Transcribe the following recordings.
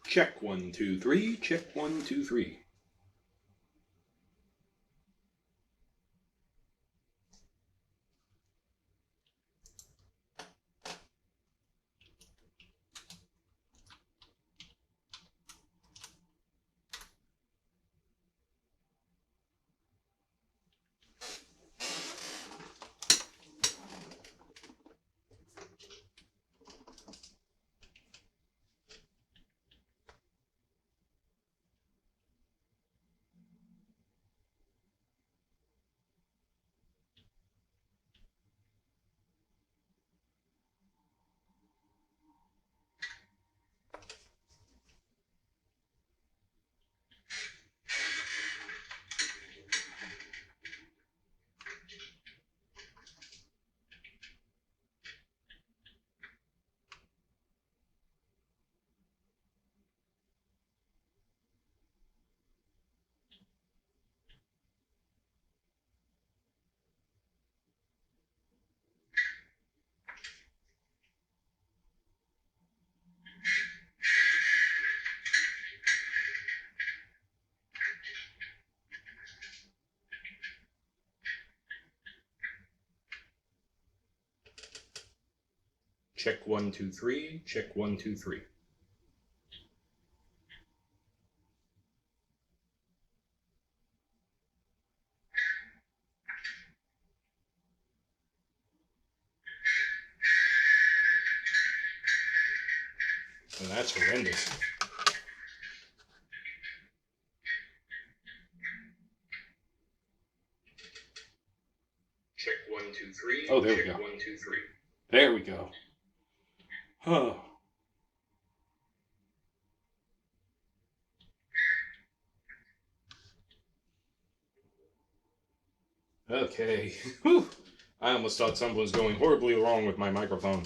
Check 1, 2, 3. Check 1, 2, 3. Check 1, 2, 3. Check 1, 2, 3. Well, that's horrendous. Check 1, 2, 3. Oh, there we go. 1, 2, 3. There we go. Oh. Okay. Whew. I almost thought something was going horribly wrong with my microphone.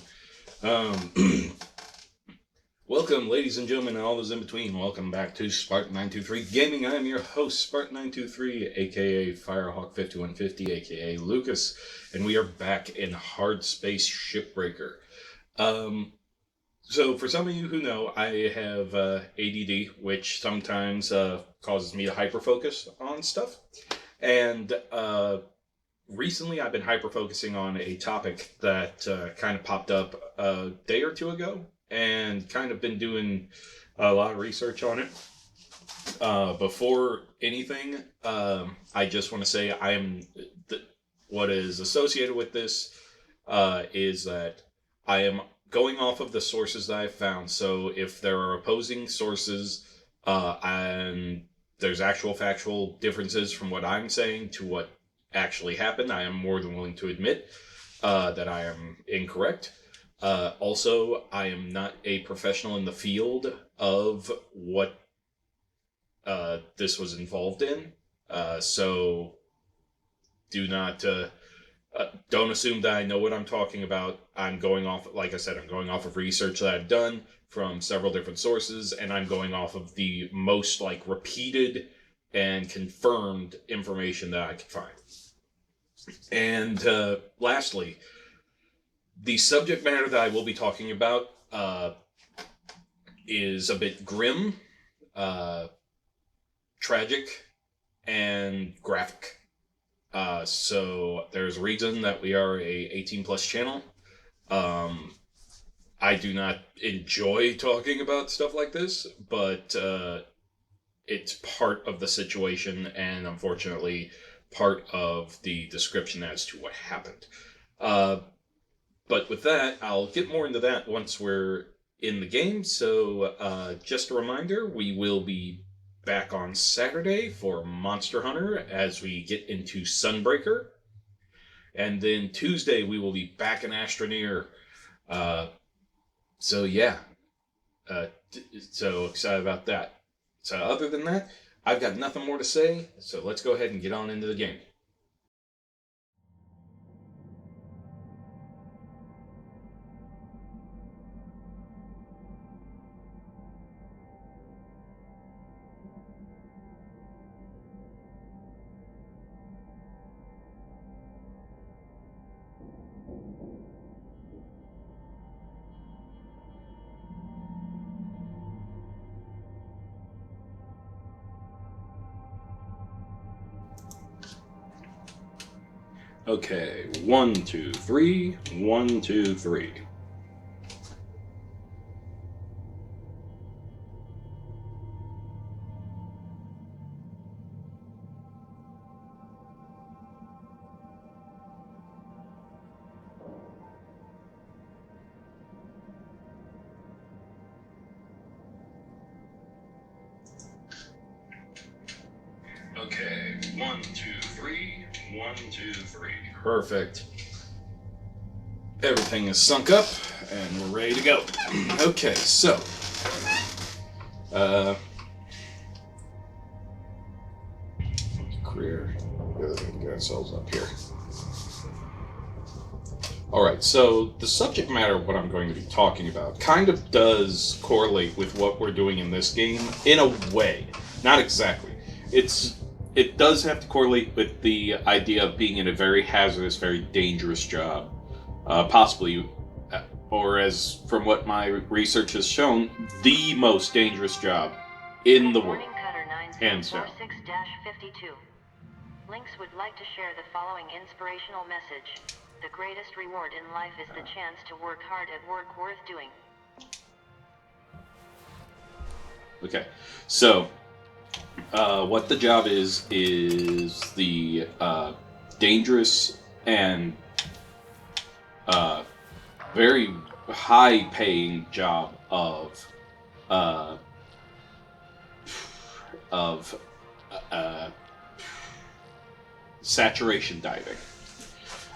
Welcome, ladies and gentlemen, and all those in between. Welcome back to Spartan923 Gaming. I am your host, Spartan923, aka Firehawk5150, aka Lucas, and we are back in Hardspace Shipbreaker. So for some of you who know, I have ADD, which sometimes causes me to hyperfocus on stuff. And recently I've been hyperfocusing on a topic that kind of popped up a day or two ago, and kind of been doing a lot of research on it. Before anything, I just want to say what is associated with this is that I am going off of the sources that I've found. So if there are opposing sources and there's actual factual differences from what I'm saying to what actually happened, I am more than willing to admit that I am incorrect. Also, I am not a professional in the field of what this was involved in, so do not don't assume that I know what I'm talking about. I'm going off, like I said, I'm going off of research that I've done from several different sources, and I'm going off of the most repeated and confirmed information that I can find. And lastly, the subject matter that I will be talking about is a bit grim, tragic, and graphic. So there's a reason that we are a 18 plus channel. I do not enjoy talking about stuff like this, but it's part of the situation, and unfortunately part of the description as to what happened. But with that, I'll get more into that once we're in the game. So just a reminder, we will be back on Saturday for Monster Hunter as we get into Sunbreaker. And then Tuesday, we will be back in Astroneer. So yeah. So excited about that. So other than that, I've got nothing more to say. So let's go ahead and get on into the game. Okay, 1, 2, 3, 1, 2, 3. Okay, 1, 2, 3, 1, 2, 3. Perfect. Everything is sunk up, and we're ready to go. Okay, so career. Get ourselves up here. All right, so the subject matter of what I'm going to be talking about kind of does correlate with what we're doing in this game in a way, not exactly. It does have to correlate with the idea of being in a very hazardous, very dangerous job, possibly, or as from what my research has shown, the most dangerous job in the world, hands down. 46-52. Lynx would like to share the following inspirational message. The greatest reward in life is the chance to work hard at work worth doing. Okay, so what the job is the dangerous and very high-paying job of saturation diving.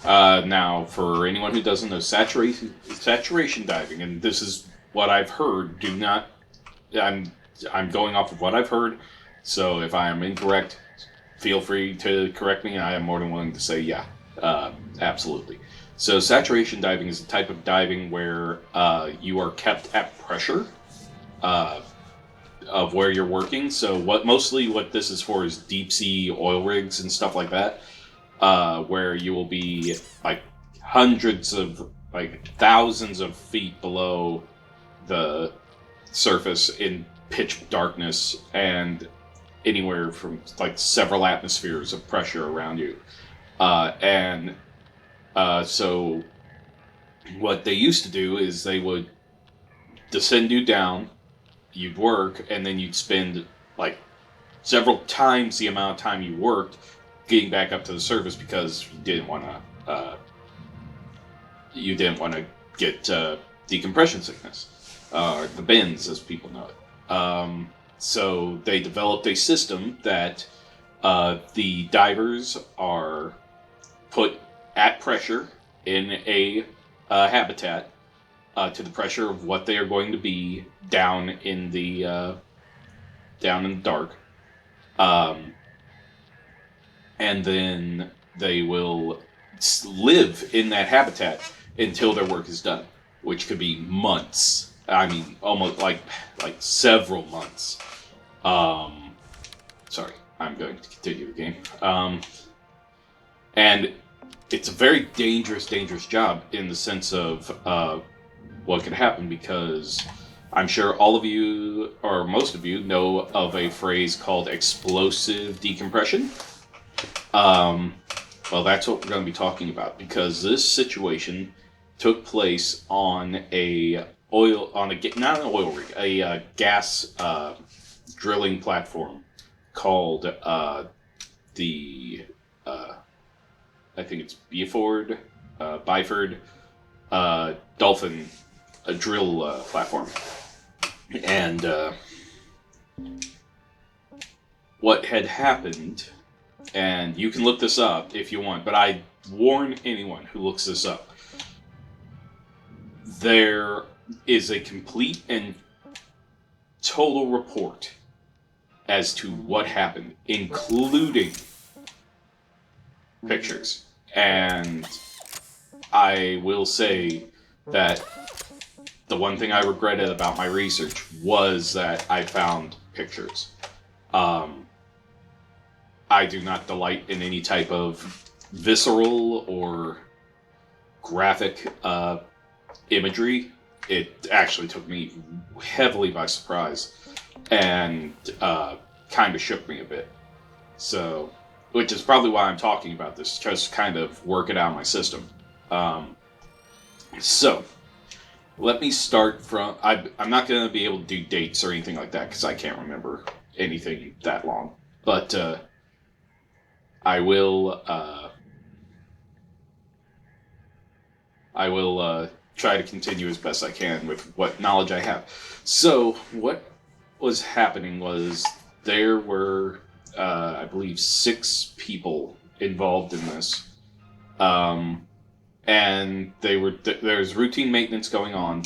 Now, for anyone who doesn't know, saturation diving, and this is what I've heard. I'm going off of what I've heard. So if I am incorrect, feel free to correct me. I am more than willing to say yeah, absolutely. So saturation diving is a type of diving where you are kept at pressure of where you're working. So mostly what this is for is deep sea oil rigs and stuff like that. Where you will be like thousands of feet below the surface in pitch darkness and anywhere from like several atmospheres of pressure around you. So what they used to do is they would descend you down, you'd work, and then you'd spend like several times the amount of time you worked getting back up to the surface because you didn't want to get decompression sickness, or the bends as people know it. So they developed a system that the divers are put at pressure in a habitat to the pressure of what they are going to be down in the dark. And then they will live in that habitat until their work is done, which could be months. I mean, almost like several months. Sorry, I'm going to continue the game. And it's a very dangerous job in the sense of what could happen, because I'm sure all of you, or most of you, know of a phrase called explosive decompression. Well, that's what we're going to be talking about, because this situation took place on not an oil rig, a gas drilling platform called I think it's Byford Dolphin, a drill platform. And what had happened, and you can look this up if you want, but I warn anyone who looks this up, there is a complete and total report as to what happened, including pictures. And I will say that the one thing I regretted about my research was that I found pictures. I do not delight in any type of visceral or graphic imagery. It actually took me heavily by surprise and kind of shook me a bit. So, which is probably why I'm talking about this, just kind of work it out in my system. So, let me start from... I'm not going to be able to do dates or anything like that, because I can't remember anything that long. But I will try to continue as best I can with what knowledge I have. So, what was happening was there were, I believe, 6 people involved in this. And there's routine maintenance going on.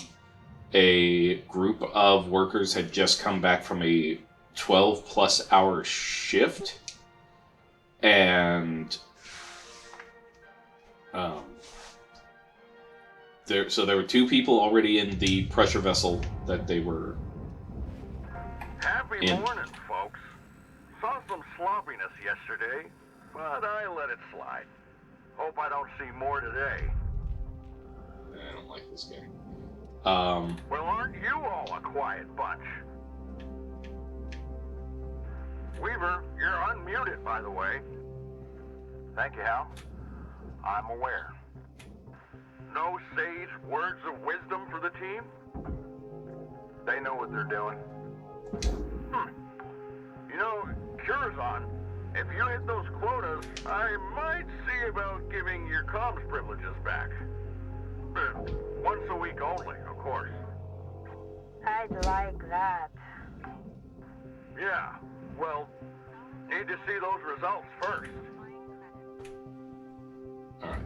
A group of workers had just come back from a 12-plus hour shift. And there were 2 people already in the pressure vessel that they were Happy in. morning, folks. Saw some sloppiness yesterday, but I let it slide. Hope I don't see more today. I don't like this guy. Well, aren't you all a quiet bunch? Weaver, you're unmuted, by the way. Thank you, Hal. I'm aware. No sage words of wisdom for the team? They know what they're doing. You know, Curzon, if you hit those quotas, I might see about giving your comms privileges back. Once a week only, of course. I'd like that. Yeah, well, need to see those results first. Alright.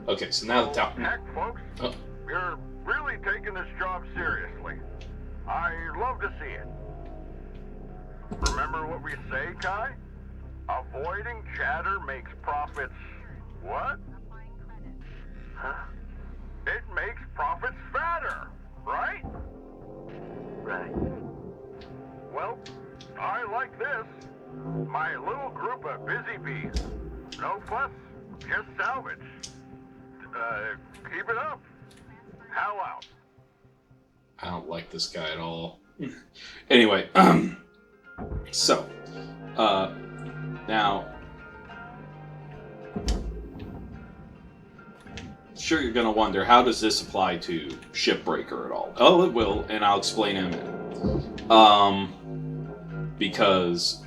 Okay, so now the top... Heck, folks, Oh. you're really taking this job seriously. I love to see it. Remember what we say, Kai? Avoiding chatter makes profits... what? Huh? It makes profits fatter, right? Right. Well, I like this. My little group of busy bees. No fuss, just salvage. Keep it up. Hal out. I don't like this guy at all. Anyway, so, now, sure you're going to wonder, how does this apply to Shipbreaker at all? Oh, it will, and I'll explain in a minute. Because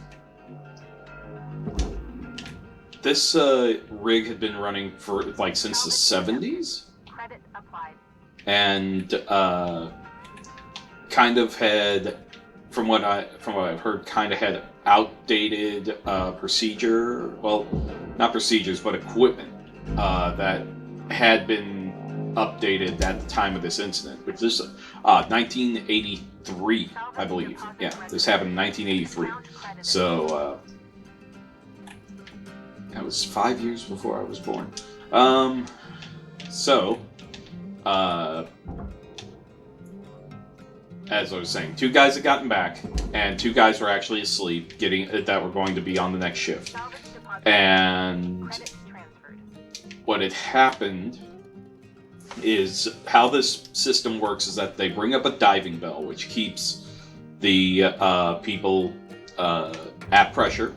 this rig had been running for, like, since the 70s? Credit applied. And kind of had, from what I've heard, kind of had outdated procedure. Well, not procedures, but equipment that had been updated at the time of this incident, which is 1983, I believe. Yeah, this happened in 1983. So that was 5 years before I was born. As I was saying, 2 guys had gotten back, and 2 guys were actually asleep, that were going to be on the next shift. And what had happened is, how this system works is that they bring up a diving bell, which keeps the people at pressure,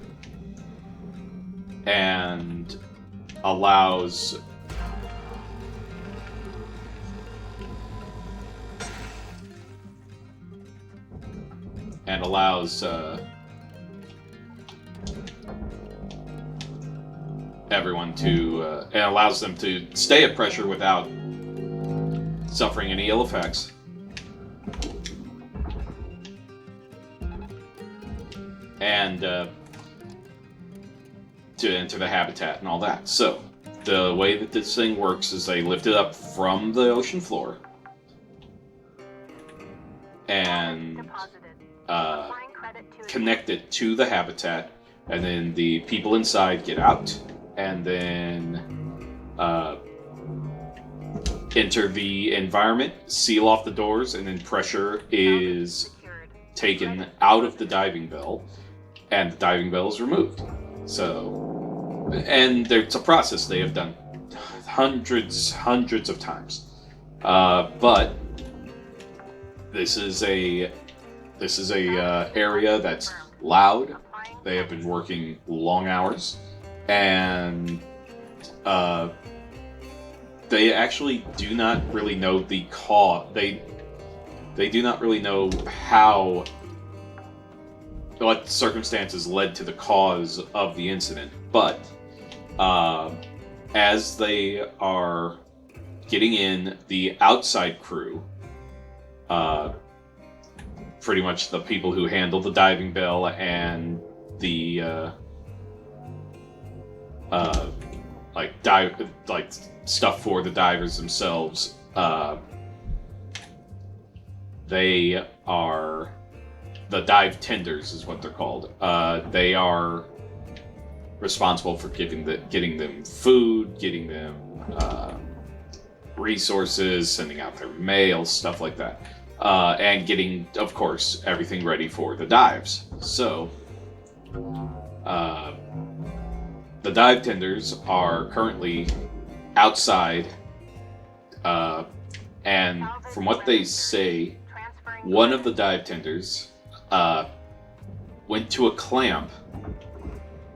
and allows everyone to and allows them to stay at pressure without suffering any ill effects. And to enter the habitat and all that. So, the way that this thing works is they lift it up from the ocean floor and connect it to the habitat, and then the people inside get out and then enter the environment, seal off the doors, and then pressure is taken out of the diving bell, and the diving bell is removed. So, and it's a process they have done hundreds of times. But this is a area that's loud. They have been working long hours, and they actually do not really know the cause. They do not really know what circumstances led to the cause of the incident, but as they are getting in, the outside crew, pretty much the people who handle the diving bell and the stuff for the divers themselves, they are the dive tenders is what they're called. They are responsible for getting them food, getting them resources, sending out their mail, stuff like that, and getting, of course, everything ready for the dives. So, the dive tenders are currently outside, and from what they say, one of the dive tenders went to a clamp,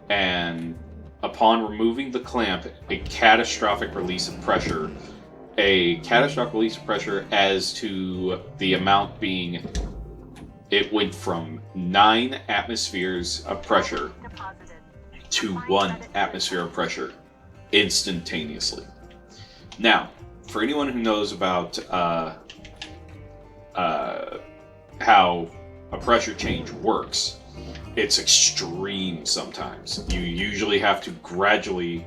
and upon removing the clamp, a catastrophic release of pressure as to the amount being, it went from 9 atmospheres of pressure to 1 atmosphere of pressure instantaneously. Now, for anyone who knows about how a pressure change works, it's extreme sometimes. You usually have to gradually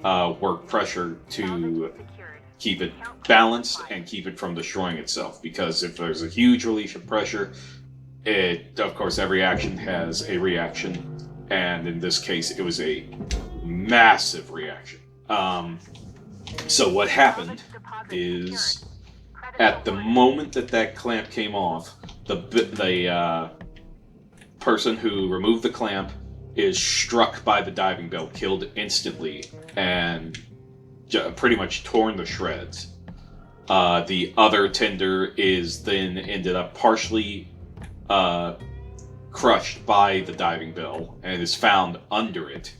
work pressure to keep it balanced and keep it from destroying itself, because if there's a huge release of pressure, of course, every action has a reaction, and in this case, it was a massive reaction. So what happened is, at the moment that clamp came off, the person who removed the clamp is struck by the diving bell, killed instantly, and pretty much torn to shreds. The other tender is then ended up partially crushed by the diving bell and is found under it,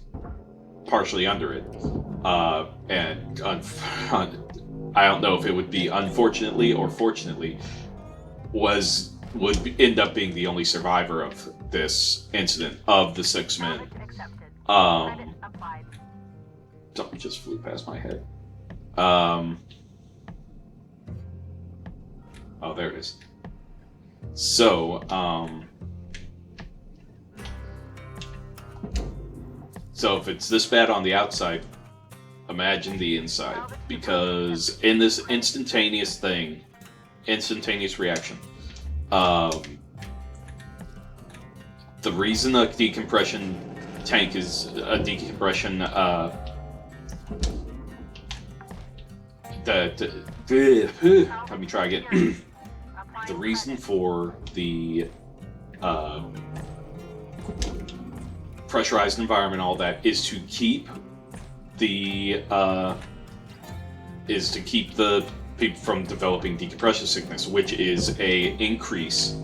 partially under it. And I don't know if it would be unfortunately or fortunately, would end up being the only survivor of this incident of the 6 men. Something just flew past my head. Oh, there it is. So, so if it's this bad on the outside, imagine the inside. Because in this instantaneous reaction, the reason a decompression tank is a decompression, let me try again. The reason for the pressurized environment, all that, is to keep the people from developing decompression sickness, which is a increase,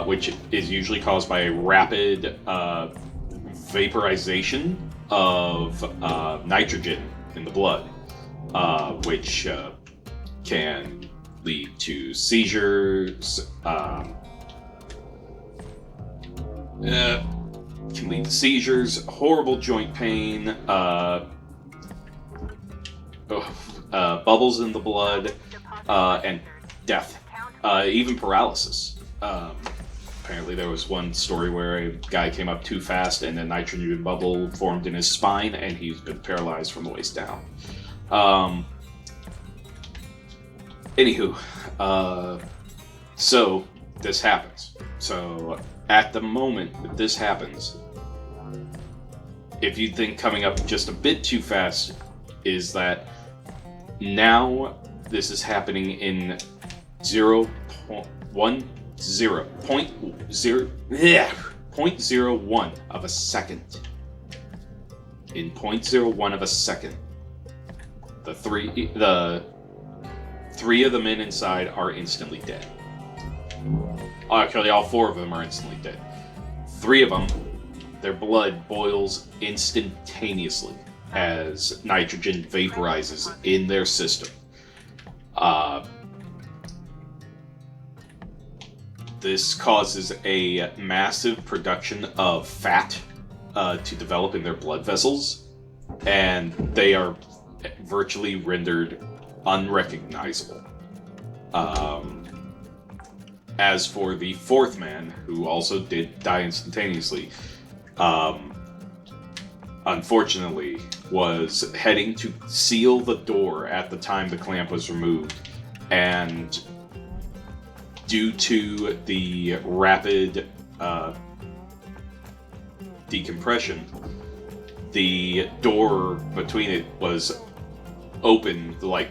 which is usually caused by a rapid vaporization of nitrogen in the blood, which can lead to seizures. Horrible joint pain, bubbles in the blood, and death, even paralysis. Apparently there was one story where a guy came up too fast and a nitrogen bubble formed in his spine and he's been paralyzed from the waist down. Anywho, so this happens. So at the moment that this happens, if you think coming up just a bit too fast, is that now this is happening in 0.01 of a second. In 0.01 of a second, the three of the men inside are instantly dead. Actually, all 4 of them are instantly dead. 3 of them, their blood boils instantaneously as nitrogen vaporizes in their system. This causes a massive production of fat to develop in their blood vessels, and they are virtually rendered unrecognizable. As for the fourth man, who also did die instantaneously, unfortunately was heading to seal the door at the time the clamp was removed, and due to the rapid decompression, the door between it was open, like,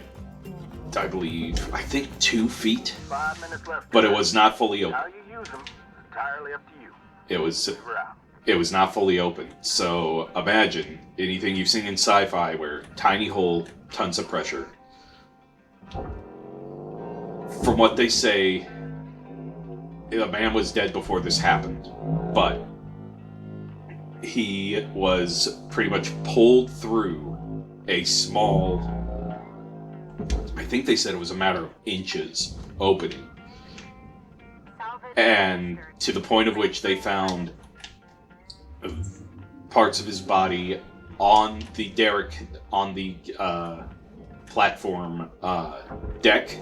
I think 2 feet, 5 minutes left. but it was not fully open. How you use them is entirely up to you. It We're out. was not fully open. So imagine anything you've seen in sci-fi where tiny hole, tons of pressure. From what they say, the man was dead before this happened, but he was pretty much pulled through a small, I think they said it was a matter of inches opening, and to the point of which they found parts of his body on the derrick, on the platform deck.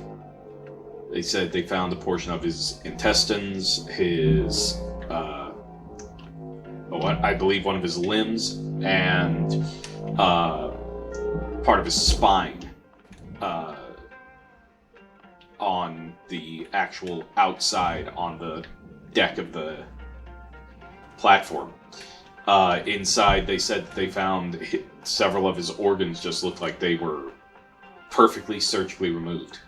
They said they found a portion of his intestines, his, I believe one of his limbs, and part of his spine on the actual outside on the deck of the platform. Inside, they said that they found several of his organs just looked like they were perfectly surgically removed.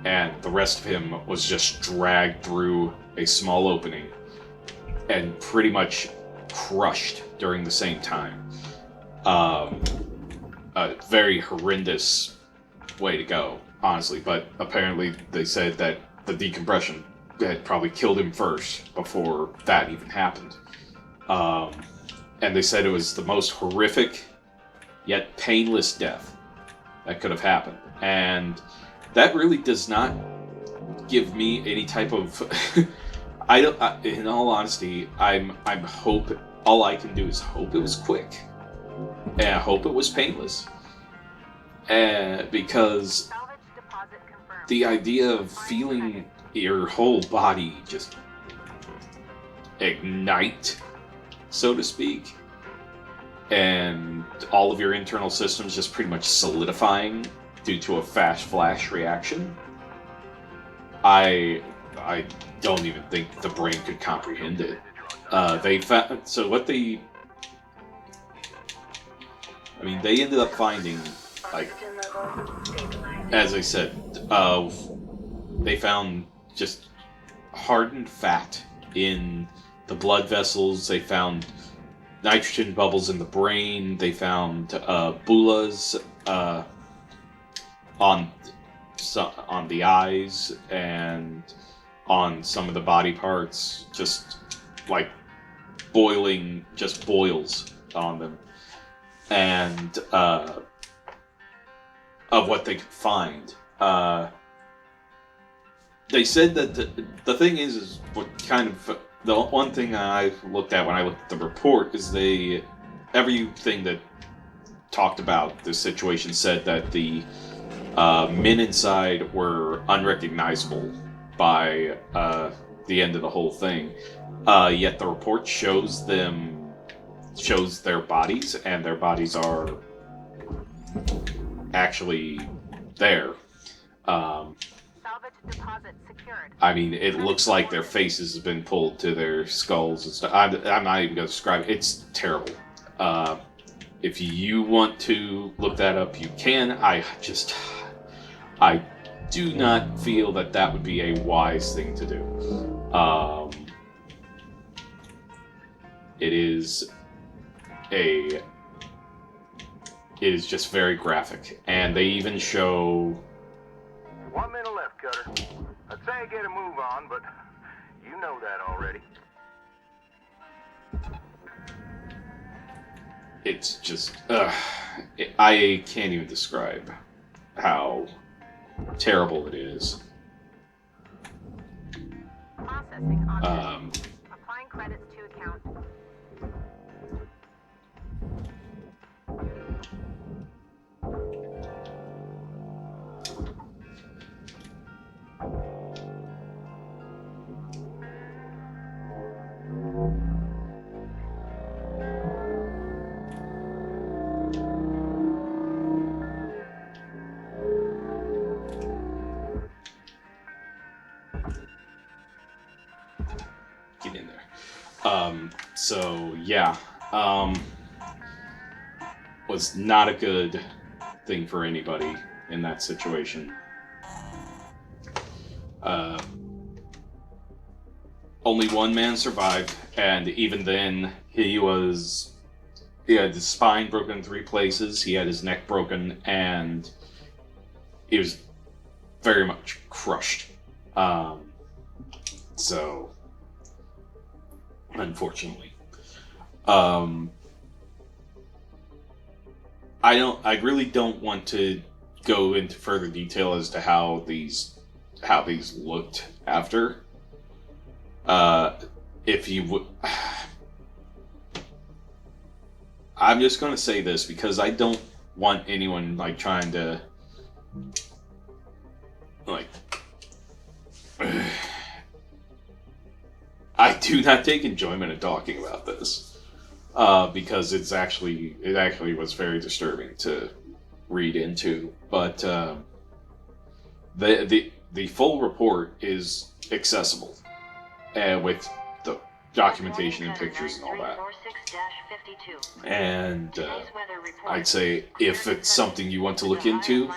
And the rest of him was just dragged through a small opening and pretty much crushed during the same time. A very horrendous way to go, honestly, but apparently they said that the decompression had probably killed him first before that even happened. And they said it was the most horrific yet painless death that could have happened. And that really does not give me any type of in all honesty, all I can do is hope it was quick. And I hope it was painless. Because the idea of feeling your whole body just ignite, so to speak, and all of your internal systems just pretty much solidifying due to a fast flash reaction, I don't even think the brain could comprehend it. They ended up finding, like, as I said, they found just hardened fat in the blood vessels. They found nitrogen bubbles in the brain. They found bullets on the eyes and on some of the body parts, just like boils on them, and of what they could find. They said that the thing is what kind of the one thing I looked at when I looked at the report is everything that talked about this situation said that the men inside were unrecognizable by the end of the whole thing. Yet the report shows their bodies, and their bodies are actually there. I mean, it looks like their faces have been pulled to their skulls and stuff. I'm not even going to describe it. It's terrible. If you want to look that up, you can. I do not feel that would be a wise thing to do. It is just very graphic, and they even show. 1 minute left, Cutter. I'd say get a move on, but you know that already. it's just, I can't even describe how terrible it is. Processing object. Applying credits to account. Get in there. So yeah, was not a good thing for anybody in that situation. Only one man survived, and even then, he had his spine broken in 3 places, he had his neck broken, and he was very much crushed. So, unfortunately. I really don't want to go into further detail as to how these looked after. If you would, I'm just going to say this because I don't want anyone like trying to like. I do not take enjoyment in talking about this because it actually was very disturbing to read into. But the full report is accessible with the documentation and pictures and all that. And I'd say if it's something you want to look into,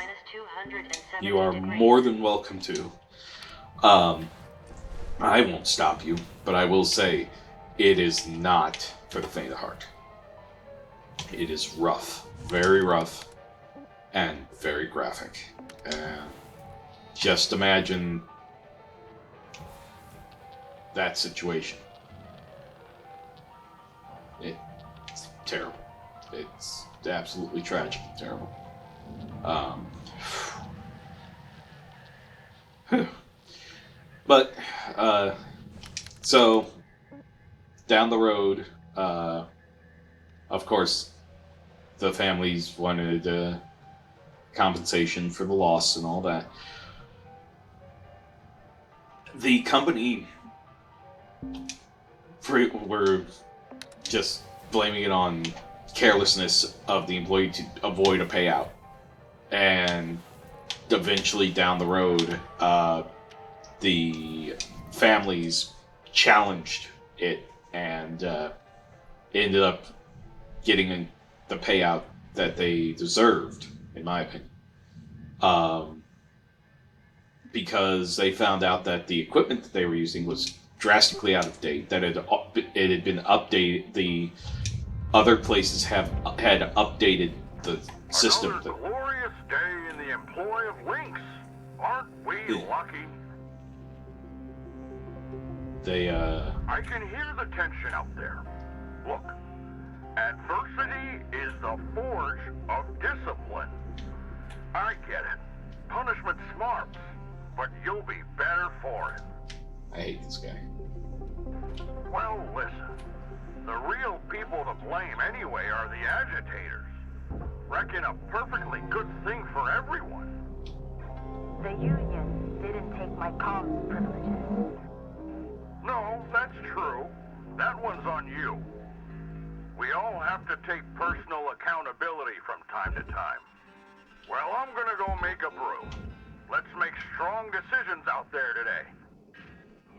you are more than welcome to. I won't stop you, but I will say it is not for the faint of heart. It is rough, very rough, and very graphic. And just imagine that situation. It's terrible. It's absolutely tragic and terrible. But, so, down the road, of course, the families wanted compensation for the loss and all that. The company were just blaming it on carelessness of the employee to avoid a payout. And eventually down the road, the families challenged it and ended up getting the payout that they deserved, in my opinion. Because they found out that the equipment that they were using was drastically out of date, that it had been updated, the other places had updated the system. Another glorious day in the employ of Lynx. Aren't we lucky? I can hear the tension out there. Look, adversity is the forge of discipline. I get it. Punishment smarts, but you'll be better for it. I hate this guy. Well, listen. The real people to blame anyway are the agitators. Reckon a perfectly good thing for everyone. The union didn't take my comms privileges. No, that's true. That one's on you. We all have to take personal accountability from time to time. Well, I'm gonna go make a brew. Let's make strong decisions out there today.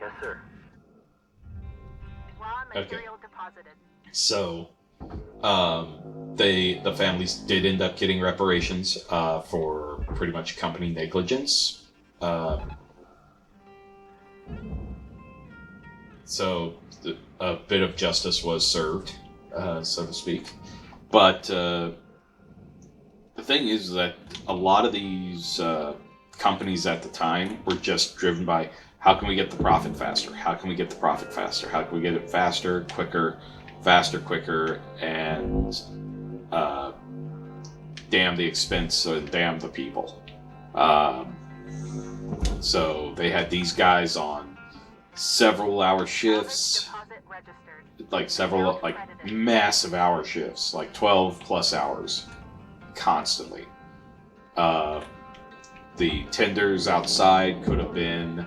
Yes, sir. Raw material deposited. So, the families did end up getting reparations for pretty much company negligence. So a bit of justice was served, so to speak. But the thing is that a lot of these companies at the time were just driven by how can we get the profit faster? How can we get the profit faster? How can we get it faster, quicker, and damn the expense or damn the people. So they had these guys on several hour shifts, like several, like massive hour shifts, like 12 plus hours constantly. The tenders outside could have been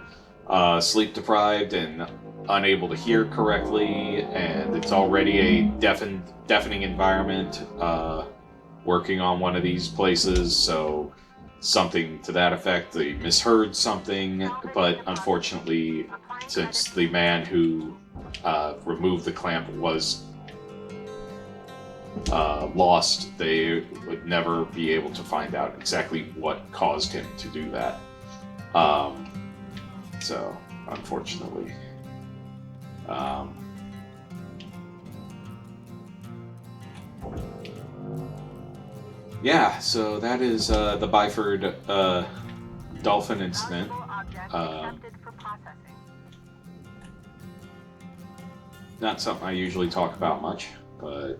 sleep deprived and unable to hear correctly, and it's already a deafening environment working on one of these places, so something to that effect. They misheard something, but unfortunately, since the man who removed the clamp was lost, they would never be able to find out exactly what caused him to do that. So, unfortunately. Yeah, so that is the Byford Dolphin incident. Not something I usually talk about much, but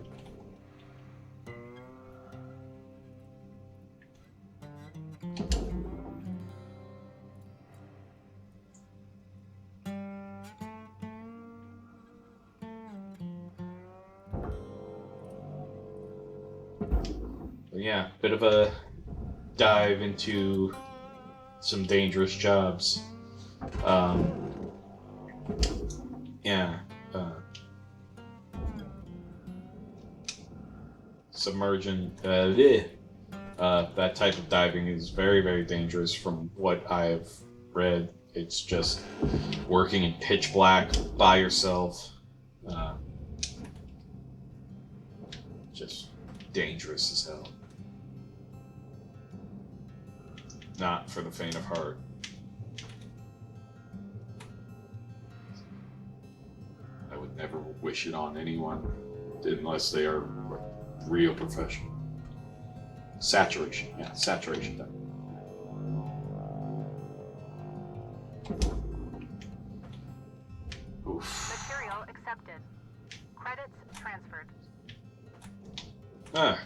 yeah, bit of a dive into some dangerous jobs. Submergent, that type of diving is very, very dangerous from what I've read. It's just working in pitch black by yourself. Just dangerous as hell. Not for the faint of heart. I would never wish it on anyone unless they are real professional. Saturation, yeah, saturation done. Oof. Material accepted. Credits transferred.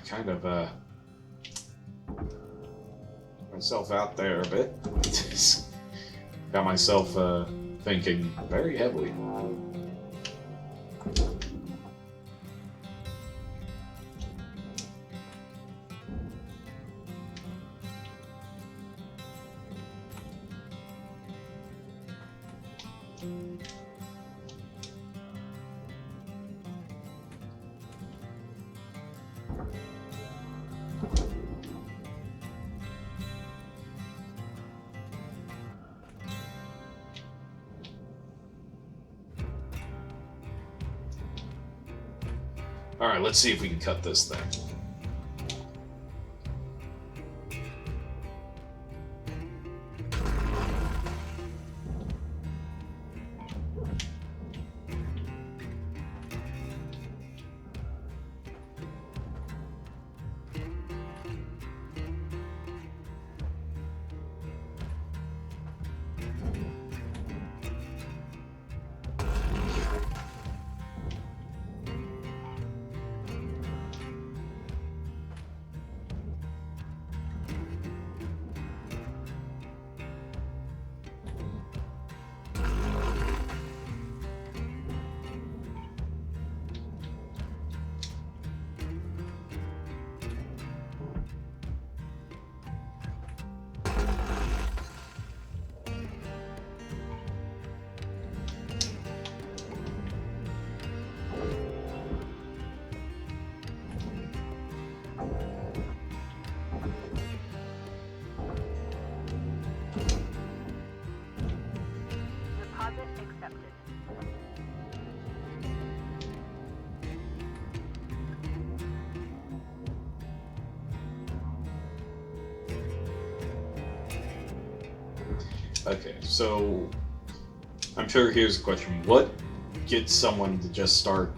Kind of myself out there a bit. Got myself thinking very heavily. Alright, let's see if we can cut this thing. Deposit accepted. Okay, so I'm sure here's a question. What gets someone to just start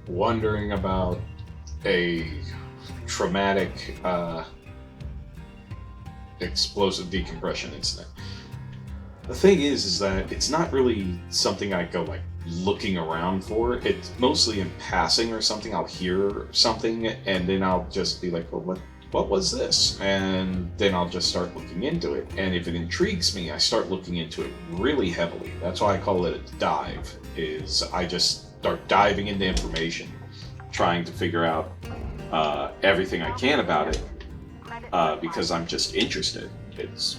wondering about a traumatic explosive decompression incident? The thing is that it's not really something I go like looking around for. It's mostly in passing or something. I'll hear something and then I'll just be like, well, what was this? And then I'll just start looking into it. And if it intrigues me, I start looking into it really heavily. That's why I call it a dive, is I just start diving into information, trying to figure out everything I can about it, because I'm just interested. It's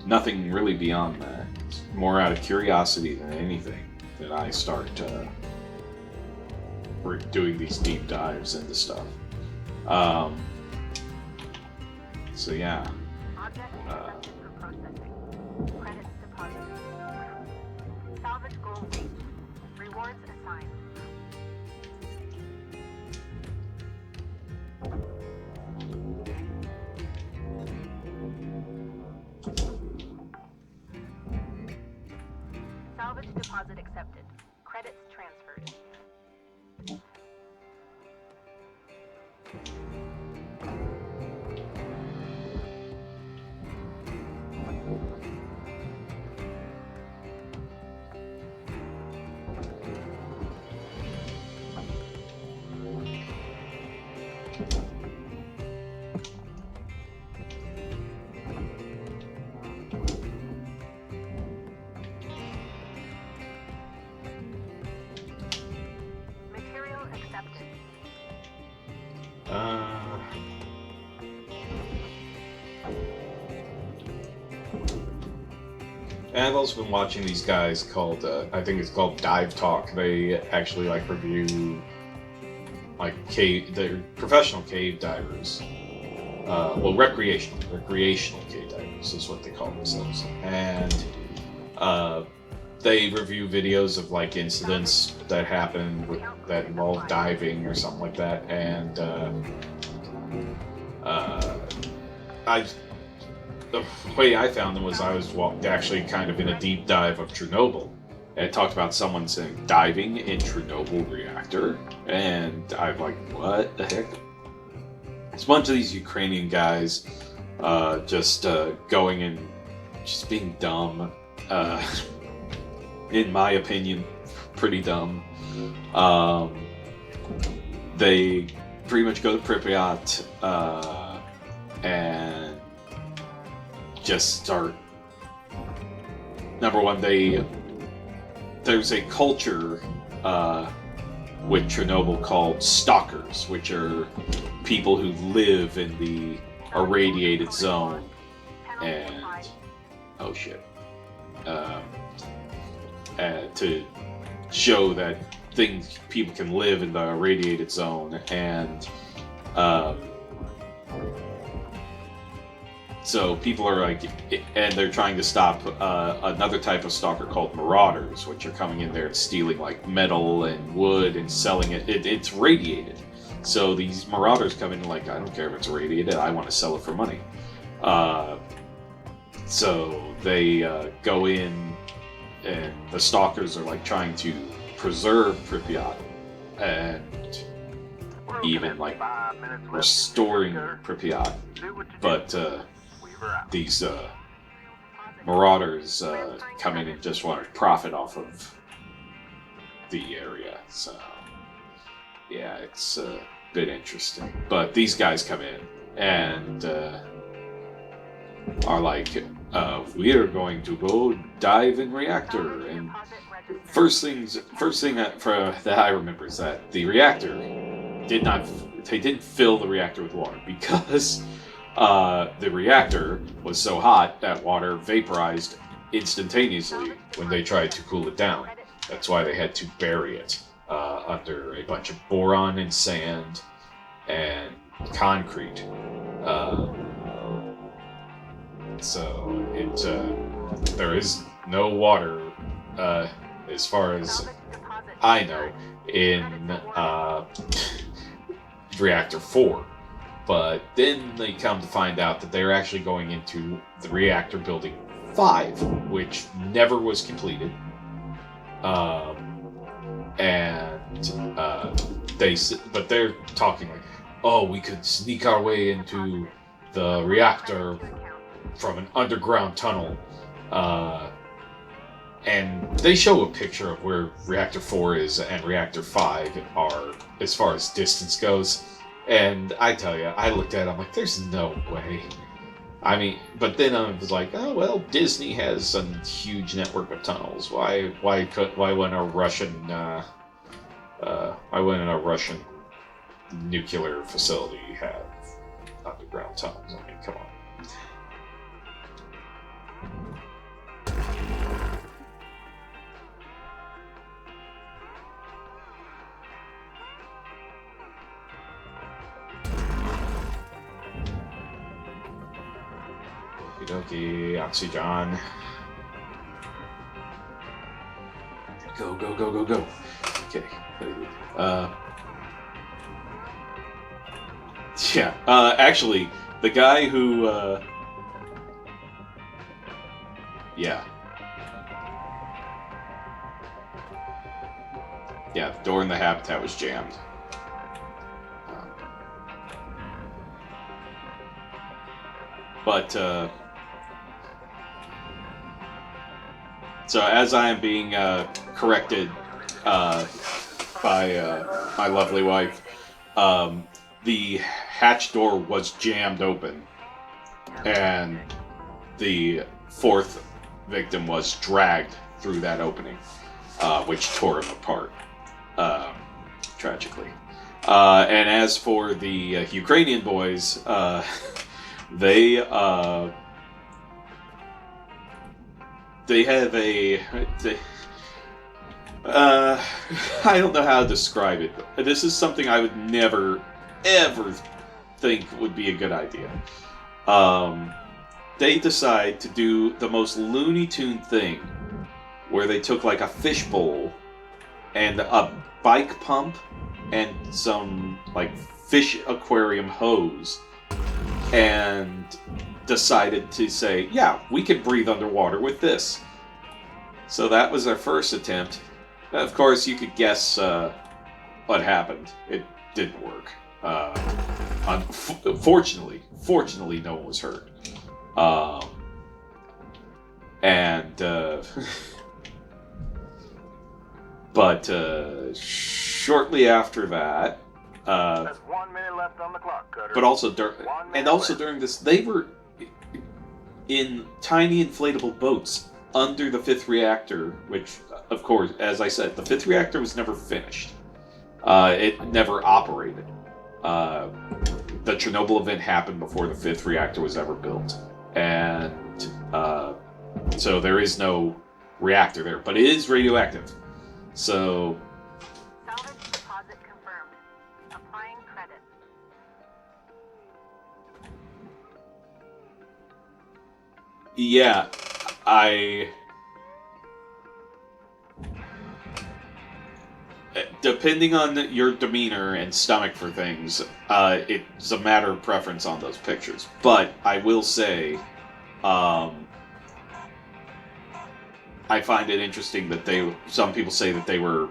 nothing really beyond that. It's more out of curiosity than anything that I start doing these deep dives into stuff. So yeah. Object accepted for processing. Credits deposited. Salvage goal reached. Rewards assigned. Salvage deposit accepted. Credits transferred. Material accepted. And I've also been watching these guys called, I think it's called Dive Talk. They actually like review like they're professional cave divers. Well, recreational cave divers is what they call themselves. And they review videos of like incidents that happen that involve diving or something like that. And the way I found them was I was actually kind of in a deep dive of Chernobyl. And it talked about someone saying diving in Chernobyl reactor, and I'm like, what the heck? It's a bunch of these Ukrainian guys just going and just being dumb. In my opinion, pretty dumb. They pretty much go to Pripyat and just start. Number one, there's a culture with Chernobyl called stalkers, which are people who live in the irradiated zone, and oh shit, to show that people can live in the irradiated zone, and so people are like, and they're trying to stop another type of stalker called marauders, which are coming in there and stealing like metal and wood and selling it. It's radiated. So these marauders come in like, I don't care if it's radiated, I want to sell it for money. So they go in, and the stalkers are like trying to preserve Pripyat and even like restoring Pripyat. But these marauders come in and just want to profit off of the area. So yeah, it's a bit interesting. But these guys come in and are like, we are going to go dive in reactor. And first thing that I remember is that the reactor they didn't fill the reactor with water, because the reactor was so hot that water vaporized instantaneously when they tried to cool it down. That's why they had to bury it under a bunch of boron and sand and concrete. So there is no water, as far as I know, in Reactor 4. But then they come to find out that they're actually going into the reactor building 5, which never was completed. But they're talking like, oh, we could sneak our way into the reactor from an underground tunnel. and they show a picture of where Reactor 4 is and Reactor 5 are as far as distance goes. And I tell you, I looked at it, I'm like, there's no way. I mean, but then I was like, oh well, Disney has a huge network of tunnels. Why wouldn't a Russian nuclear facility have underground tunnels? I mean, come on. Okie oxygen. Go, go, go, go, go. Okay. Yeah. Actually, the guy who, yeah. Yeah, the door in the habitat was jammed. But, so as I am being corrected by my lovely wife, the hatch door was jammed open, and the fourth victim was dragged through that opening, which tore him apart, tragically. And as for the Ukrainian boys, they have a... I don't know how to describe it. This is something I would never, ever think would be a good idea. They decide to do the most Looney Tune thing, where they took like a fishbowl and a bike pump and some like fish aquarium hose, and decided to say, yeah, we can breathe underwater with this. So that was our first attempt. Of course, you could guess what happened. It didn't work. Fortunately, no one was hurt. But shortly after that, There's 1 minute left on the clock, Cutter. but also during this, they were in tiny inflatable boats under the fifth reactor, which, of course, as I said, the fifth reactor was never finished. It never operated. The Chernobyl event happened before the fifth reactor was ever built. And so there is no reactor there, but it is radioactive. So... Salvage deposit confirmed. Applying credit. yeah, depending on your demeanor and stomach for things, it's a matter of preference on those pictures. But I will say, I find it interesting that some people say that they were,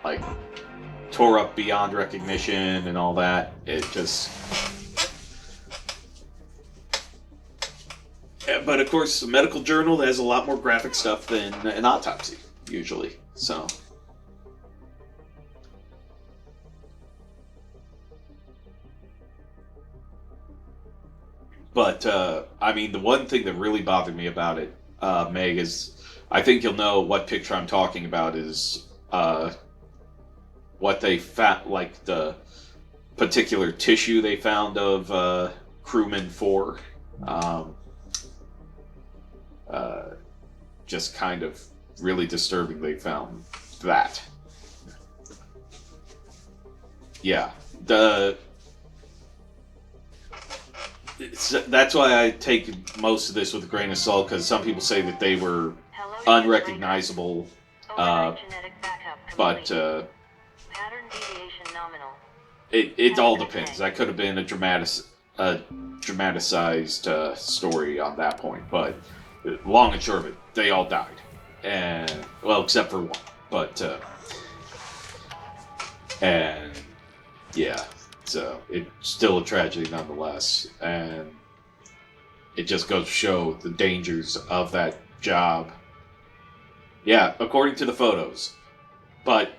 like, tore up beyond recognition and all that. It just... But of course, a medical journal has a lot more graphic stuff than an autopsy, usually. So... But, I mean, the one thing that really bothered me about it, Meg, is I think you'll know what picture I'm talking about is what they found, like the particular tissue they found of crewman 4. Just kind of really disturbing they found that. Yeah. That's why I take most of this with a grain of salt, because some people say that they were unrecognizable, Override genetic backup but complete. Pattern deviation nominal. it all depends. That could have been a dramatized story on that point, but long and short of it, they all died, and well, except for one. But and yeah. So it's still a tragedy nonetheless, and it just goes to show the dangers of that job Yeah, according to the photos. But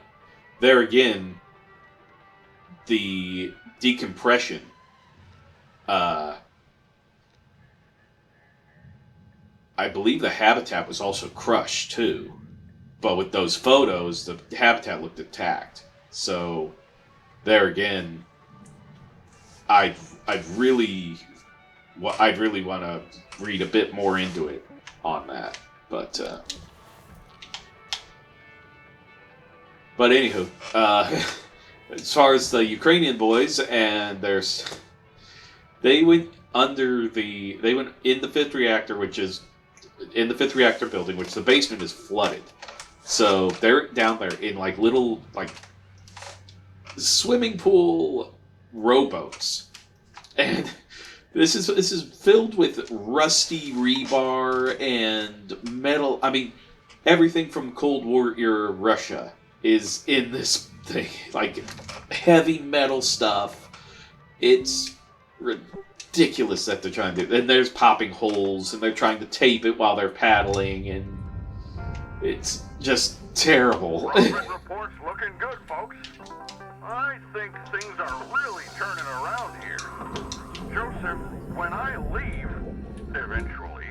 there again, the decompression, I believe the habitat was also crushed too. But with those photos, the habitat looked intact. So there again, I'd really want to read a bit more into it on that. But anywho, as far as the Ukrainian boys and they went in the fifth reactor, which is in the fifth reactor building, which the basement is flooded. So they're down there in like little like swimming pool rowboats, and this is filled with rusty rebar and metal. I mean, everything from Cold War era Russia is in this thing, like heavy metal stuff. It's ridiculous that they're trying to do. And there's popping holes, and they're trying to tape it while they're paddling, and it's just terrible. Profit report's looking good, folks. I think things are really turning around here. Joseph, when I leave, eventually,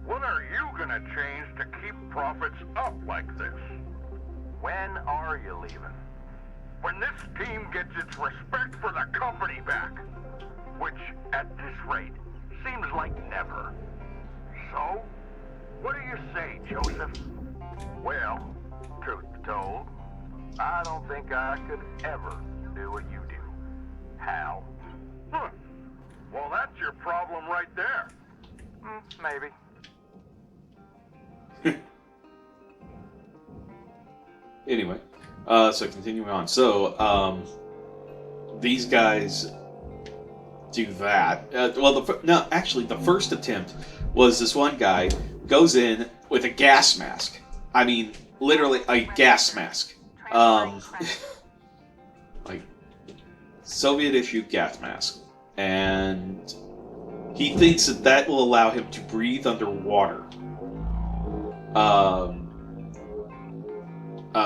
what are you gonna change to keep profits up like this? When are you leaving? When this team gets its respect for the company back. Which, at this rate, seems like never. So, what do you say, Joseph? Well, truth be told, I don't think I could ever do what you do. Hal. Well, that's your problem right there. Maybe. Anyway, so continuing on. So, these guys do that. The first attempt was this one guy goes in with a gas mask. I mean, literally a gas mask. Like Soviet issue gas mask, and he thinks that will allow him to breathe underwater.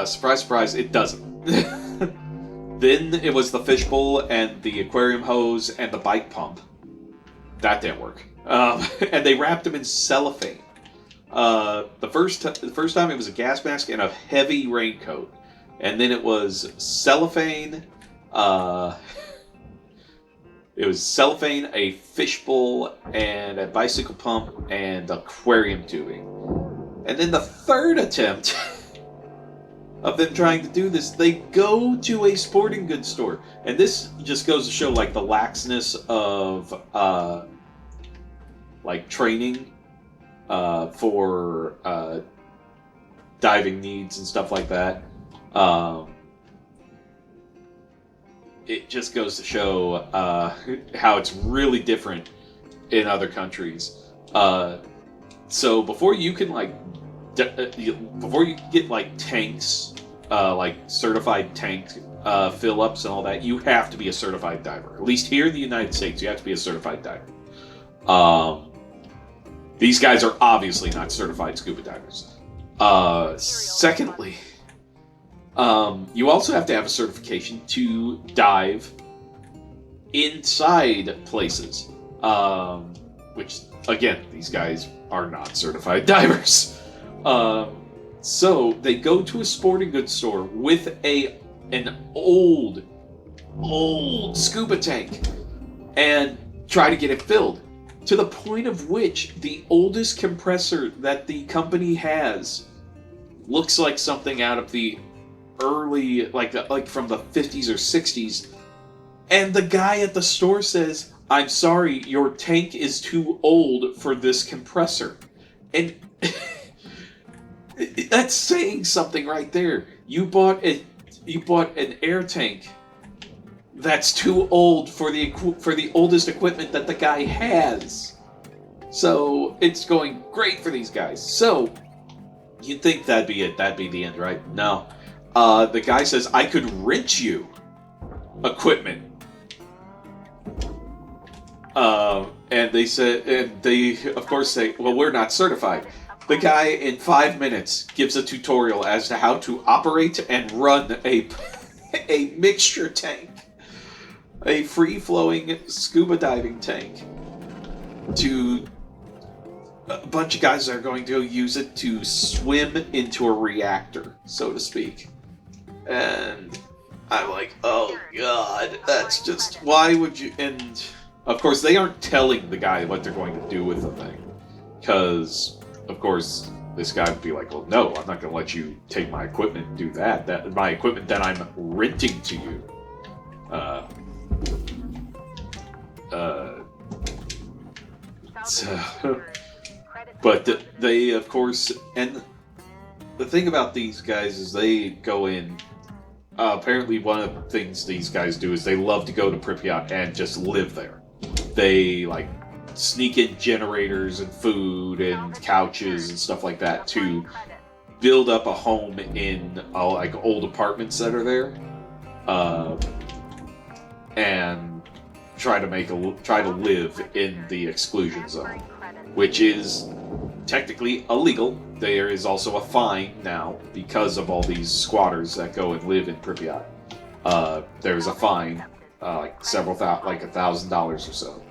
Surprise, surprise, it doesn't. Then it was the fishbowl and the aquarium hose and the bike pump. That didn't work. And they wrapped him in cellophane. The first time it was a gas mask and a heavy raincoat. And then it was cellophane. It was cellophane, a fishbowl, and a bicycle pump, and aquarium tubing. And then the third attempt of them trying to do this, they go to a sporting goods store. And this just goes to show, like, the laxness of, like, training for diving needs and stuff like that. It just goes to show how it's really different in other countries. So before you can, like, before you get like tanks, like certified tank fill-ups and all that, you have to be a certified diver. At least here in the United States, you have to be a certified diver. These guys are obviously not certified scuba divers. Secondly, you also have to have a certification to dive inside places, which again, these guys are not certified divers. So they go to a sporting goods store with an old scuba tank and try to get it filled, to the point of which the oldest compressor that the company has looks like something out of the early, like from the 50s or 60s. And the guy at the store says, "I'm sorry, your tank is too old for this compressor." And that's saying something right there. You bought an air tank that's too old for the oldest equipment that the guy has. So it's going great for these guys. So you'd think that'd be it. That'd be the end, right? No. The guy says, "I could rent you equipment." And they said, and they of course say, "Well, we're not certified." The guy in 5 minutes gives a tutorial as to how to operate and run a mixture tank, a free-flowing scuba diving tank, to a bunch of guys that are going to use it to swim into a reactor, so to speak. And I'm like, oh god, that's just, why would you, and of course they aren't telling the guy what they're going to do with the thing, because, of course, this guy would be like, well, no, I'm not going to let you take my equipment and do that. That my equipment that I'm renting to you. But they, of course, and the thing about these guys is they go in. Apparently, one of the things these guys do is they love to go to Pripyat and just live there. They like sneak in generators and food and couches and stuff like that to build up a home in like old apartments that are there, and try to live in the exclusion zone, which is technically illegal. There is also a fine now because of all these squatters that go and live in Pripyat. There's a fine, like like $1,000 or so.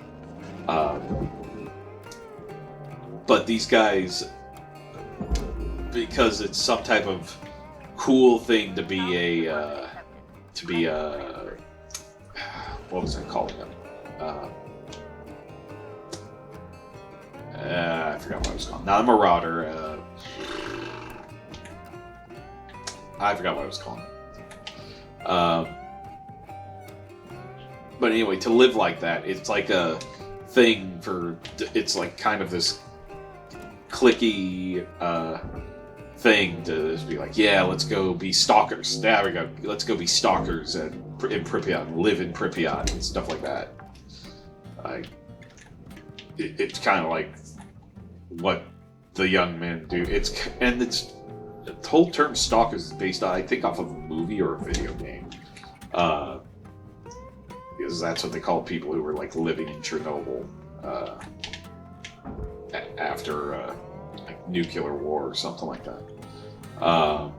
But these guys, because it's some type of cool thing to be what was I calling them? I forgot what I was calling. Not a marauder. I forgot what I was calling. But anyway, to live like that, it's like a thing for. It's like kind of this cliquey thing to just be like, yeah, let's go be stalkers. There we go. Let's go be stalkers in Pripyat, live in Pripyat and stuff like that. It's kind of like what the young men do. The whole term stalkers is based on, I think, off of a movie or a video game. Because that's what they call people who were like living in Chernobyl after like nuclear war or something like that. I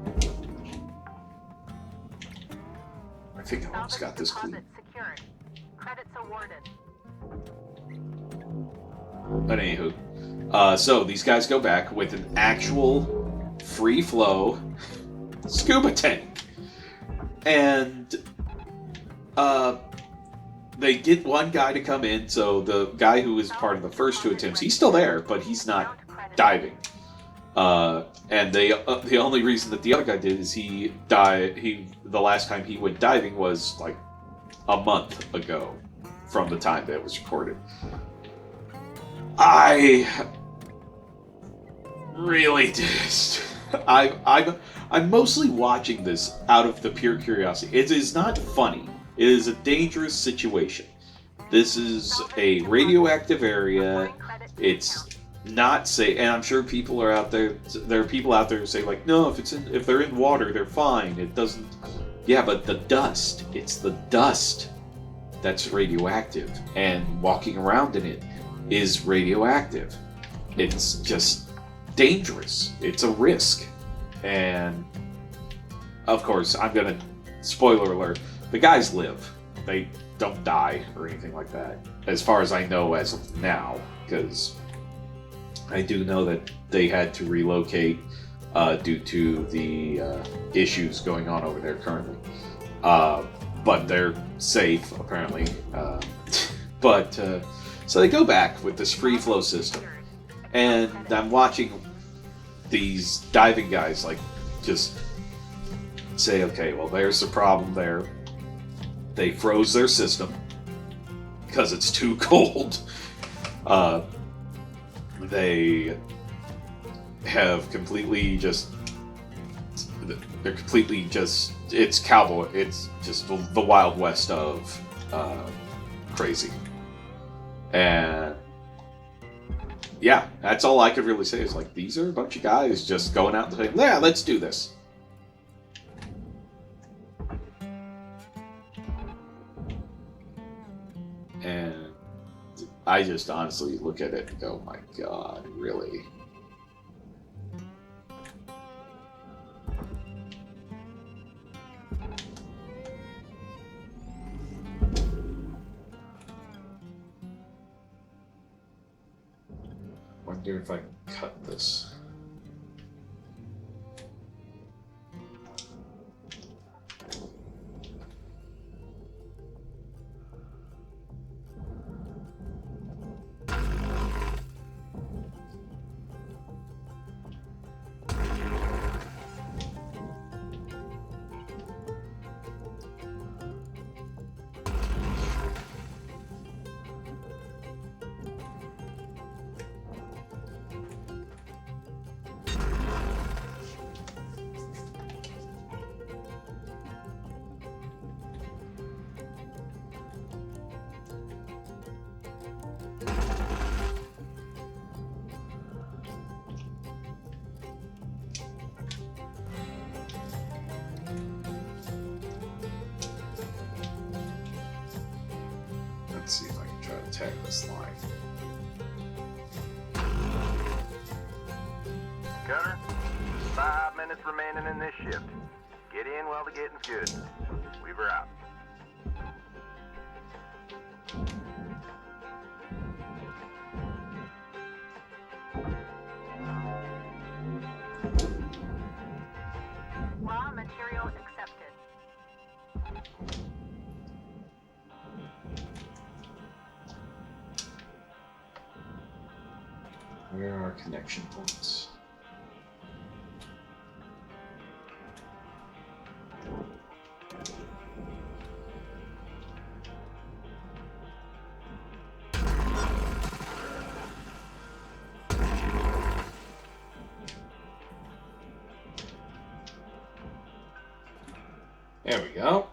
think I almost got this clue. Credits awarded. But anywho, so these guys go back with an actual free flow scuba tank, and they get one guy to come in. So the guy who was part of the first two attempts, he's still there, but he's not diving. And the only reason that the other guy did is he died. The last time he went diving was like a month ago from the time that it was recorded. I really just. I'm mostly watching this out of the pure curiosity. It is not funny. It is a dangerous situation. This is a radioactive area. It's not safe, and I'm sure people are out there. There are people out there who say like, no, if they're in water, they're fine. It doesn't. Yeah, but the dust. It's the dust that's radioactive, and walking around in it is radioactive. It's just dangerous. It's a risk. And of course, I'm gonna spoiler alert, the guys live. They don't die or anything like that, as far as I know as of now, because I do know that they had to relocate due to the issues going on over there currently. But they're safe, apparently. So they go back with this free flow system, and I'm watching these diving guys like just say, okay, well, there's the problem there. They froze their system because it's too cold. They have completely just. They're completely just. It's cowboy. It's just the Wild West of crazy. And yeah, that's all I could really say is like, these are a bunch of guys just going out and saying, yeah, let's do this. And I just honestly look at it and go, my God, really? wonder if I can cut this. Let's see if I can try to tag this line. Gunner, 5 minutes remaining in this shift. Get in while the getting's good. Weaver out. Raw material accepted. Where are connection points? There we go.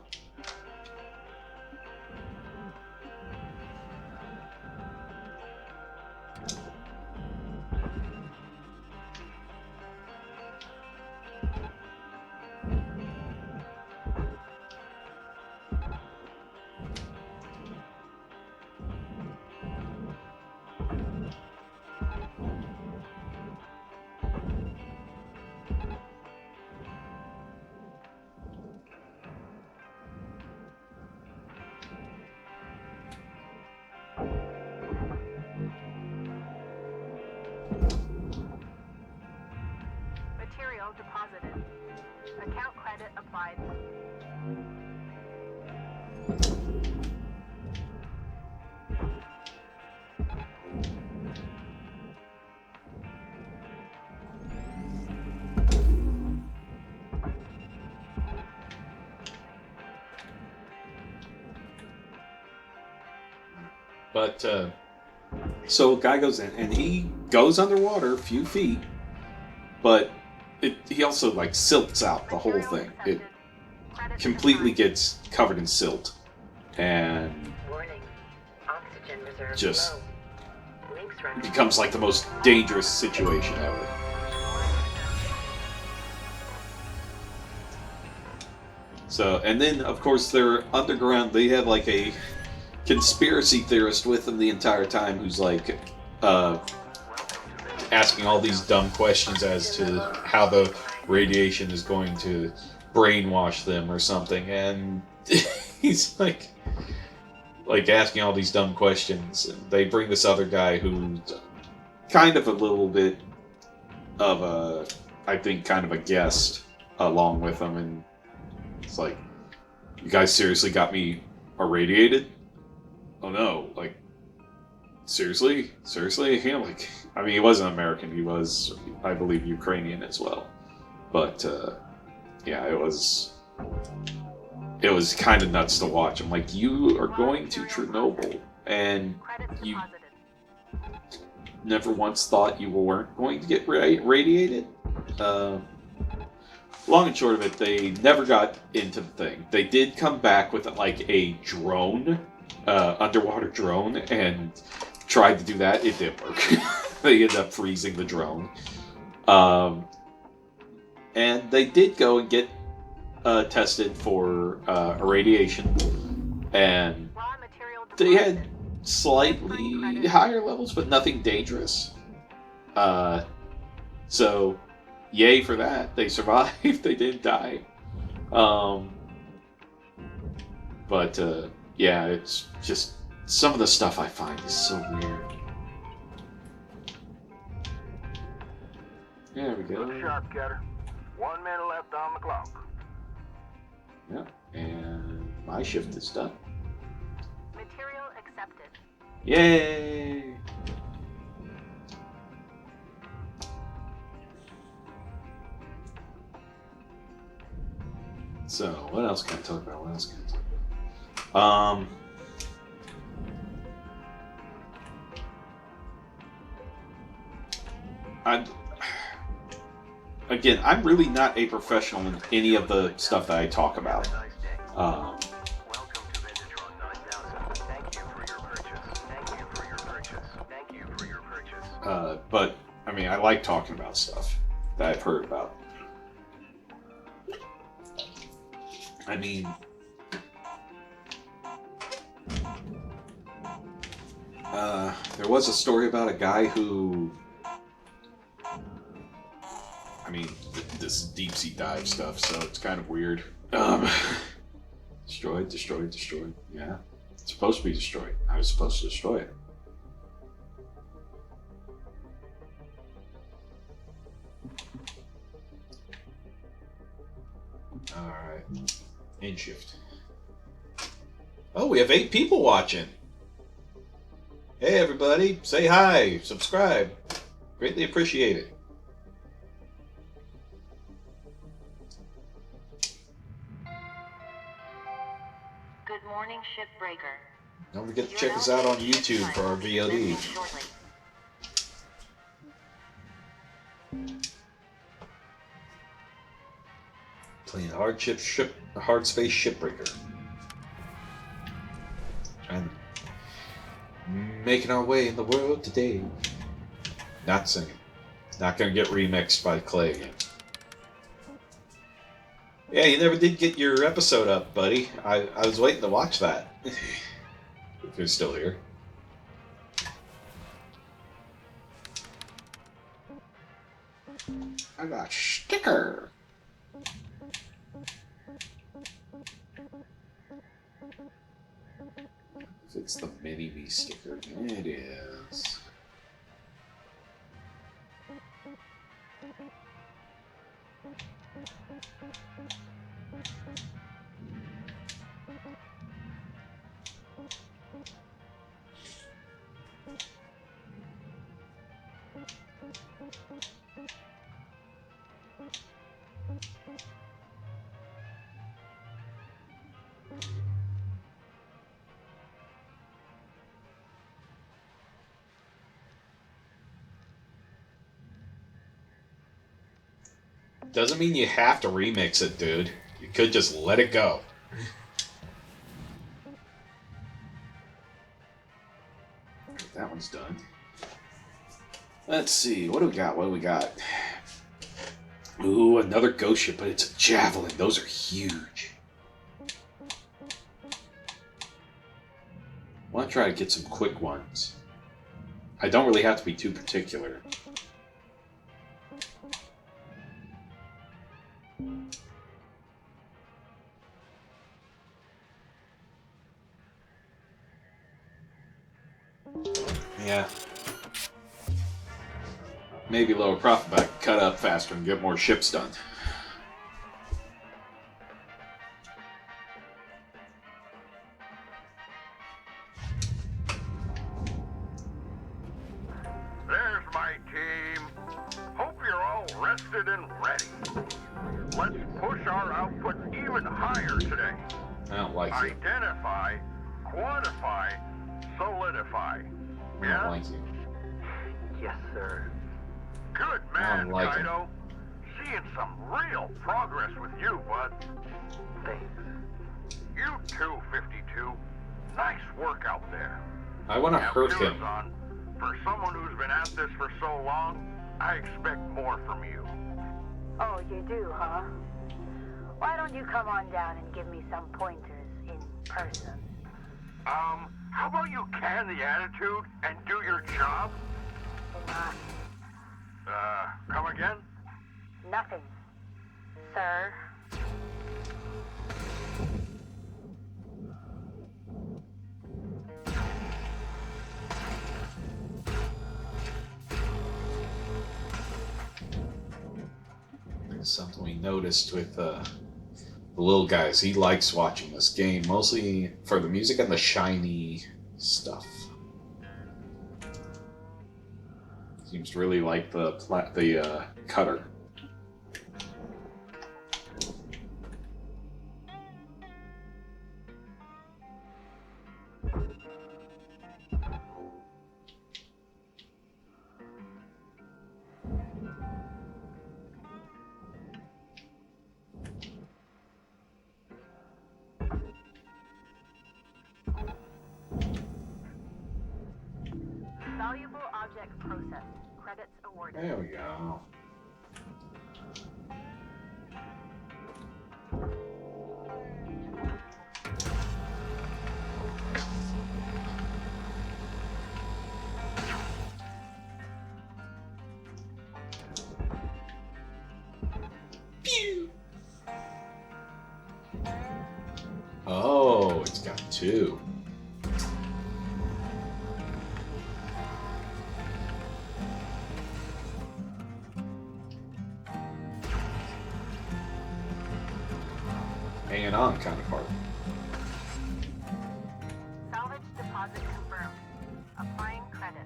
Material deposited. Account credit applied. But, so a guy goes in, and he goes underwater a few feet, but he also, like, silts out the whole thing. It completely gets covered in silt, and Warning. Oxygen reserve just low. Links running. becomes, like, the most dangerous situation ever. So, and then, of course, they're underground. They have, like, a conspiracy theorist with them the entire time who's, like, asking all these dumb questions as to how the radiation is going to brainwash them or something. And he's, like asking all these dumb questions. And they bring this other guy who's kind of a little bit of a, I think, kind of a guest along with them. And it's like, you guys seriously got me irradiated? Oh no, like, seriously? Yeah, like, I mean, he wasn't American, he was, I believe, Ukrainian as well. But, yeah, it was kind of nuts to watch. I'm like, you are going to Chernobyl, and you never once thought you weren't going to get radiated? Long and short of it, they never got into the thing. They did come back with, like, a drone, underwater drone, and tried to do that. It didn't work. They ended up freezing the drone. And they did go and get tested for irradiation, and they had slightly higher levels, but nothing dangerous. So, yay for that. They survived. They didn't die. But, yeah, it's just, some of the stuff I find is so weird. There we go. Look sharp, Catter. 1 minute left on the clock. Yeah, and my shift is done. Material accepted. Yay! So, what else can I talk about? I'm really not a professional in any of the stuff that I talk about. Welcome to Vendatron 9000. Thank you for your purchase. Thank you for your purchase. Thank you for your purchase. But, I mean, I like talking about stuff that I've heard about. I mean, there was a story about a guy who, I mean, this deep sea dive stuff, so it's kind of weird. Destroyed. Yeah, it's supposed to be destroyed. I was supposed to destroy it. All right. End shift. Oh, we have 8 people watching. Hey, everybody. Say hi. Subscribe. Greatly appreciate it. Good morning, Shipbreaker. Don't forget to check us out on YouTube for our VOD. Shortly. Playing Hardspace Shipbreaker. And making our way in the world today. Not singing. Not gonna get remixed by Clay again. Yeah, you never did get your episode up, buddy. I was waiting to watch that. If you're still here. I got a sticker. It's the mini me sticker. It is. Doesn't mean you have to remix it, dude. You could just let it go. That one's done. Let's see. What do we got? Ooh, another ghost ship, but it's a javelin. Those are huge. I want to try to get some quick ones. I don't really have to be too particular. Yeah. Maybe lower profit, but I can cut up faster and get more ships done. There's my team. Hope you're all rested and ready. Let's push our output even higher today. I don't like you. Identify, quantify, solidify. I don't like you. Yes, sir. Good I man, don't like Kaido. Seeing some real progress with you, bud. Thanks. You too, 52. Nice work out there. I want to Now, hurt him. Killazon, for someone who's been at this for so long, I expect more from you. Oh, you do, huh? Why don't you come on down and give me some pointers in person? How about you can the attitude and do your job? Come again? Nothing, sir. That's something we noticed with the little guys. He likes watching this game, mostly for the music and the shiny stuff. Seems to really like the cutter. Valuable object processed. Credits awarded. There we go. Oh, it's got two. Hanging on kind of part. Salvage deposit confirmed. Applying credit.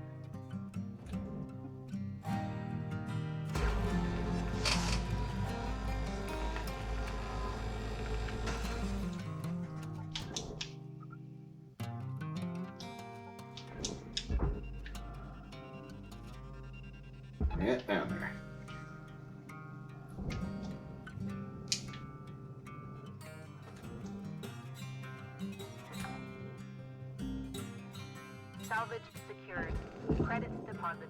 Yeah, down there. Salvage secured. Credits deposited.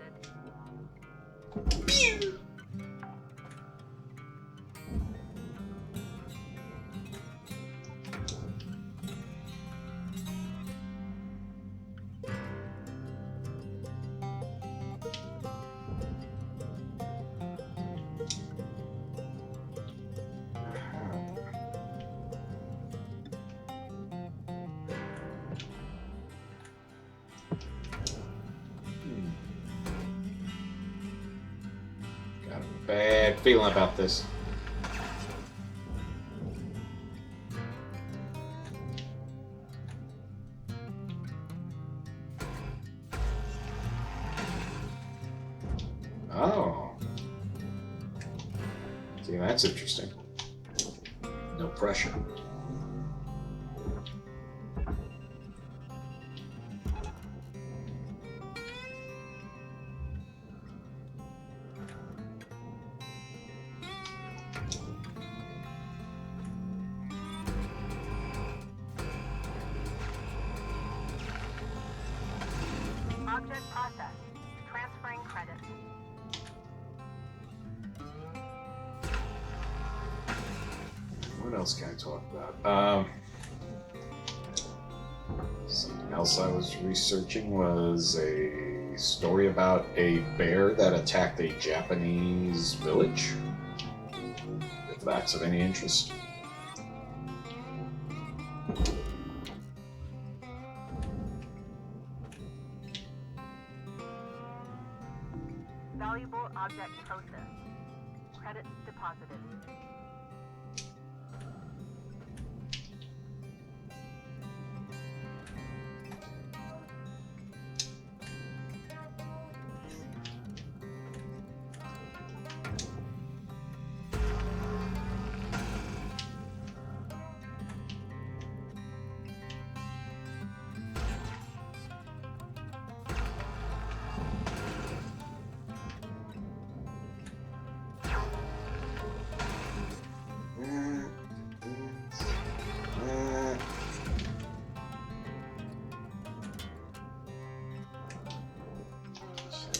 Got a bad feeling about this. Oh. See, that's interesting. No pressure. Object processed. Transferring credits. What else can I talk about? Something else I was researching was a story about a bear that attacked a Japanese village. If that's of any interest. Valuable object processed. Credits deposited.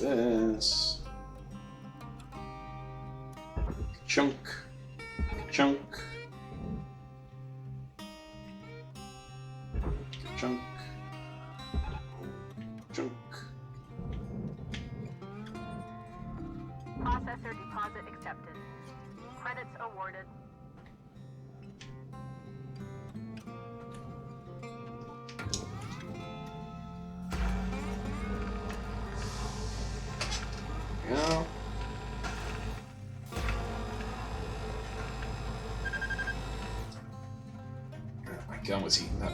This chunk, chunk, chunk, chunk. Processor deposit accepted. Credits awarded. Yeah. gun was heating up.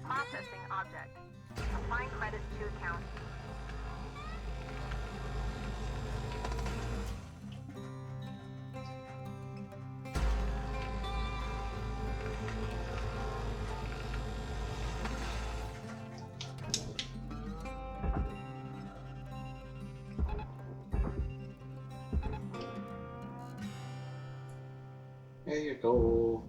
Processing object. Applying credits to account. There you go.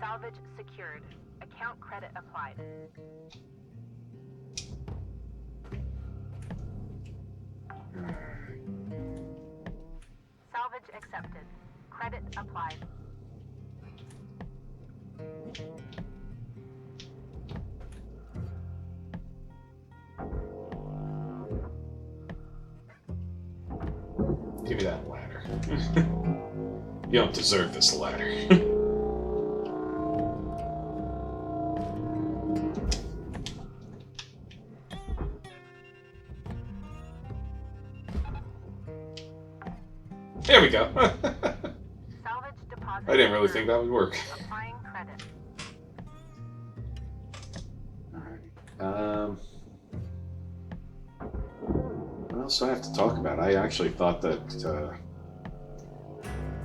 Salvage secured. Account credit applied. Salvage accepted. Credit applied. Give me that ladder. You don't deserve this ladder. There we go. Salvage deposit. I didn't really think that would work. Applying credit. Alright. What else do I have to talk about? I actually thought that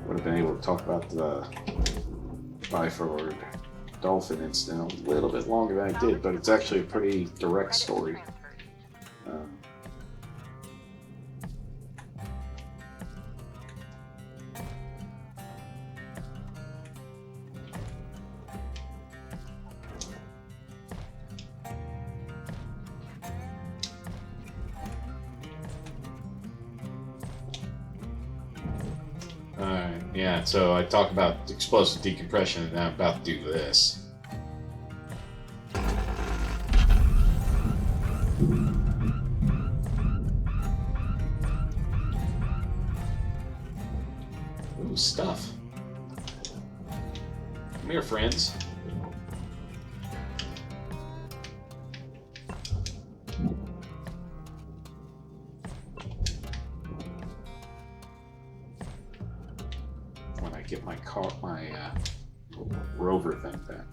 would have been able to talk about the Byford Dolphin incident a little bit longer than I did, but it's actually a pretty direct story. Alright, yeah, so I talk about explosive decompression and I'm about to do this. Ooh, stuff. Come here, friends. When I get my car, my rover thing back.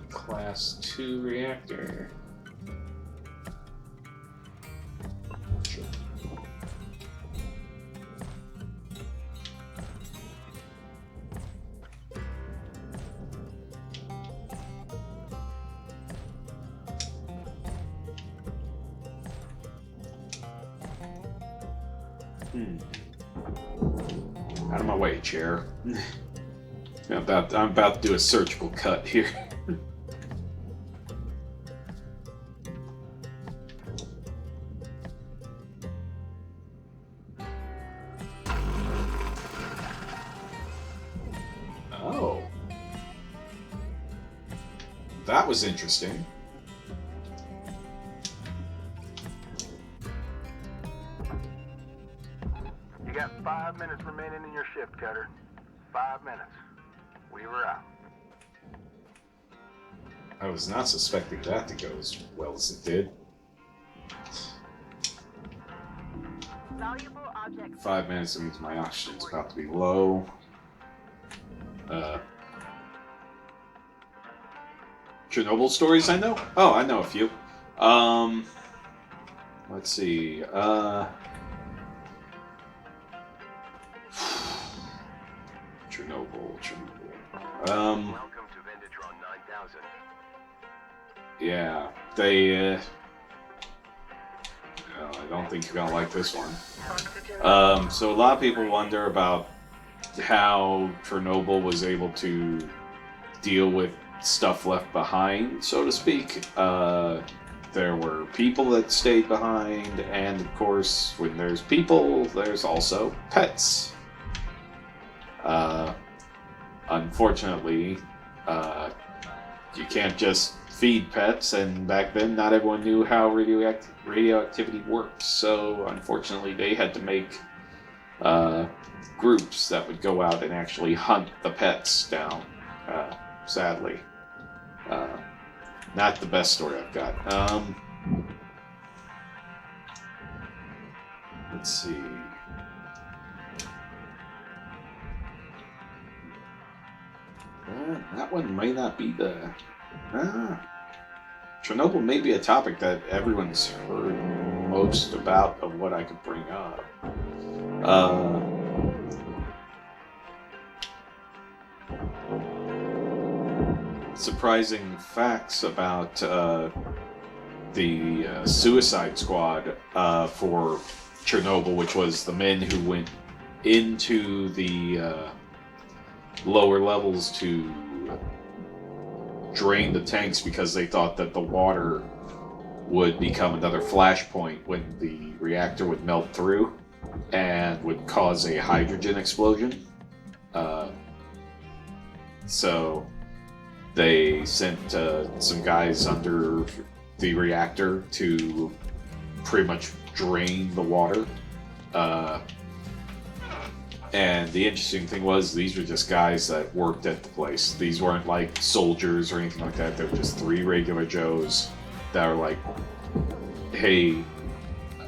Class 2 reactor. Sure. Out of my way, chair. I'm about to do a surgical cut here. Oh. That was interesting. You got 5 minutes remaining in your shift, Cutter. 5 minutes. We were out. I was not suspecting that to go as well as it did. Valuable object. 5 minutes means my oxygen's about to be low. Chernobyl stories I know? Oh, I know a few. Let's see. Chernobyl. Welcome to Venditron 9000. Yeah, they. I don't think you're gonna like this one. So a lot of people wonder about how Chernobyl was able to deal with stuff left behind, so to speak. There were people that stayed behind, and of course, when there's people, there's also pets. Unfortunately, you can't just feed pets, and back then not everyone knew how radioactivity worked. So unfortunately, they had to make groups that would go out and actually hunt the pets down. Sadly, not the best story I've got. Let's see. That one may not be the. Chernobyl may be a topic that everyone's heard most about of what I could bring up. Surprising facts about the suicide squad for Chernobyl, which was the men who went into the lower levels to drain the tanks because they thought that the water would become another flashpoint when the reactor would melt through and would cause a hydrogen explosion. So they sent some guys under the reactor to pretty much drain the water. And the interesting thing was, these were just guys that worked at the place. These weren't like soldiers or anything like that. They were just 3 regular Joes that were like, hey,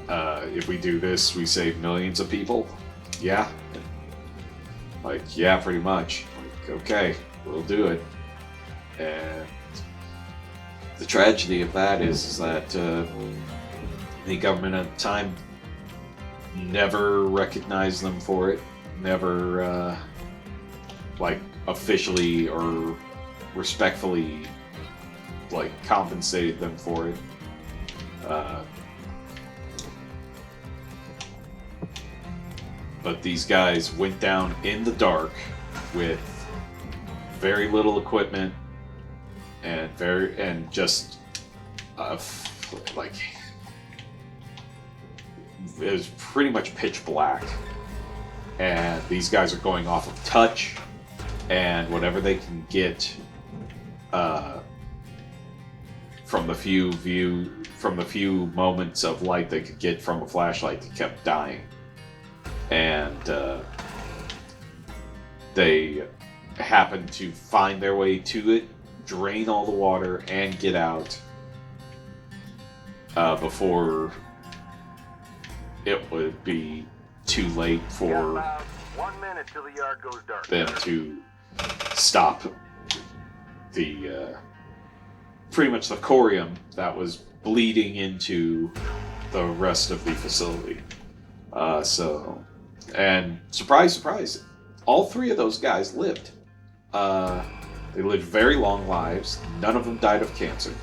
if we do this, we save millions of people. Yeah. Like, yeah, pretty much. Like, okay, we'll do it. And the tragedy of that is that the government at the time never recognized them for it. Never, like, officially or respectfully, like, compensated them for it. But these guys went down in the dark with very little equipment and just like, it was pretty much pitch black. And these guys are going off of touch and whatever they can get from the few moments of light they could get from a flashlight. They kept dying, and they happened to find their way to it, drain all the water, and get out before it would be too late for 1 minute till the yard goes dark. them to stop the pretty much the corium that was bleeding into the rest of the facility. And surprise, surprise, all 3 of those guys lived. They lived very long lives. None of them died of cancer.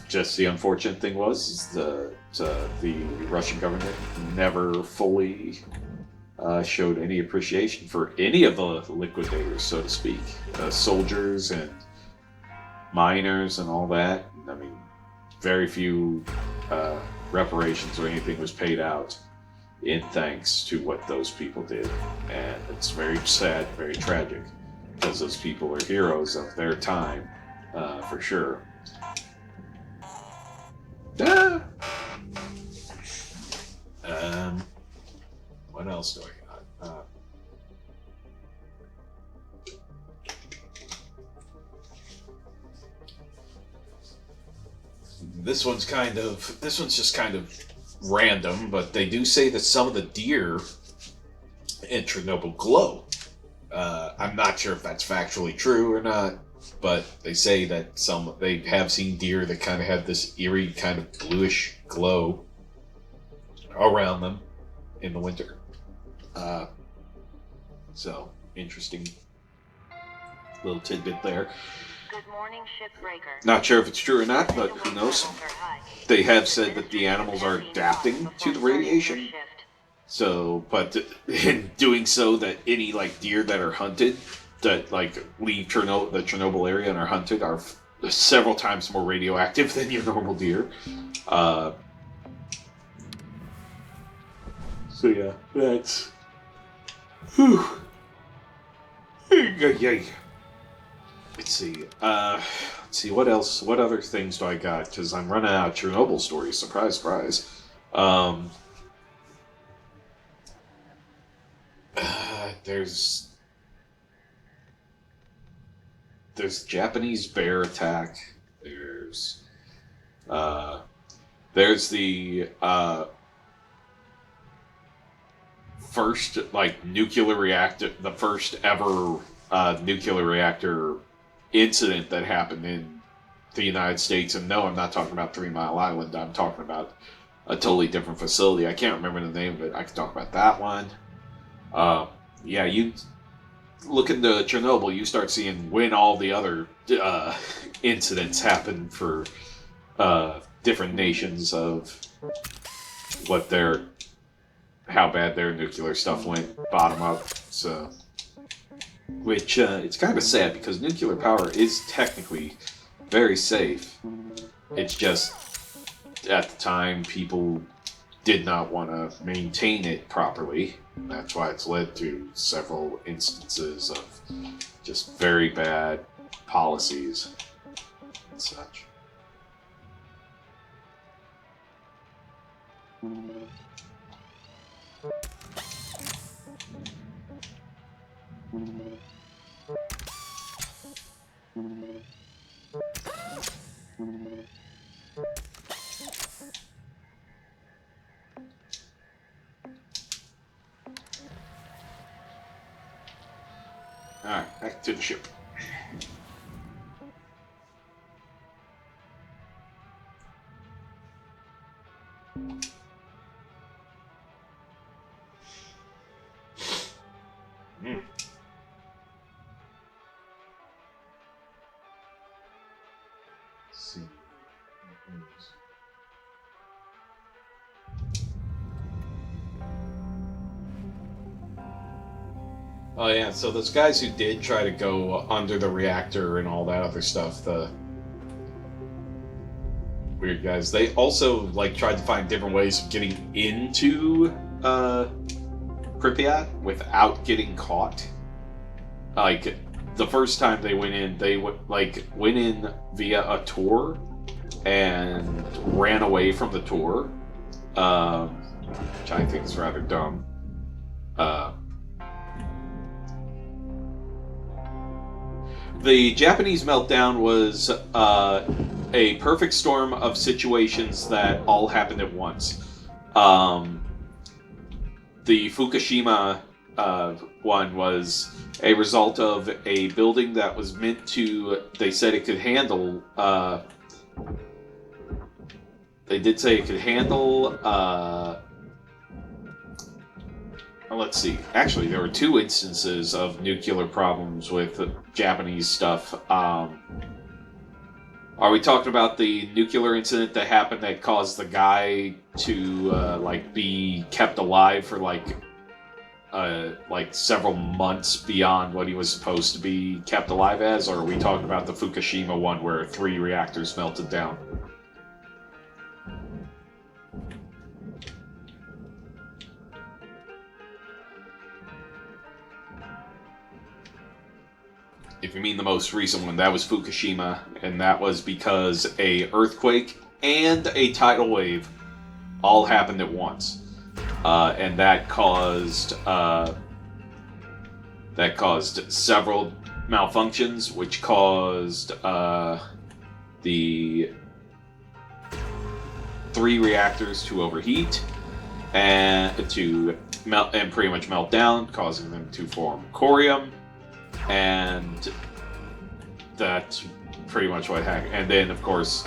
Just the unfortunate thing was the Russian government never fully showed any appreciation for any of the liquidators, so to speak, soldiers and miners and all that. I mean, very few reparations or anything was paid out in thanks to what those people did, and it's very sad, very tragic, because those people are heroes of their time, for sure. What else do I got? This one's just kind of random, but they do say that some of the deer in Chernobyl glow. I'm not sure if that's factually true or not, but they say that they have seen deer that kind of have this eerie kind of bluish glow around them in the winter. So, interesting little tidbit there. Good morning, Shipbreaker. Not sure if it's true or not, but who knows? They have said that the animals are adapting to the radiation. So, but in doing so, that any like deer that are hunted, that like leave the Chernobyl area and are hunted, are several times more radioactive than your normal deer. So yeah, that's Yay. Let's see what else. What other things do I got? Because I'm running out of Chernobyl stories. Surprise, surprise. There's Japanese bear attack. There's the first nuclear reactor, the first ever nuclear reactor incident that happened in the United States. And no, I'm not talking about 3 Mile Island. I'm talking about a totally different facility. I can't remember the name of it. I can talk about that one. Yeah, you look into Chernobyl, you start seeing when all the other incidents happen for different nations of how bad their nuclear stuff went bottom up. So, which it's kind of sad because nuclear power is technically very safe. It's just at the time people did not want to maintain it properly. That's why it's led to several instances of just very bad policies and such. Alright, back to the ship. Let's see. Oh yeah, so those guys who did try to go under the reactor and all that other stuff, the weird guys, they also tried to find different ways of getting into Pripyat without getting caught. The first time they went in, they went in via a tour and ran away from the tour, which I think is rather dumb. The Japanese meltdown was a perfect storm of situations that all happened at once. The Fukushima one was a result of a building that was meant to, they said it could handle, they did say it could handle, let's see. Actually, there were 2 instances of nuclear problems with Japanese stuff. Are we talking about the nuclear incident that happened that caused the guy to be kept alive for several months beyond what he was supposed to be kept alive as? Or are we talking about the Fukushima one where 3 reactors melted down? If you mean the most recent one, that was Fukushima, and that was because a earthquake and a tidal wave all happened at once, and that caused several malfunctions, which caused the 3 reactors to overheat and to melt and pretty much melt down, causing them to form corium. And that's pretty much what happened. And then, of course,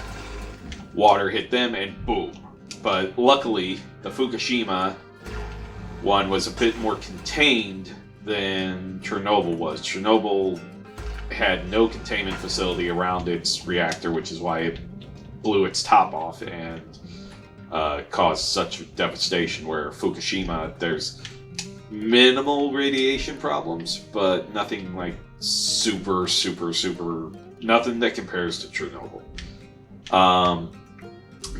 water hit them and boom. But luckily, the Fukushima one was a bit more contained than Chernobyl was. Chernobyl had no containment facility around its reactor, which is why it blew its top off and caused such devastation, where Fukushima, there's minimal radiation problems, but nothing super, nothing that compares to Chernobyl.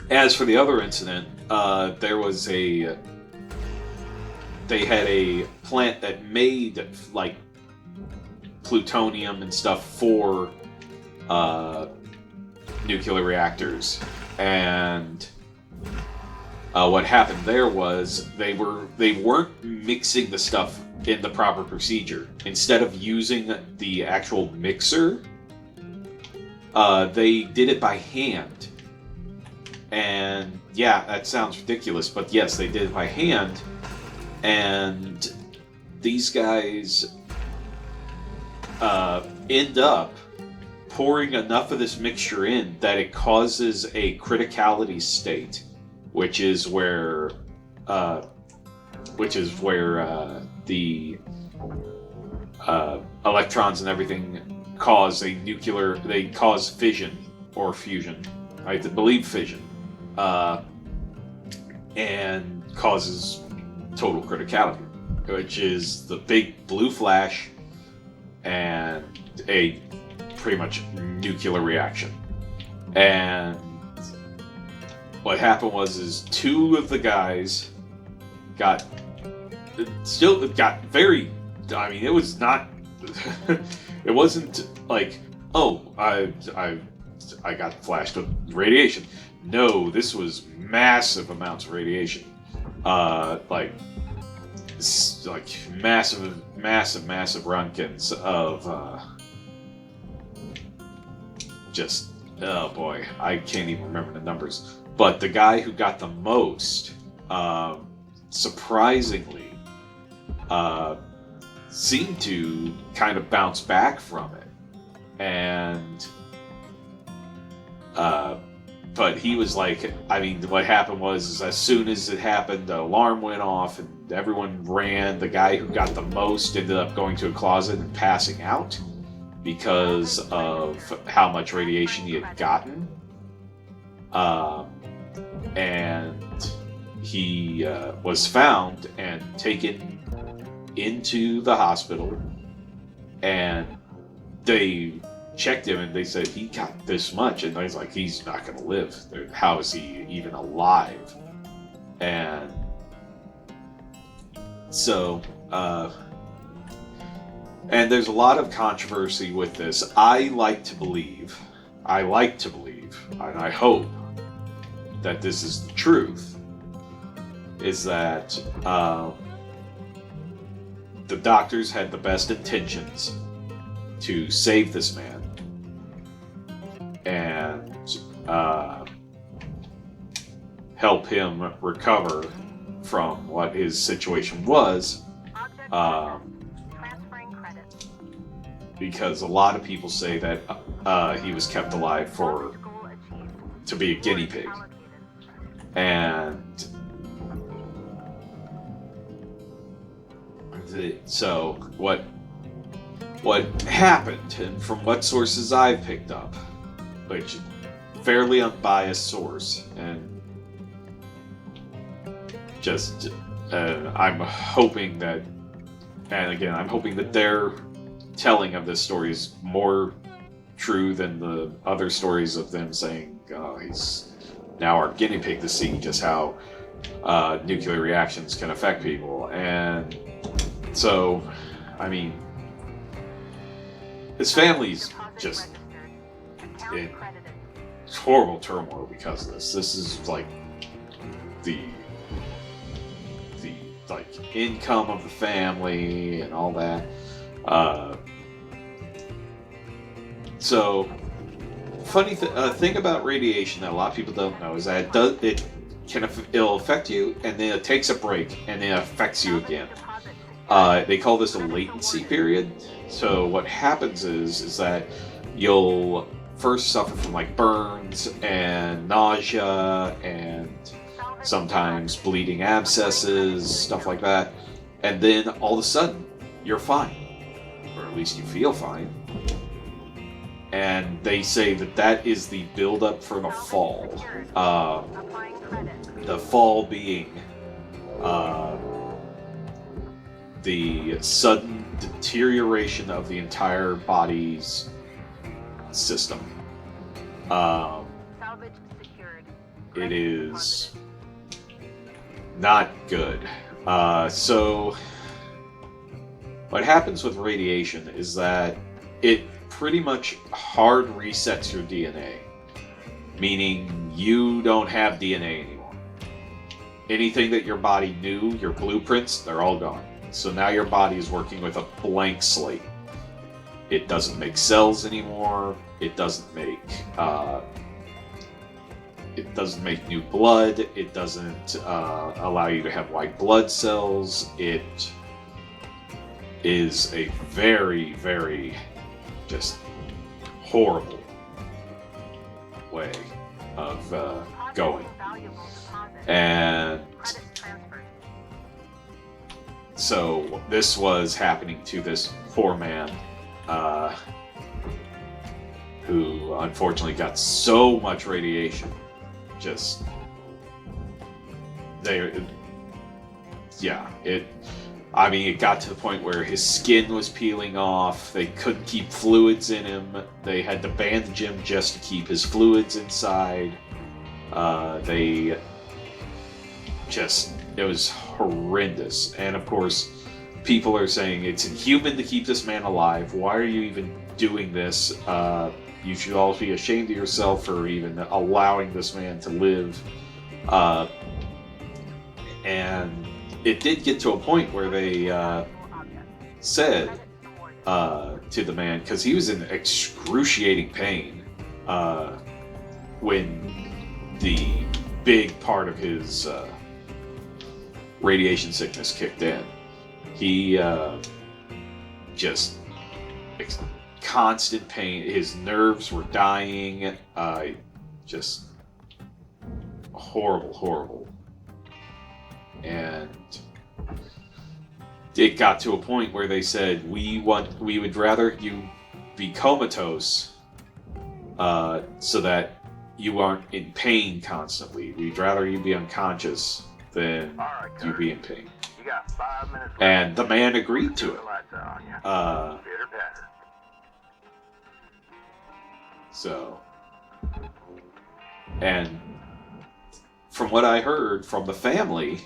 As for the other incident, they had a plant that made plutonium and stuff for nuclear reactors. And what happened there was they weren't mixing the stuff in the proper procedure. Instead of using the actual mixer, they did it by hand. And yeah, that sounds ridiculous, but yes, they did it by hand. And these guys end up pouring enough of this mixture in that it causes a criticality state, which is where the electrons and everything cause fission or fusion. I believe fission, and causes total criticality, which is the big blue flash and a pretty much nuclear reaction. And what happened was two of the guys got very, I mean, it was not it wasn't like, oh, I got flashed with radiation. No, this was massive amounts of radiation. Like massive Roentgens of just, oh boy, I can't even remember the numbers. But the guy who got the most, surprisingly, seemed to kind of bounce back from it. And but he was like, I mean, what happened was as soon as it happened, the alarm went off and everyone ran. The guy who got the most ended up going to a closet and passing out because of how much radiation he had gotten. And he was found and taken into the hospital, and they checked him and they said he got this much, and he's like, he's not going to live. How is he even alive? And so and there's a lot of controversy with this. I like to believe, and I hope that this is the truth, is that the doctors had the best intentions to save this man and help him recover from what his situation was, because a lot of people say that he was kept alive to be a guinea pig. And so what happened, and from what sources I've picked up, which fairly unbiased source, and just I'm hoping that, and again, I'm hoping that their telling of this story is more true than the other stories of them saying, oh, he's now our guinea pig to see just how nuclear reactions can affect people. And so, I mean, his family's just in horrible turmoil because of this. This is like the like income of the family and all that. So, funny thing about radiation that a lot of people don't know is that it'll affect you, and then it takes a break, and then it affects you again. They call this a latency period. So what happens is that you'll first suffer from like burns and nausea and sometimes bleeding abscesses, stuff like that. And then all of a sudden, you're fine. Or at least you feel fine. And they say that is the build-up for the fall. The fall being the sudden deterioration of the entire body's system. It is not good. So what happens with radiation is that it pretty much hard resets your DNA, meaning you don't have DNA anymore. Anything that your body knew, your blueprints, they're all gone. So now your body is working with a blank slate. It doesn't make cells anymore. It doesn't make new blood. It doesn't allow you to have white blood cells. It is a very, very just horrible way of going. And so this was happening to this poor man who unfortunately got so much radiation. Just it got to the point where his skin was peeling off. They couldn't keep fluids in him. They had to bandage him just to keep his fluids inside. It was horrendous. And of course, people are saying it's inhuman to keep this man alive. Why are you even doing this? You should all be ashamed of yourself for even allowing this man to live. And it did get to a point where they said to the man, because he was in excruciating pain when the big part of his radiation sickness kicked in. He just constant pain. His nerves were dying. Just horrible. And it got to a point where they said, we would rather you be comatose so that you aren't in pain constantly. We'd rather you be unconscious than you be in pain. You got 5 minutes left. And the man agreed to it. And from what I heard from the family,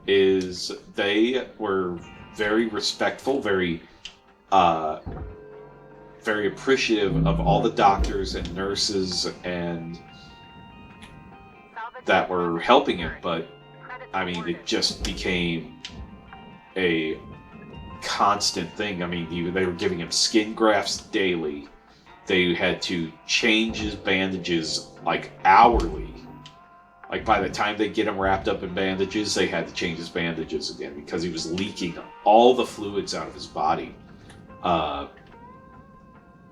is they were very respectful, very appreciative of all the doctors and nurses and that were helping him, but I mean, it just became a constant thing. I mean, they were giving him skin grafts daily. They had to change his bandages like hourly. Like by the time they get him wrapped up in bandages, they had to change his bandages again because he was leaking all the fluids out of his body. And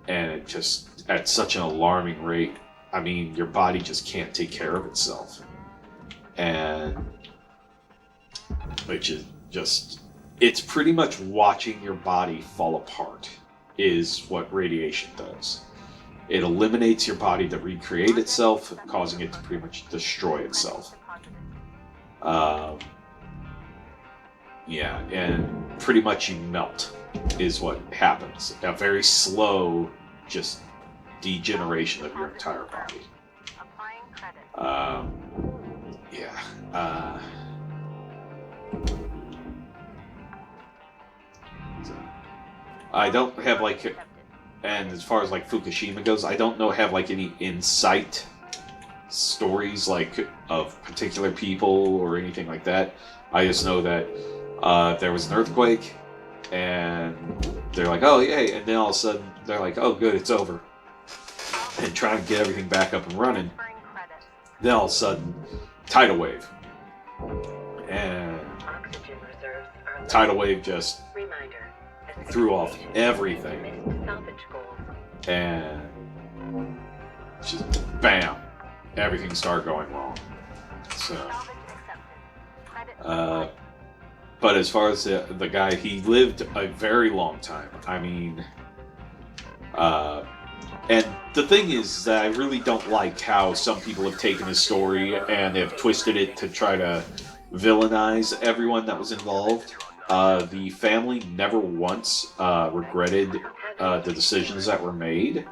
it just, at such an alarming rate. I mean, your body just can't take care of itself. And which is just, it's pretty much watching your body fall apart is what radiation does. It eliminates your body to recreate itself, causing it to pretty much destroy itself. And pretty much you melt is what happens. A very slow, just degeneration of your entire body. I don't have and as far as Fukushima goes, I don't have any insight stories of particular people or anything like that. I just know that there was an earthquake and they're like, oh yay, and then all of a sudden they're like, oh good, it's over, and trying to get everything back up and running. Then all of a sudden, tidal wave, and tidal wave just threw off everything, and just bam, everything started going wrong. So, but as far as the guy, he lived a very long time. I mean, and the thing is that I really don't like how some people have taken his story and have twisted it to try to villainize everyone that was involved. The family never once regretted the decisions that were made,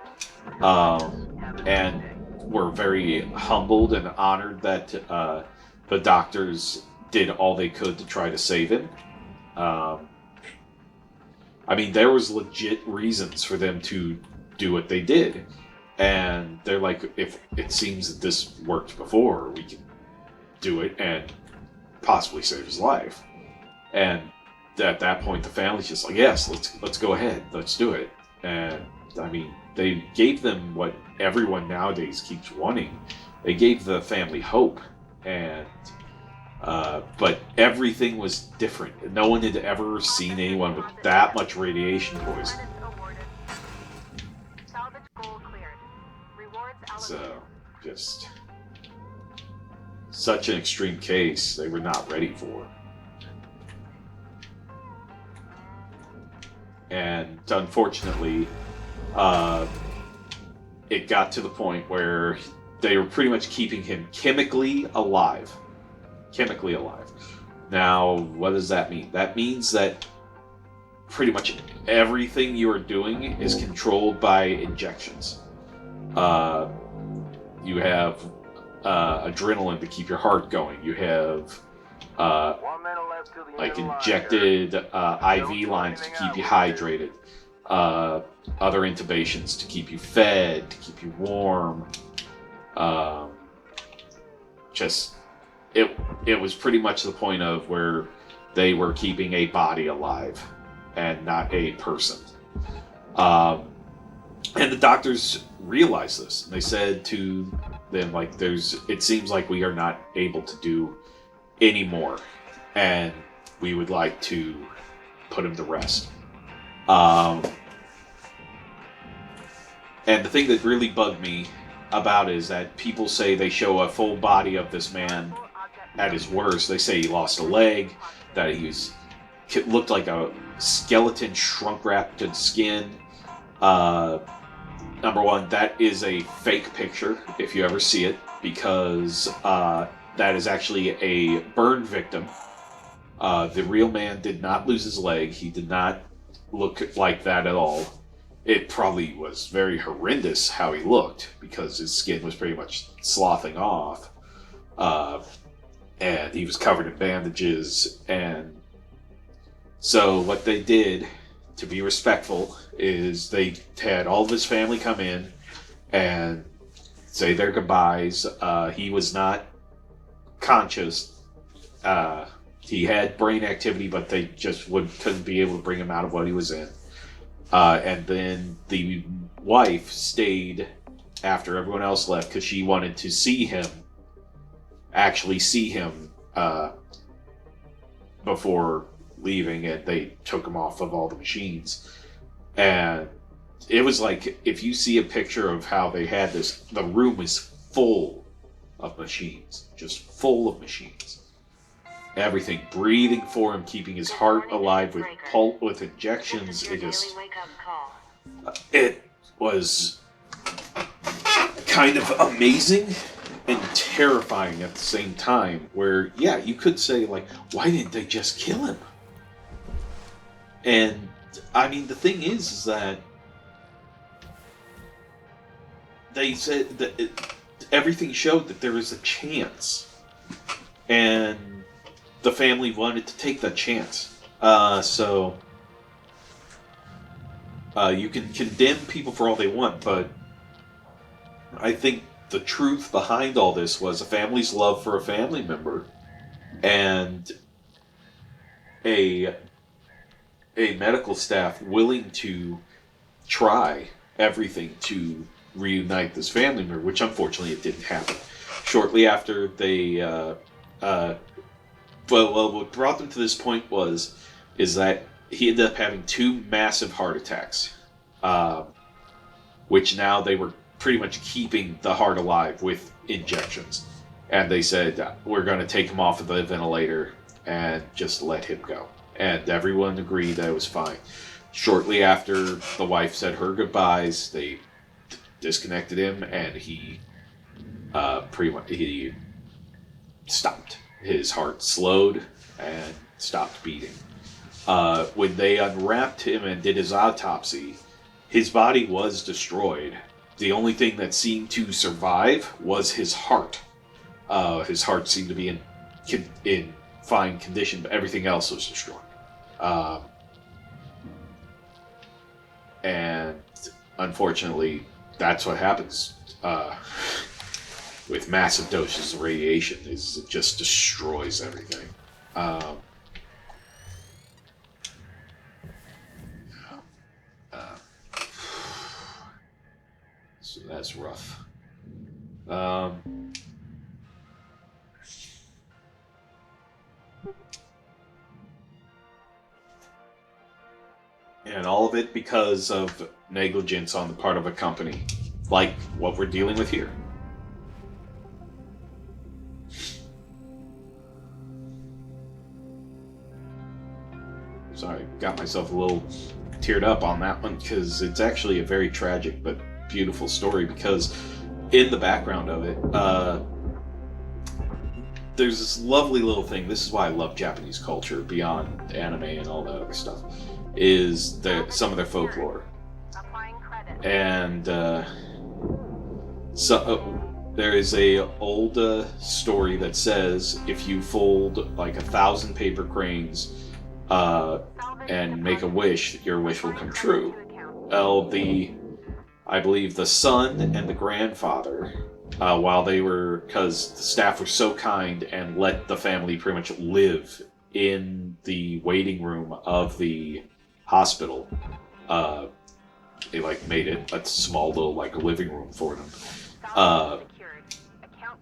and were very humbled and honored that the doctors did all they could to try to save him. I mean, there was legit reasons for them to do what they did. And they're like, if it seems that this worked before, we can do it and possibly save his life. And at that point, the family's just like, yes, let's go ahead, let's do it. And I mean, they gave them what everyone nowadays keeps wanting. They gave the family hope, and but everything was different. No one had ever seen anyone with that much radiation poison. Salvage goal cleared. Rewards allocated. So, just such an extreme case they were not ready for. And unfortunately, it got to the point where they were pretty much keeping him chemically alive. Chemically alive. Now, what does that mean? That means that pretty much everything you are doing is controlled by injections. You have adrenaline to keep your heart going. You have 1 minute left till the like end of the line, injected Eric. IV lines to keep you hydrated, other intubations to keep you fed, to keep you warm. Just it was pretty much the point of where they were keeping a body alive and not a person. And the doctors realized this, and they said to them, like, it seems like we are not able to do anymore, and we would like to put him to rest. And the thing that really bugged me about it is that people say they show a full body of this man at his worst. They say he lost a leg, that he looked like a skeleton shrunk wrapped in skin. Number one, that is a fake picture, if you ever see it, because that is actually a burn victim. The real man did not lose his leg. He did not look like that at all. It probably was very horrendous how he looked, because his skin was pretty much sloughing off. And he was covered in bandages. And so what they did, to be respectful, is they had all of his family come in and say their goodbyes. He was not conscious. He had brain activity, but they just couldn't be able to bring him out of what he was in. And then the wife stayed after everyone else left because she wanted to actually see him before leaving, and they took him off of all the machines. And it was like, if you see a picture of how they had this, the room was full of machines, just full of machines. Everything breathing for him, keeping his heart alive with injections. It was kind of amazing and terrifying at the same time, where, yeah, you could say, like, why didn't they just kill him? And, I mean, the thing is that they said that everything showed that there was a chance. And the family wanted to take that chance. So you can condemn people for all they want, but I think the truth behind all this was a family's love for a family member, and a medical staff willing to try everything to reunite this family member, which unfortunately it didn't happen. Shortly after they, well, what brought them to this point is that he ended up having 2 massive heart attacks, which now they were pretty much keeping the heart alive with injections. And they said, we're going to take him off of the ventilator and just let him go. And everyone agreed that it was fine. Shortly after the wife said her goodbyes, they disconnected him, and he stopped. His heart slowed and stopped beating. When they unwrapped him and did his autopsy, his body was destroyed. The only thing that seemed to survive was his heart. His heart seemed to be in fine condition, but everything else was destroyed. And unfortunately, that's what happens with massive doses of radiation. Is it just destroys everything. So that's rough. And all of it because of negligence on the part of a company, like what we're dealing with here. Sorry, got myself a little teared up on that one because it's actually a very tragic but beautiful story, because in the background of it, there's this lovely little thing. This is why I love Japanese culture beyond anime and all that other stuff, is some of their folklore. And there is a old story that says if you fold like 1,000 paper cranes and make a wish, your wish will come true. Well, I believe the son and the grandfather, while they were, because the staff were so kind and let the family pretty much live in the waiting room of the hospital, they like made it a small little like living room for them.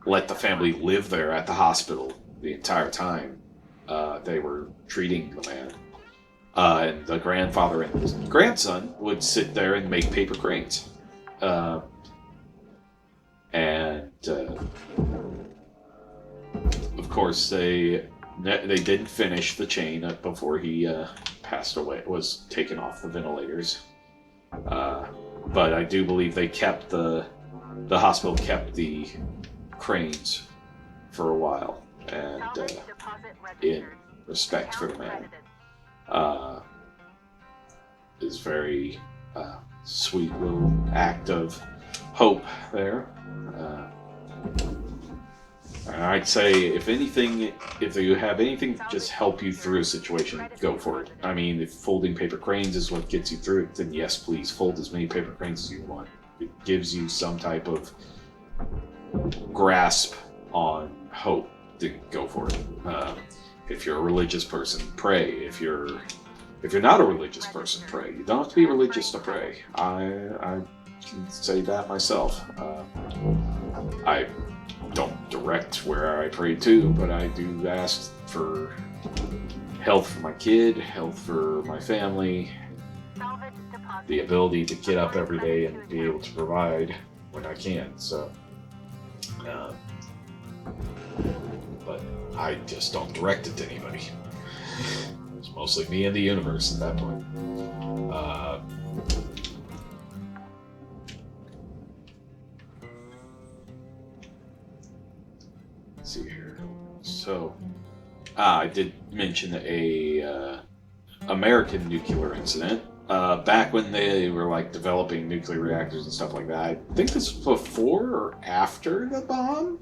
Let the family live there at the hospital the entire time they were treating the man. And the grandfather and his grandson would sit there and make paper cranes. Of course, they didn't finish the chain before he passed away. Was taken off the ventilators. But I do believe they kept the hospital kept the cranes for a while, and in respect for the man. Is very sweet little act of hope there. I'd say if you have anything to just help you through a situation, go for it. I mean, if folding paper cranes is what gets you through it, then yes, please fold as many paper cranes as you want. It gives you some type of grasp on hope. Then go for it. If you're a religious person, pray. If you're not a religious person, pray. You don't have to be religious to pray. I can say that myself. I don't direct where I pray to, but I do ask for health for my kid, health for my family, the ability to get up every day and be able to provide when I can. So, but I just don't direct it to anybody. It's mostly me and the universe at that point. Let's see here. So, I did mention a American nuclear incident. Back when they were like developing nuclear reactors and stuff like that. I think this was before or after the bomb.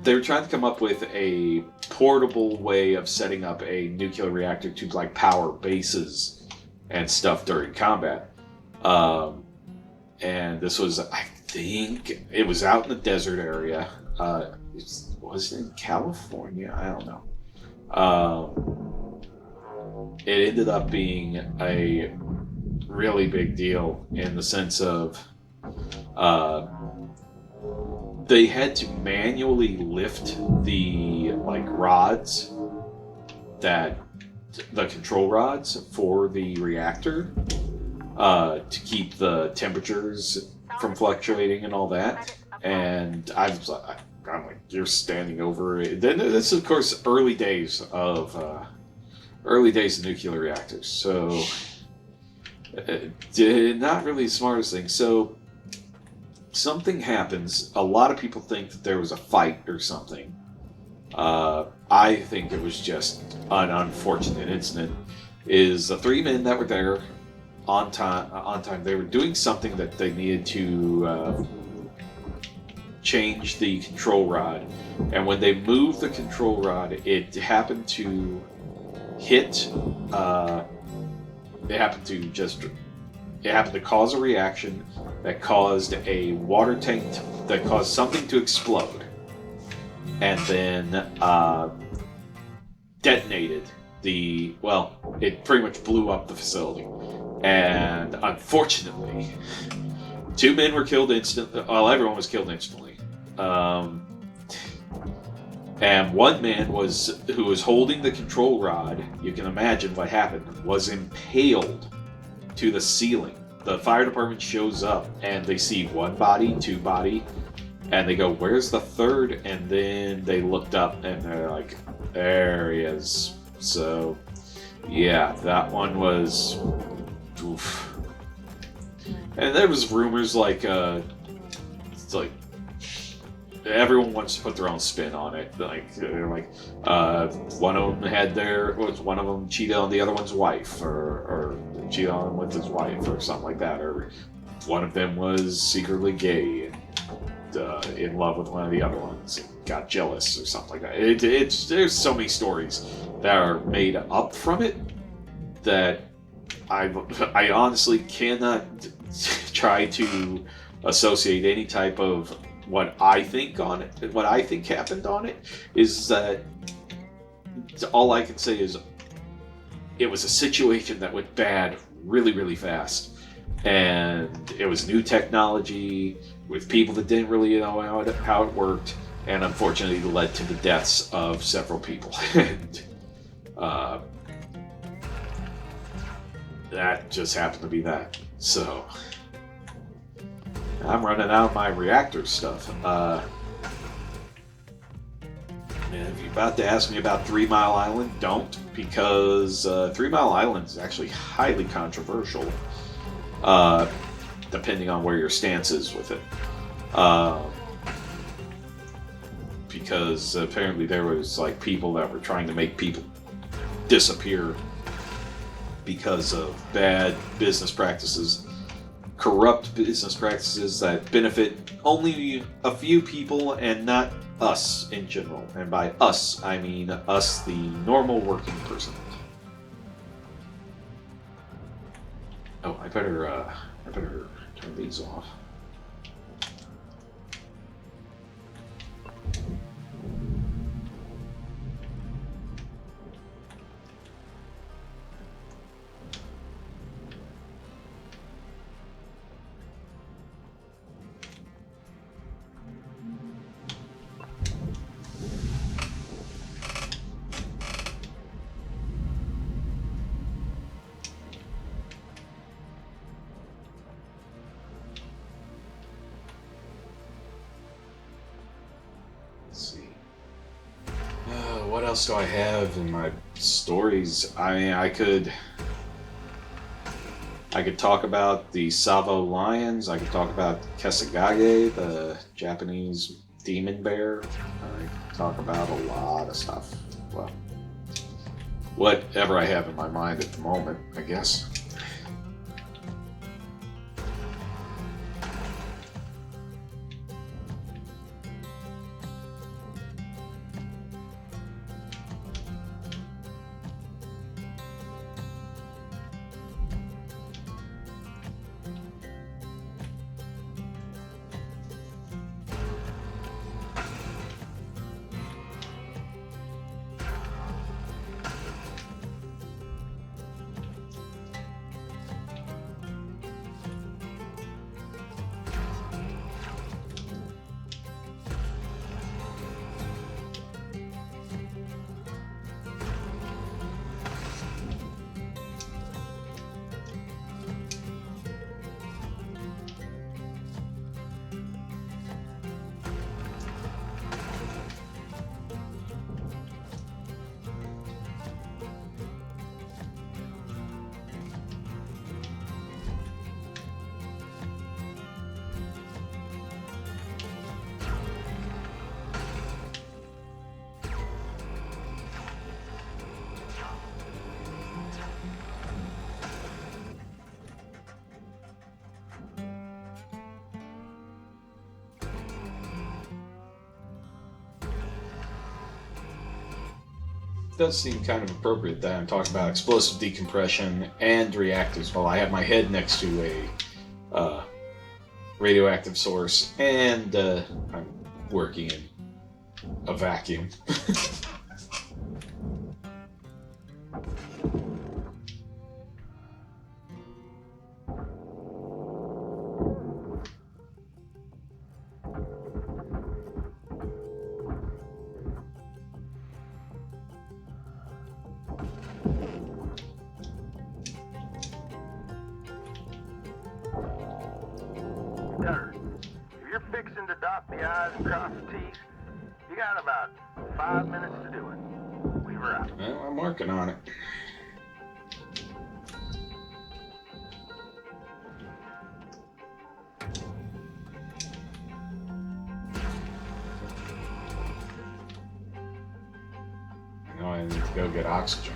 They were trying to come up with a portable way of setting up a nuclear reactor to like power bases and stuff during combat. And this was, I think, it was out in the desert area. Was it in California? I don't know. It ended up being a really big deal in the sense of they had to manually lift the like rods, that the control rods for the reactor, to keep the temperatures from fluctuating and all that. And I'm like, you're standing over it. Then this is, of course, early days of nuclear reactors. So not really the smartest thing. So something happens. A lot of people think that there was a fight or something. I think it was just an unfortunate incident. Is the three men that were there on time, they were doing something that they needed to change the control rod, and when they moved the control rod, it happened to hit. They happened to just it happened to cause a reaction that caused a water tank that caused something to explode, and then detonated it pretty much blew up the facility. And unfortunately, 2 men were killed instantly. Well, everyone was killed instantly. And 1 man who was holding the control rod, you can imagine what happened, was impaled to the ceiling. The fire department shows up and they see 1 body, 2 body, and they go, "Where's the third?" And then they looked up and they're like, "There he is." So, yeah, that one was... Oof. And there was rumors like, it's like, everyone wants to put their own spin on it. One of them cheated on the other one's wife, or cheated on him with his wife, or something like that, or one of them was secretly gay and in love with one of the other ones and got jealous or something like that. There's so many stories that are made up from it that I honestly cannot try to associate any type of what I think happened on it. Is that all I can say is it was a situation that went bad really, really fast, and it was new technology with people that didn't really know how it worked, and unfortunately led to the deaths of several people. And that just happened to be that. So I'm running out of my reactor stuff. And if you're about to ask me about 3 Mile Island, don't, because 3 Mile Island is actually highly controversial, depending on where your stance is with it. Because apparently there was like people that were trying to make people disappear because of bad business practices, corrupt business practices that benefit only a few people and not us in general. And by us, I mean us, the normal working person. Oh, I better turn these off. What else do I have in my stories? I mean, I could talk about the Savo lions. I could talk about Kesagage, the Japanese demon bear. I could talk about a lot of stuff. Well, whatever I have in my mind at the moment, I guess. does seem kind of appropriate that I'm talking about explosive decompression and reactors while I have my head next to a radioactive source and I'm working in a vacuum. Cutter, if you're fixing to dot the I's and cross the T's, you got about 5 minutes to do it. Leave her out. Well, I'm working on it. I know I need to go get oxygen.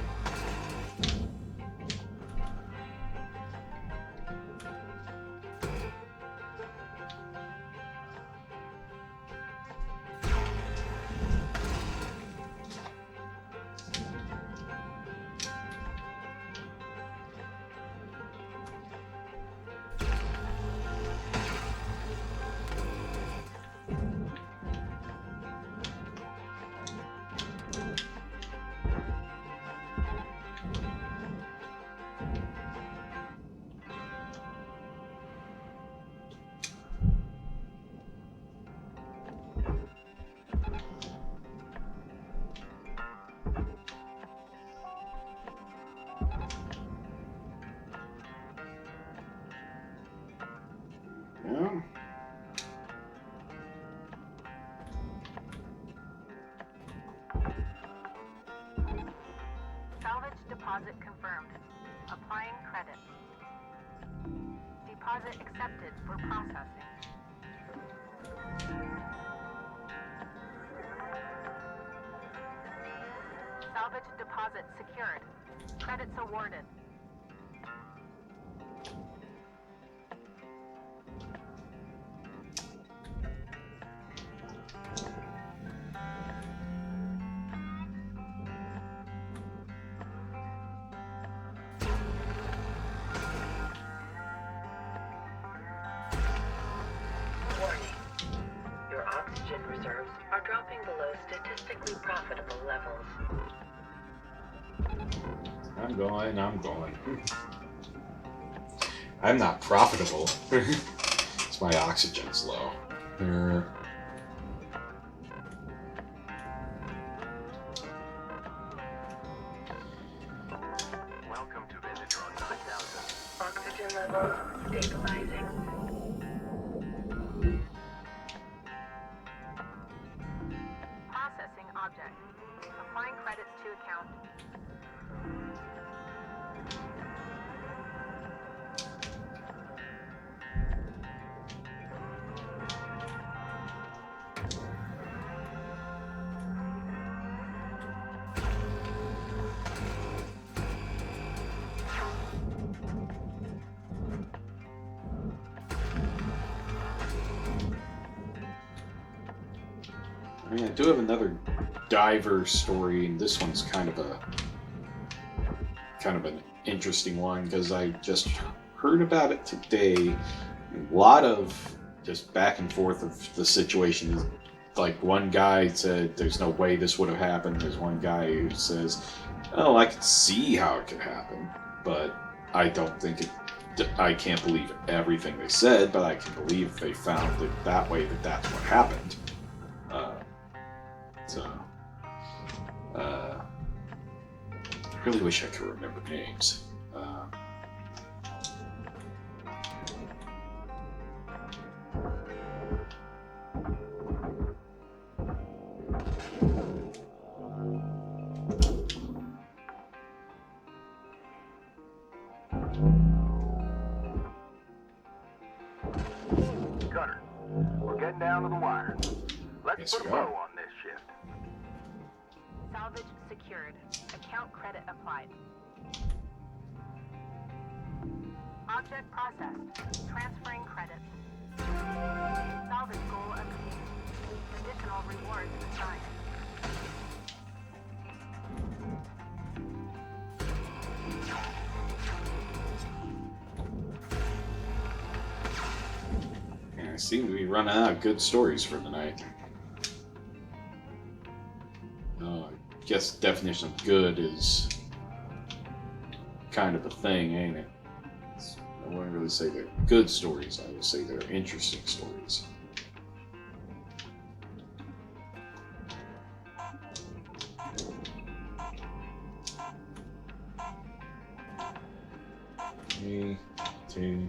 Yeah. Salvage deposit confirmed. Applying credit. Deposit accepted for processing. Salvage deposit secured. Credits awarded. Warning. Your oxygen reserves are dropping below statistically profitable levels. I'm going. I'm not profitable. It's my oxygen's low. Welcome to Vendatron 9000. Oxygen levels stabilizing. Processing object. Applying credits to account. I mean, I do have another diver story, and this one's kind of an interesting one because I just heard about it today. A lot of just back and forth of the situation. Like one guy said, "There's no way this would have happened." There's one guy who says, "Oh, I could see how it could happen, but I don't think it." I can't believe everything they said, but I can believe they found it that way that that's what happened. I really wish I could remember names. Cutter, we're getting down to the wire. Let's Yes, put a we bow are. on this shift. Salvage secured. Account credit applied. Object processed. Transferring credits. Salvage goal obtained. Additional rewards assigned. I seem to be running out of good stories for the night. I guess the definition of good is kind of a thing, ain't it? I wouldn't really say they're good stories. I would say they're interesting stories. Three, two,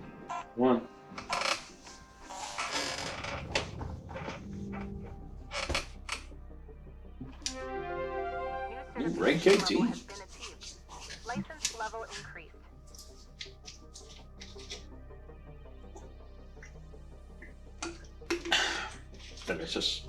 one. New rank certification 18. level has been achieved. License level increased. Delicious.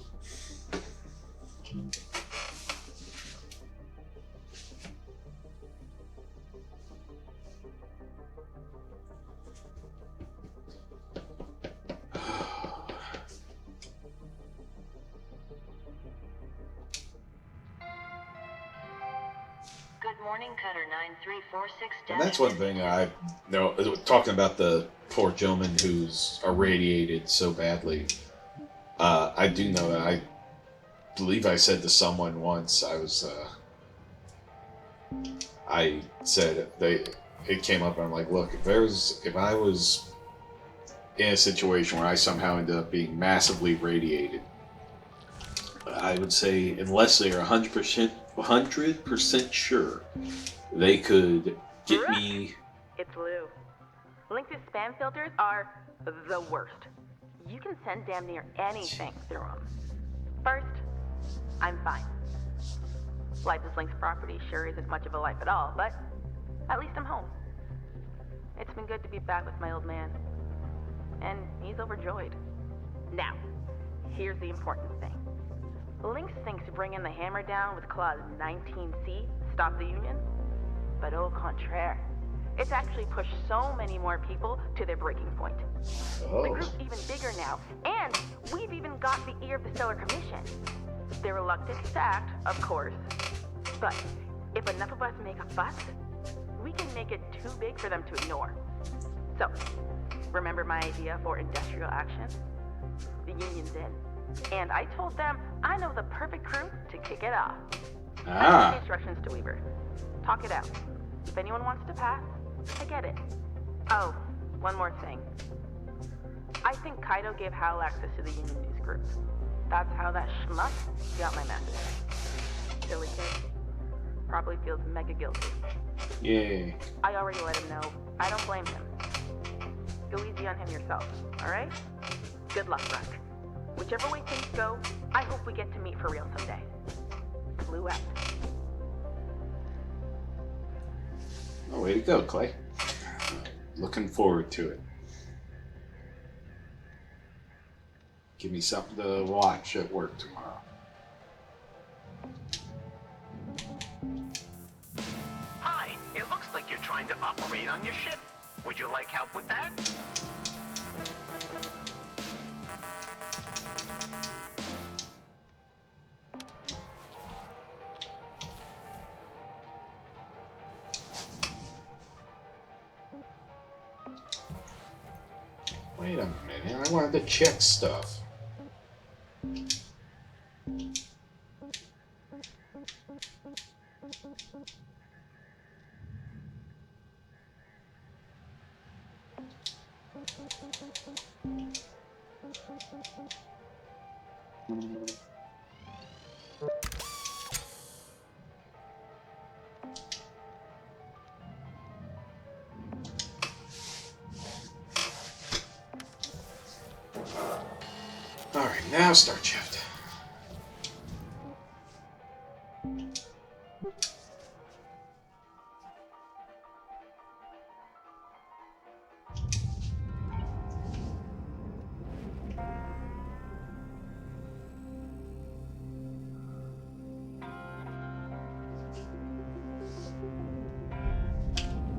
Good morning, Cutter 9346. And that's one thing I know. Talking about the poor gentleman who's irradiated so badly, I do know that I believe I said to someone once. I said it came up, and I'm like, look, if I was in a situation where I somehow ended up being massively radiated, I would say unless they're 100% sure they could get me. It's Lou. Lynx's spam filters are the worst. You can send damn near anything through them. First, I'm fine. Life as Lynx property sure isn't much of a life at all, but at least I'm home. It's been good to be back with my old man. And he's overjoyed. Now, here's the important thing. Lynx thinks bringing the hammer down with Clause 19C stop the Union, but au contraire. It's actually pushed so many more people to their breaking point. The group's even bigger now, and we've even got the ear of the Stellar Commission. They're reluctant to act, of course, but if enough of us make a fuss, we can make it too big for them to ignore. So, remember my idea for industrial action? The Union's in. And I told them I know the perfect crew to kick it off. I gave instructions to Weaver. Talk it out. If anyone wants to pass, I get it. Oh, one more thing. I think Kaido gave Hal access to the Union News group. That's how that schmuck got my message. Silly kid. Probably feels mega guilty. Yay. I already let him know. I don't blame him. Go easy on him yourself, alright? Good luck, Frank. Whichever way things go, I hope we get to meet for real someday. Blue out. Oh, way to go, Clay. Looking forward to it. Give me something to watch at work tomorrow. Hi, it looks like you're trying to operate on your ship. Would you like help with that? Wait a minute, I wanted to check stuff. Alright, now start shift.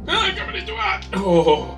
Ah, coming into it! Oh!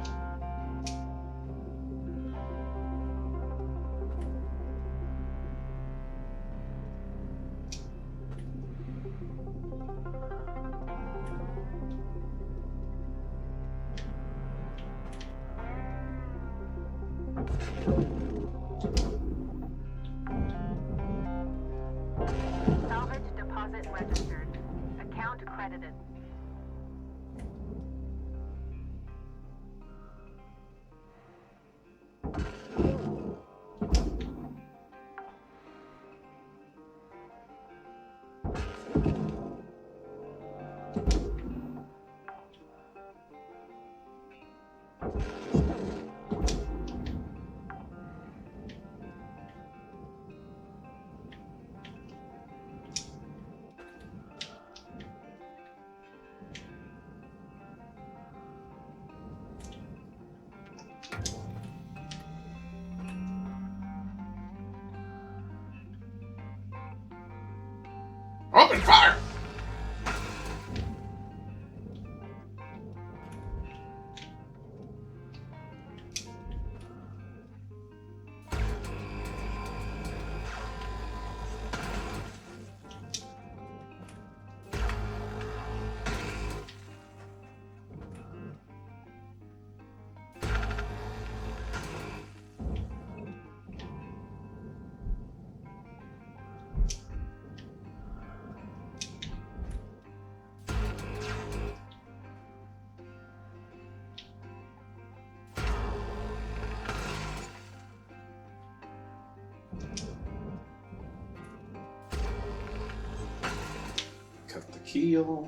keel.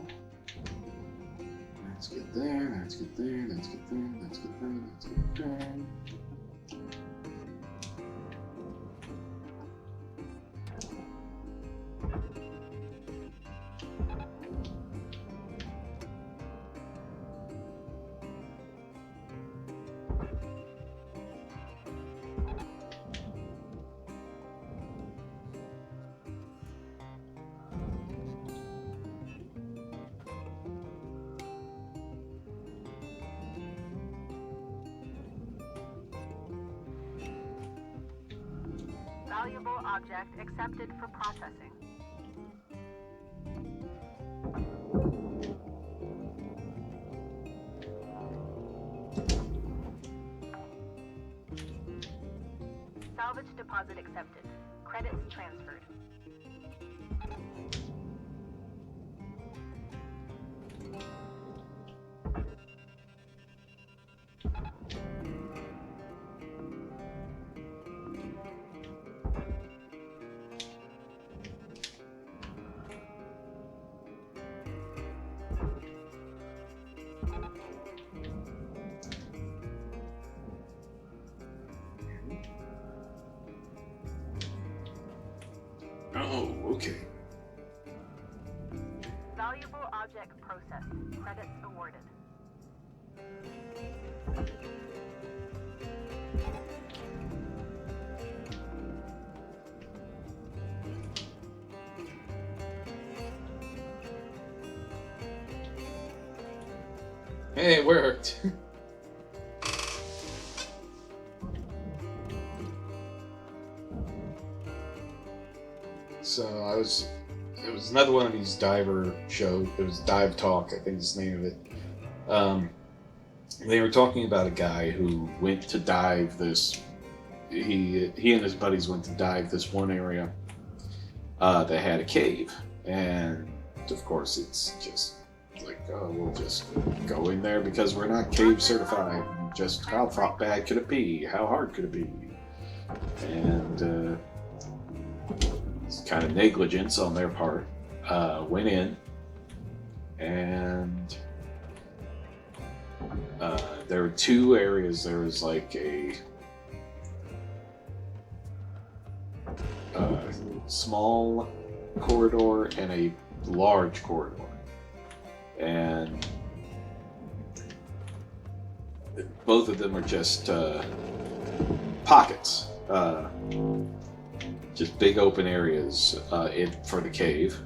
That's good there, that's good there, that's good there, that's good there, that's good there. Valuable object accepted for processing. Salvage deposit accepted. Credits transferred. Oh, okay. Valuable object processed. Credits awarded. Hey, it worked. So it was another one of these diver shows. It was Dive Talk, I think is the name of it. They were talking about a guy who went to dive this. He and his buddies went to dive this one area that had a cave, and of course it's just like, oh, we'll just go in there because we're not cave certified. And just how bad could it be? How hard could it be? And it's kind of negligence on their part. Went in, and there were two areas. There was like a small corridor and a large corridor, and both of them are just pockets, just big open areas for the cave.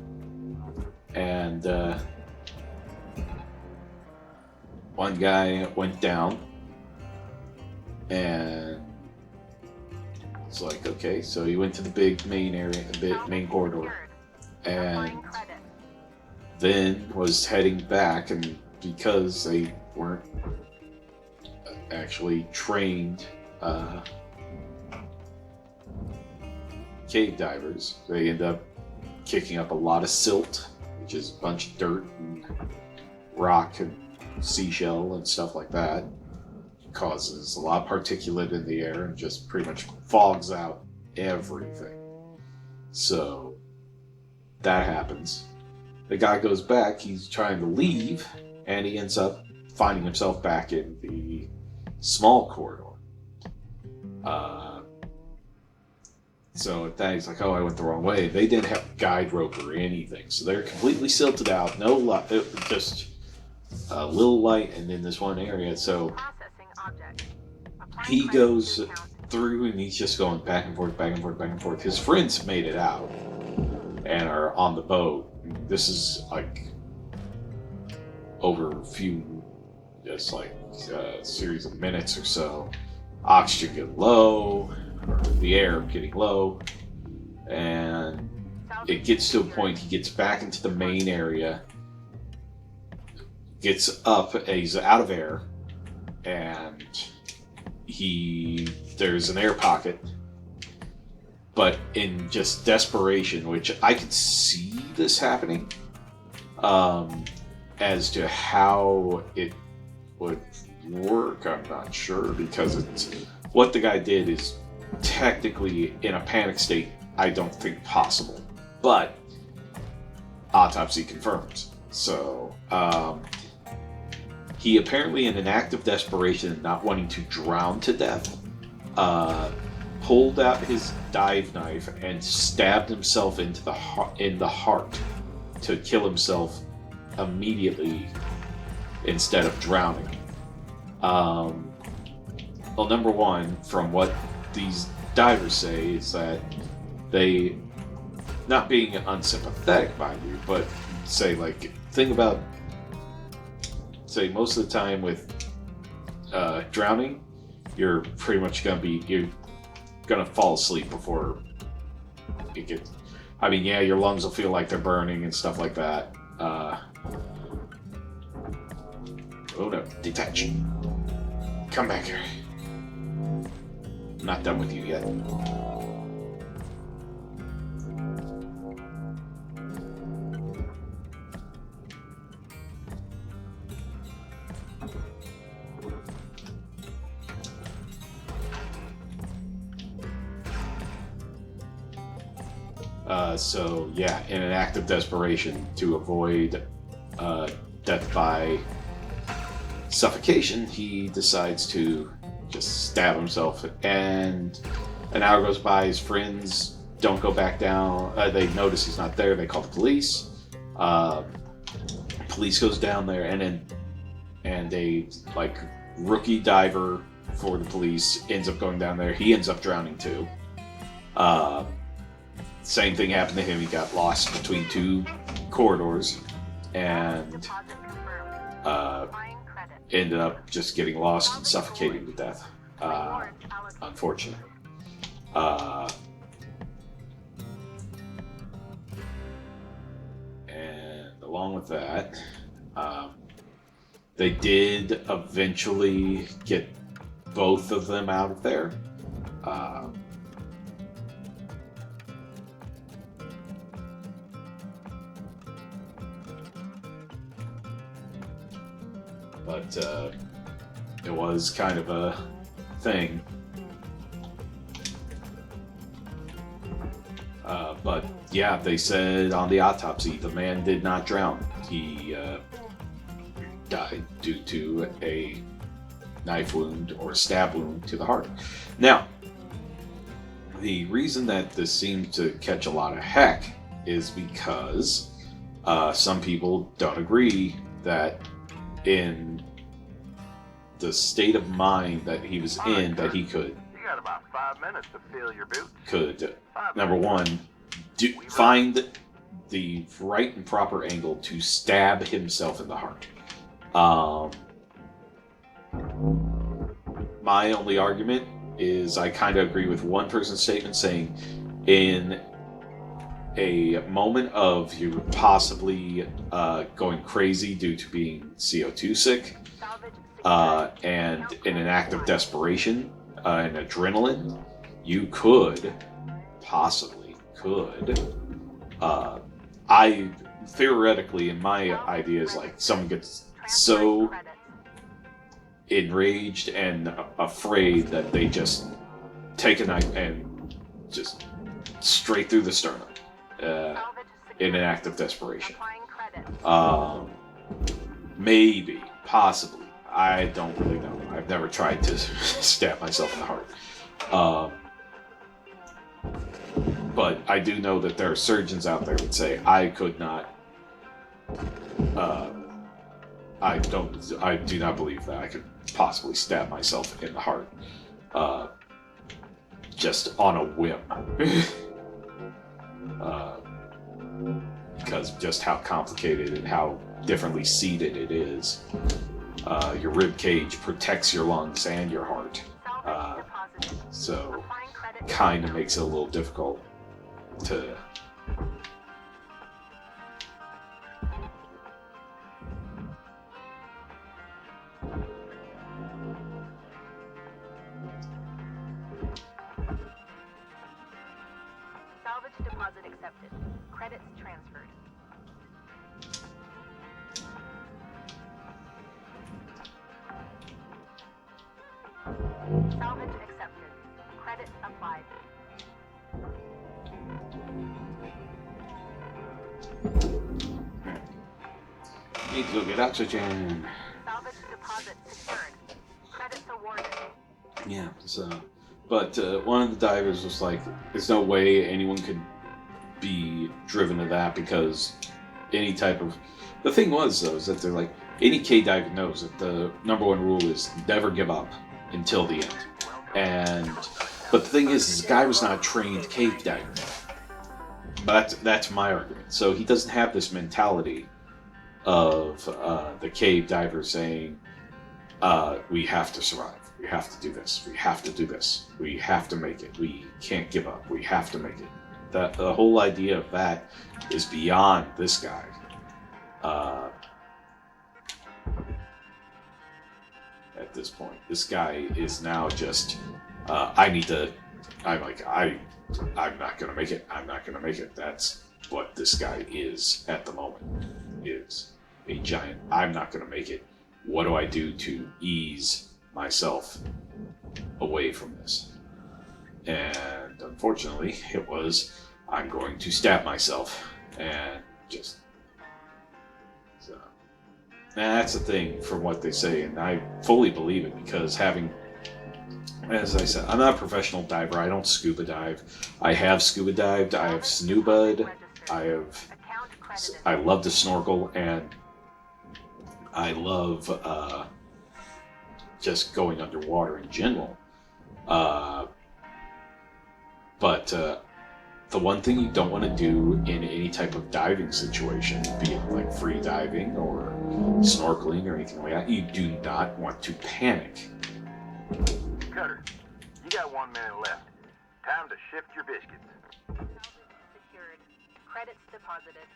And one guy went down, and it's like, okay, so he went to the big main area, the main corridor, and then was heading back, and because they weren't actually trained cave divers, they end up kicking up a lot of silt, which is a bunch of dirt and rock and seashell and stuff like that. Causes a lot of particulate in the air and just pretty much fogs out everything. So that happens. The guy goes back, he's trying to leave, and he ends up finding himself back in the small corridor. So at that, he's like, oh, I went the wrong way. They didn't have a guide rope or anything, so they're completely silted out, no light, just a little light, and in this one area. So he goes through, and he's just going back and forth, back and forth, back and forth. His friends made it out and are on the boat. This is like over a few, just like a series of minutes or so. Oxygen getting low, or the air getting low, and it gets to a point he gets back into the main area, gets up, he's out of air, and there's an air pocket, but in just desperation, which I could see this happening, as to how it would work, I'm not sure, because it's what the guy did is technically, in a panic state, I don't think possible. But autopsy confirms. So, he apparently, in an act of desperation and not wanting to drown to death, pulled out his dive knife and stabbed himself in the heart to kill himself immediately instead of drowning. Well, number one, from what these divers say, is that they, not being unsympathetic, mind you, but say, like, think about, say, most of the time with drowning, you're pretty much you're gonna fall asleep before it gets, I mean, yeah, your lungs will feel like they're burning and stuff like that. Oh no, detach. Come back here. I'm not done with you yet. So yeah, in an act of desperation to avoid death by suffocation, he decides to just stab himself, and an hour goes by. His friends don't go back down. They notice he's not there. They call the police. Police goes down there, and a like rookie diver for the police ends up going down there. He ends up drowning too. Same thing happened to him. He got lost between two corridors and ended up just getting lost and suffocating to death. Unfortunately. And along with that, they did eventually get both of them out of there. But it was kind of a thing. But yeah, they said on the autopsy the man did not drown. He died due to a knife wound or stab wound to the heart. Now, the reason that this seems to catch a lot of heck is because some people don't agree that in the state of mind that he was in, that he could. You got about 5 minutes to fill your boots. Could, number one, find the right and proper angle to stab himself in the heart. My only argument is I kind of agree with one person's statement saying in a moment of you possibly going crazy due to being CO2 sick, and in an act of desperation and adrenaline, you could I theoretically, in my idea, is like someone gets so enraged and afraid that they just take a knife and just straight through the sternum in an act of desperation. Maybe, possibly. I don't really know. I've never tried to stab myself in the heart. But I do know that there are surgeons out there that say I could not. I do not believe that I could possibly stab myself in the heart, just on a whim. Because just how complicated and how differently seated it is. Your rib cage protects your lungs and your heart, so kind of makes it a little difficult to. Salvage deposit accepted. Credits transferred. Salvage accepted. Credits applied. Need to go get oxygen. Salvage deposit secured. Credits awarded. Yeah, so, but one of the divers was like, there's no way anyone could be driven to that because any type of... The thing was, though, is that they're like, any cave diver knows that the number one rule is never give up until the end. But the thing is the guy was not a trained cave diver. But that's my argument. So he doesn't have this mentality of the cave diver saying, we have to survive. We have to do this. We have to do this. We have to make it. We can't give up. We have to make it. The whole idea of that is beyond this guy. At this point, this guy is now just, I'm not gonna make it. I'm not gonna make it. That's what this guy is at the moment. Is a giant, I'm not gonna make it. What do I do to ease myself away from this? And unfortunately, it was, I'm going to stab myself and just... So, and that's the thing from what they say, and I fully believe it because having, as I said, I'm not a professional diver. I don't scuba dive. I have scuba dived. I have snoobud. I love to snorkel, and I love just going underwater in general. But the one thing you don't want to do in any type of diving situation, be it like free diving or snorkeling or anything like that, you do not want to panic. Cutter, you got 1 minute left. Time to shift your biscuits. Salvage secured. Credits deposited.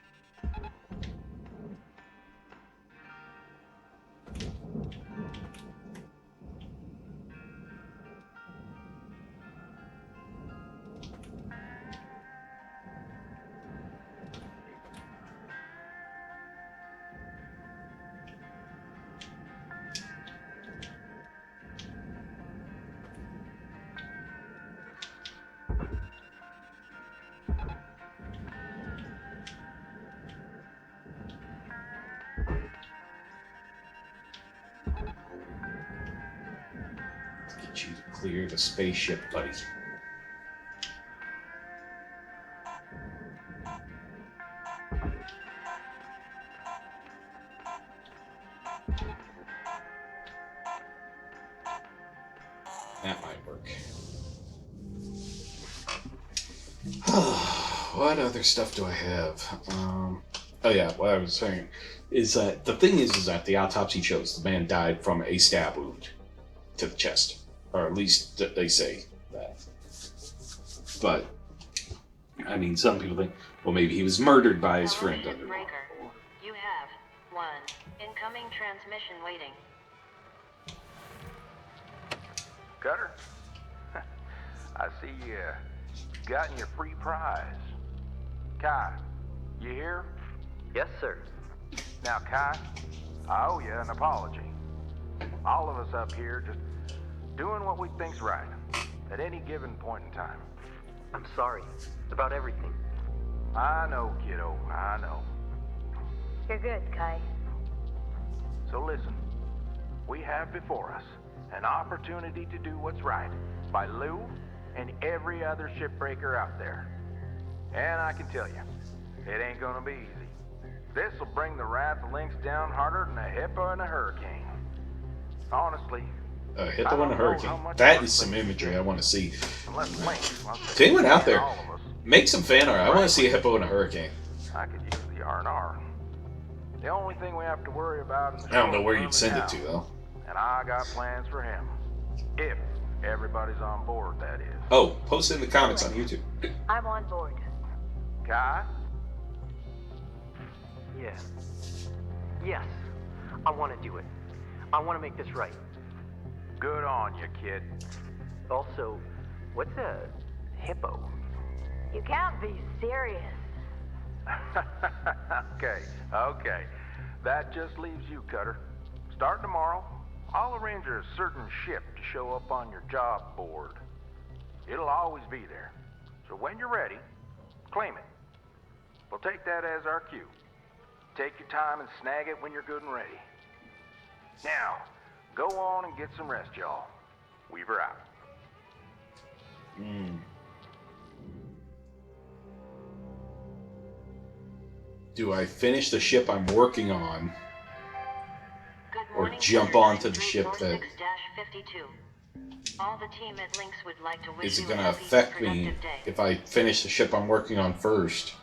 Get you to clear the spaceship, buddy. That might work. What other stuff do I have? Oh yeah, what I was saying is that the thing is that the autopsy shows the man died from a stab wound to the chest, or at least they say that. But I mean, some people think, well, maybe he was murdered by his friend Hello, underwater. Shipbreaker. You have 1 incoming transmission waiting. Cutter, I see you gotten your free prize. Kai, you here? Yes, sir. Now, Kai, I owe you an apology. All of us up here just doing what we think's right at any given point in time. I'm sorry about everything. I know, kiddo, I know. You're good, Kai. So listen, we have before us an opportunity to do what's right by Lou and every other shipbreaker out there. And I can tell you, it ain't gonna be easy. This'll bring the wrath of Lynx down harder than a hippo in a hurricane. Honestly, A hippo and a hurricane. That is some imagery I want to see. unless Lynx wants to To anyone out there, all of us, make some fan art. I want to see a hippo in a hurricane. I could use the R&R. The only thing we have to worry about in the I don't know short where term you'd is send it Hal. to, though. And I got plans for him. If everybody's on board, that is. Oh, post it in the comments on YouTube. I'm on board. Kai? Yeah. Yes. I want to do it. I want to make this right. Good on you, kid. Also, what's a hippo? You can't be serious. Okay. That just leaves you, Cutter. Starting tomorrow, I'll arrange a certain ship to show up on your job board. It'll always be there. So when you're ready, claim it. We'll take that as our cue. take your time and snag it when you're good and ready. Now, go on and get some rest, y'all. Weaver out. Do I finish the ship I'm working on, Good or morning, jump Center onto the ship that 9346-52. All the team at Lynx would like to wish is you it a going to happy, affect me productive day. if I finish the ship I'm working on first?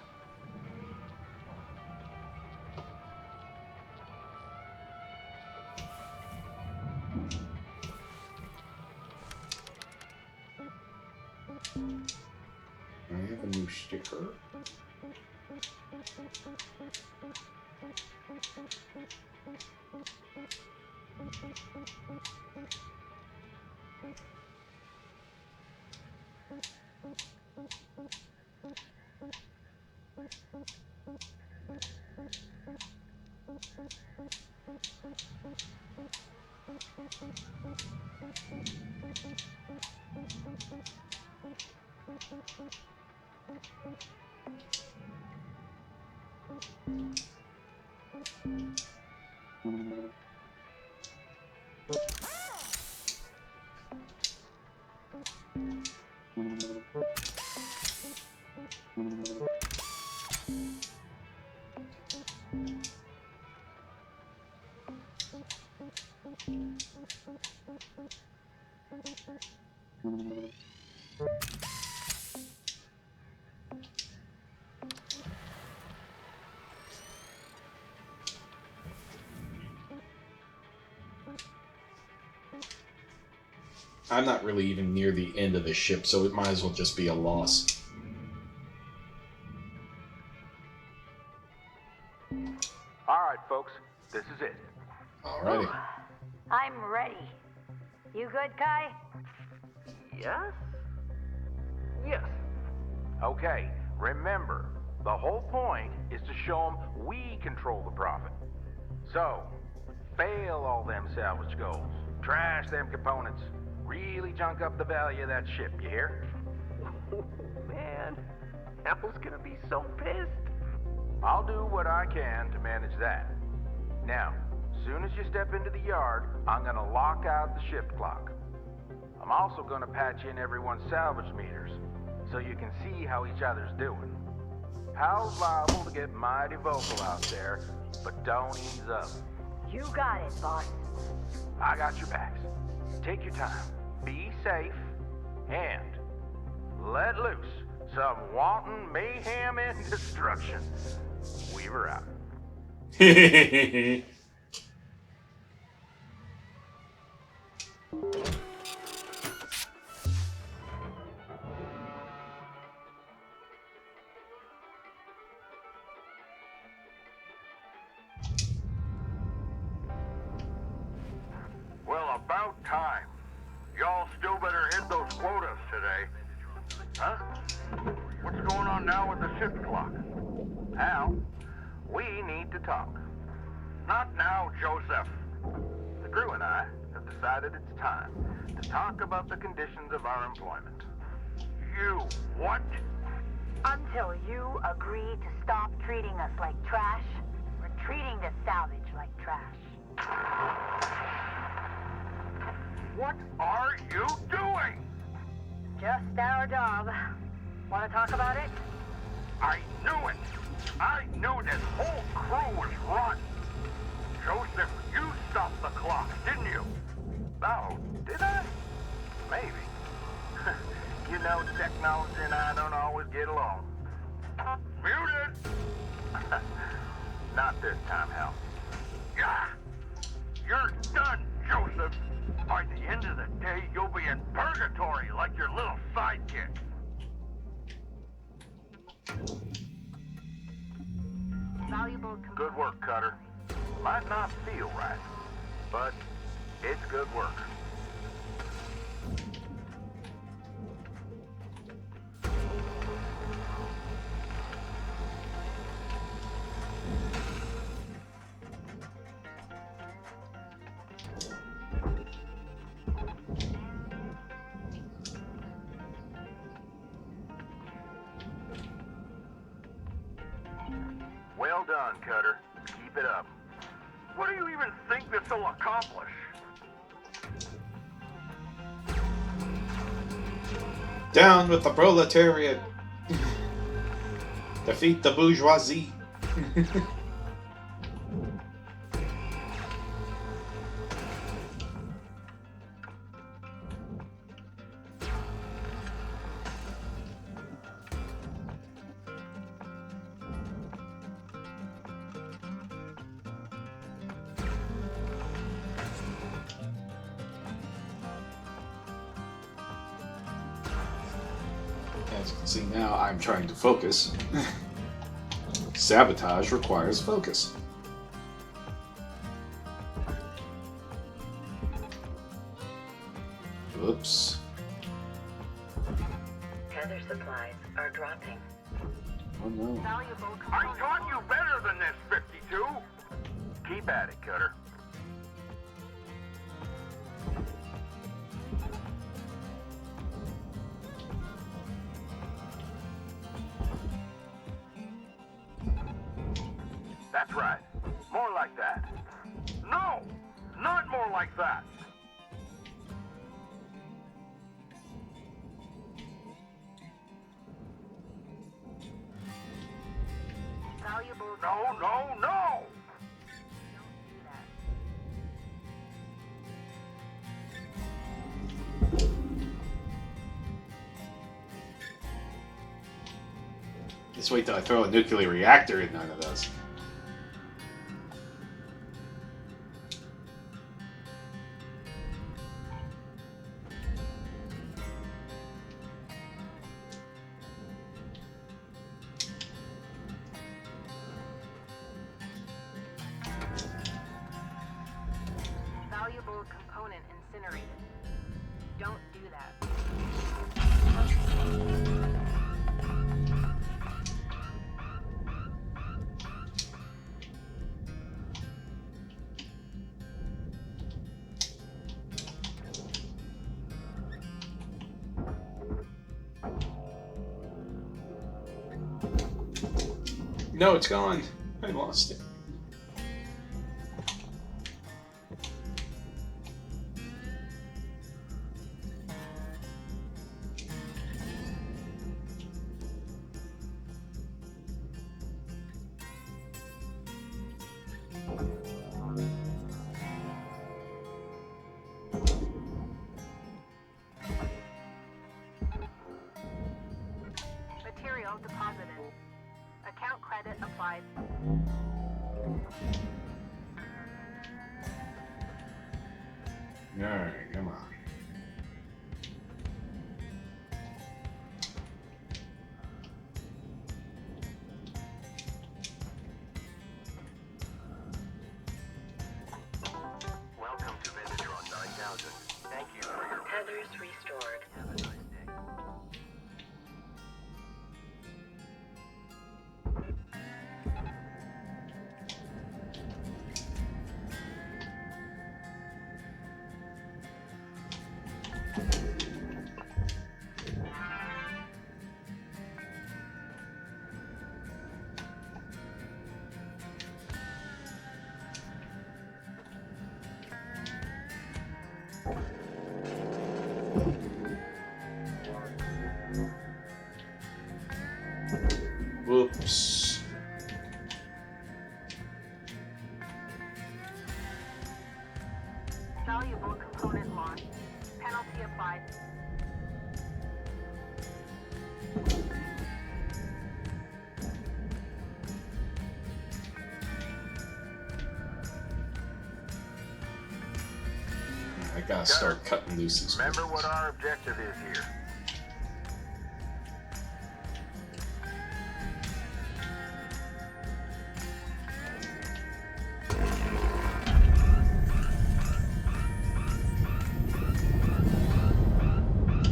I have a new sticker. I'm not really even near the end of the ship, so it might as well just be a loss. All right, folks, this is it. Alrighty. I'm ready. You good, Kai? Yes? Yes. Okay, remember, the whole point is to show them we control the profit. So, fail all them salvage goals, trash them components, really junk up the value of that ship, you hear? Man, Apple's gonna be so pissed. I'll do what I can to manage that. Now, as soon as you step into the yard, I'm gonna lock out the ship clock. I'm also gonna patch in everyone's salvage meters, so you can see how each other's doing. Hal's liable to get mighty vocal out there, but don't ease up. You got it, boss. I got your backs. Take your time, be safe, and let loose some wanton mayhem and destruction. Weaver out. Well, about time. Y'all still better hit those quotas today. Huh? What's going on now with the shift clock? Hal, we need to talk. Not now, Joseph. The crew and I have decided it's time to talk about the conditions of our employment. You what? Until you agree to stop treating us like trash, we're treating the salvage like trash. What are you doing? Just our job. Want to talk about it? I knew it. I knew this whole crew was rotten. Joseph, you stopped the clock, didn't you? Oh, did I? Maybe. You know, technology and I don't always get along. Muted! Not this time, Hal. Yeah! You're done, Joseph! By the end of the day, you'll be in purgatory like your little sidekick. Valuable. Good work, Cutter. Might not feel right, but it's good work. Well done, Cutter. keep it up. What do you even think this will accomplish? Down with the proletariat. Defeat the bourgeoisie. As you can see now, I'm trying to focus. Sabotage requires focus. Oops. Tether supplies are dropping. Oh no. Valuable I component. taught you better than this, 52. Keep at it, Cutter. That's right. More like that. No! Not more like that. Valuable. No, no, no! Just wait till I throw a nuclear reactor in none of those. Valuable component incinerated. Don't do that. No, it's gone. I lost it. Material deposited. Account credit applied. Alright, come on. Welcome to Vendatron 9000. Thank you for your Tethers restored. Have a nice day. Whoops. Valuable component lost. Penalty applied. I gotta start cutting loose these. Remember what our objective is here.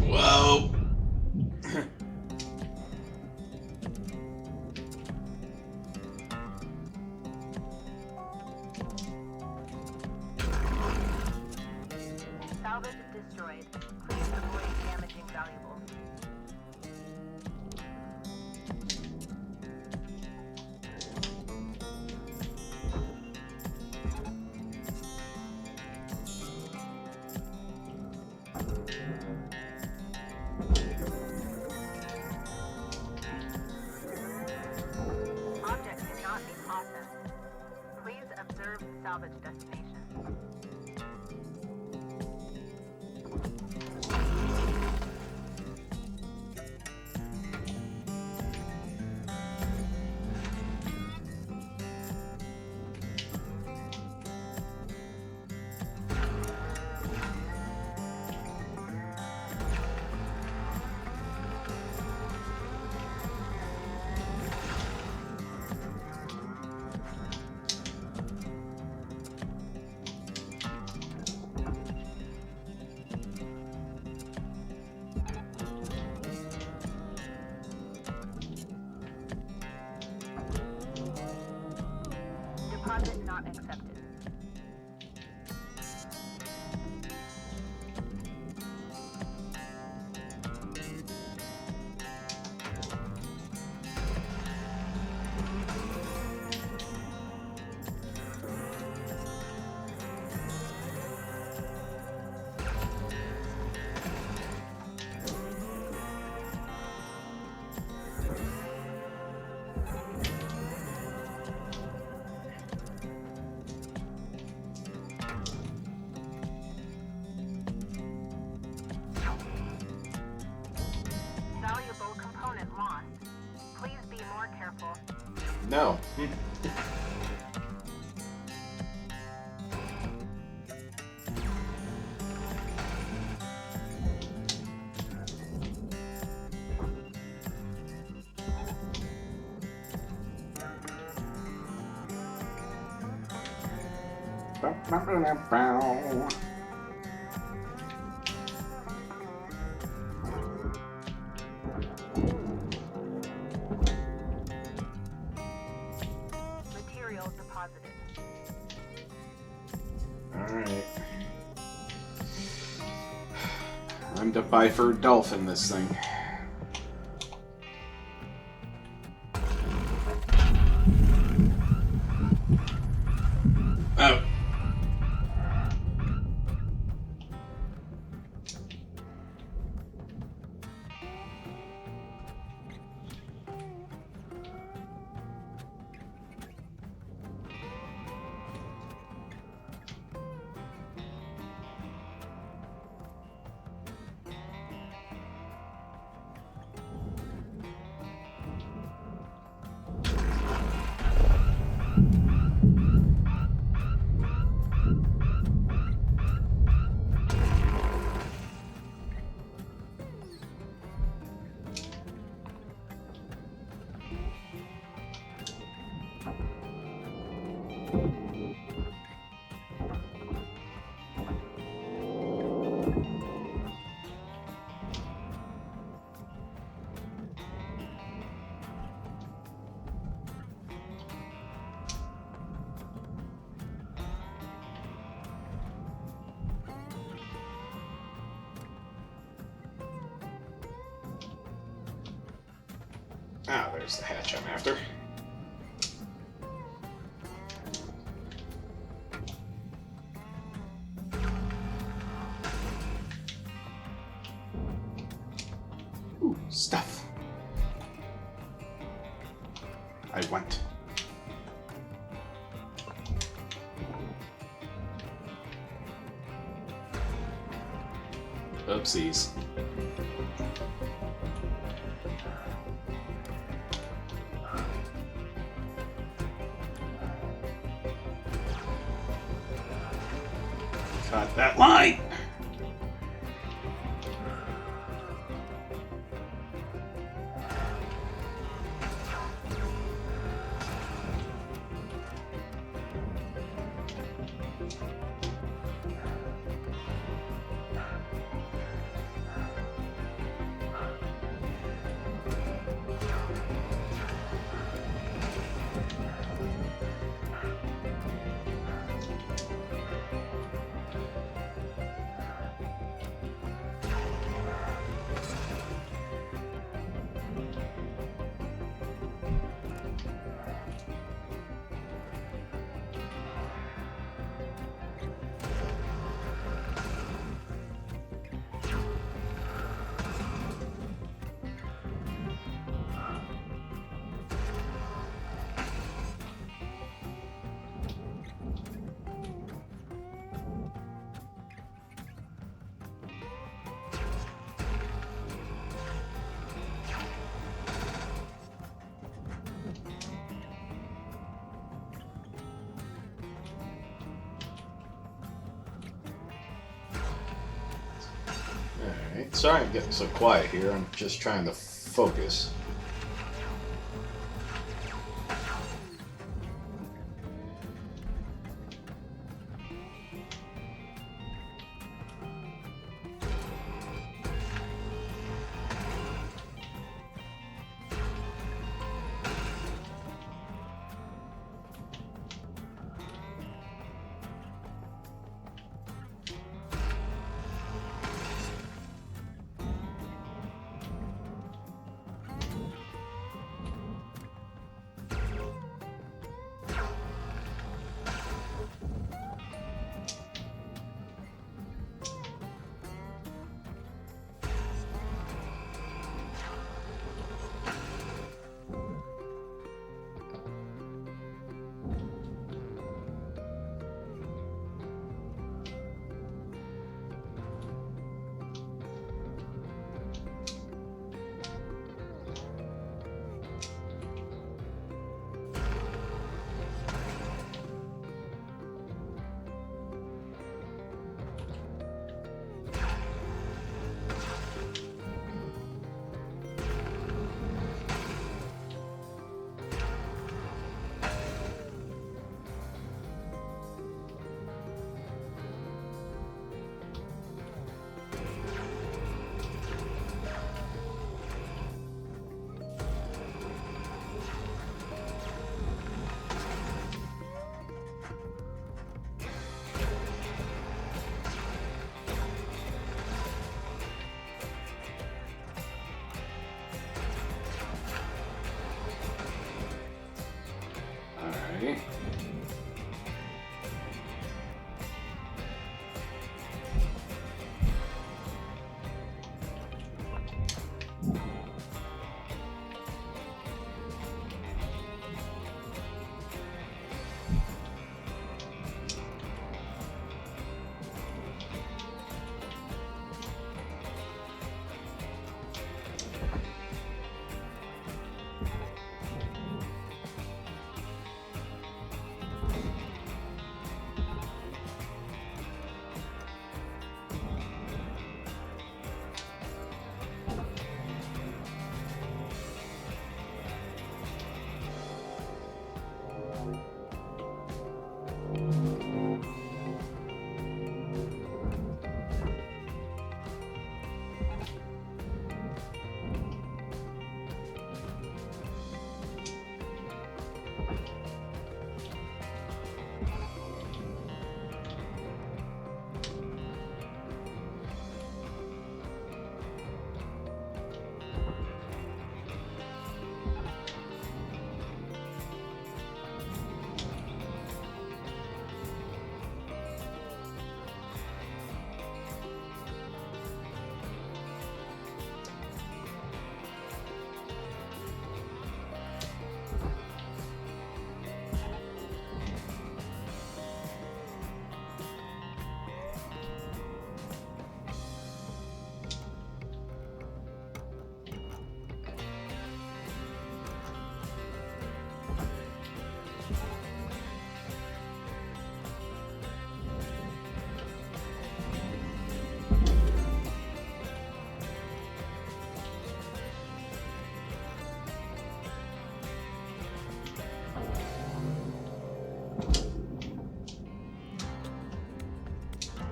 Whoa. Salvage destroyed. Please avoid damaging valuables. salvage destination. Deposit not accepted. Valuable component lost. Please be more careful. No. Materials deposited. Alright. I'm to Byford Dolphin this thing. Oh. Ah, there's the hatch I'm after. Ooh, stuff. I want. Oopsies. Cut that line! Sorry I'm getting so quiet here. I'm just trying to focus. Alright.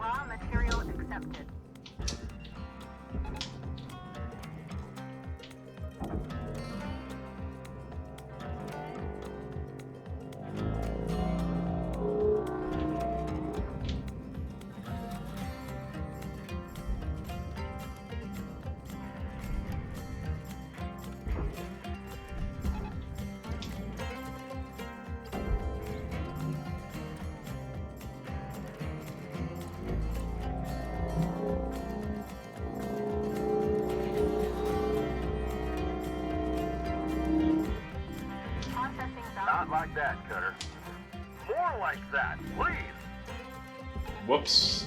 Raw material accepted. Not like that, Cutter. More like that, please. Whoops.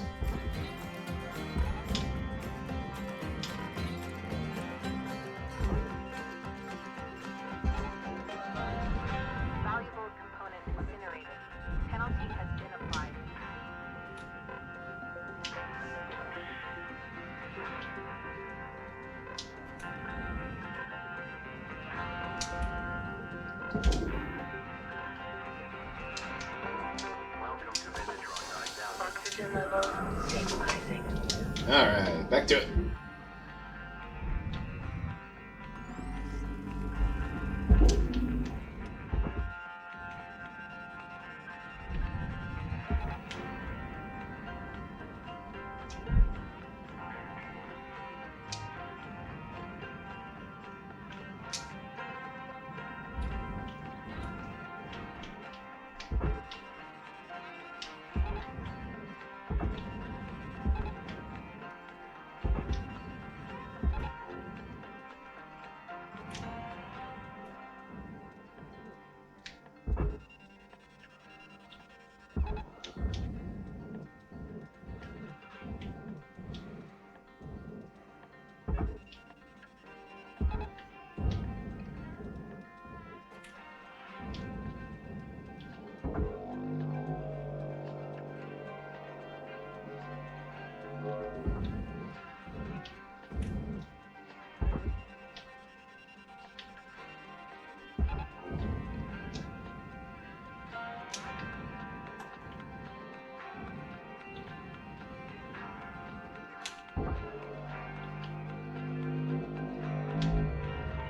Valuable component incinerated. Penalty has been applied. Welcome to Megatron 9000. Oxygen levels stabilizing. Alright, back to it.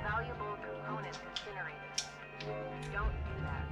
Valuable component incinerated. Don't do that.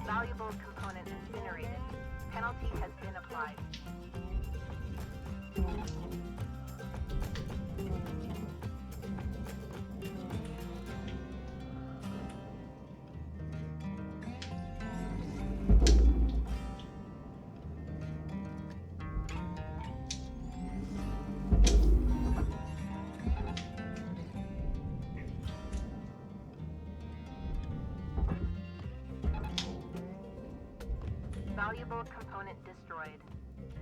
Valuable component incinerated. Penalty has been applied. Valuable component destroyed.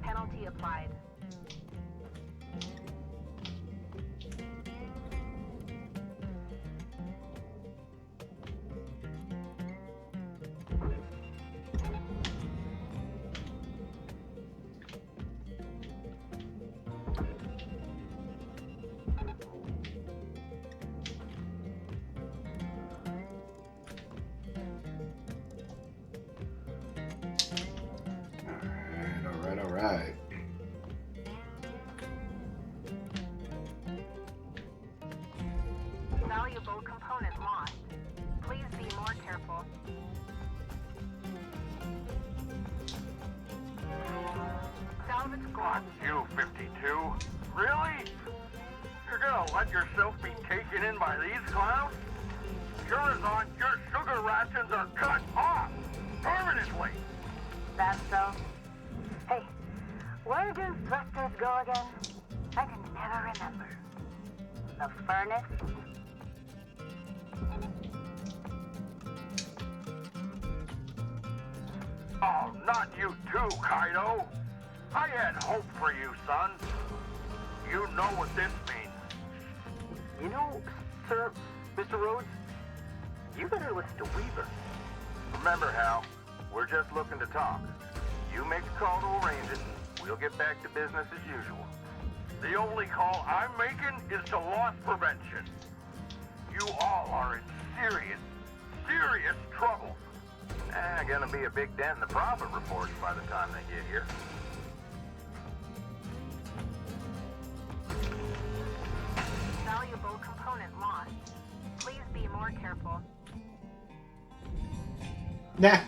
Penalty applied. Alright. Valuable component lost. Please be more careful. Salvage What, gold. you 52? Really? You're gonna let yourself be taken in by these clowns? Curazon, your sugar rations are cut off! Permanently! That's so. Hey, where do thrusters go again? I can never remember. The furnace? Oh, not you too, Kaido! I had hope for you, son. You know what this means. You know, sir, Mr. Rhodes, you better listen to Weaver. Remember, Hal, we're just looking to talk. You make a call to arrange it, we'll get back to business as usual. The only call I'm making is to loss prevention. You all are in serious, serious trouble. Gonna be a big dent in the profit reports by the time they get here. Valuable component lost. Please be more careful. Nah.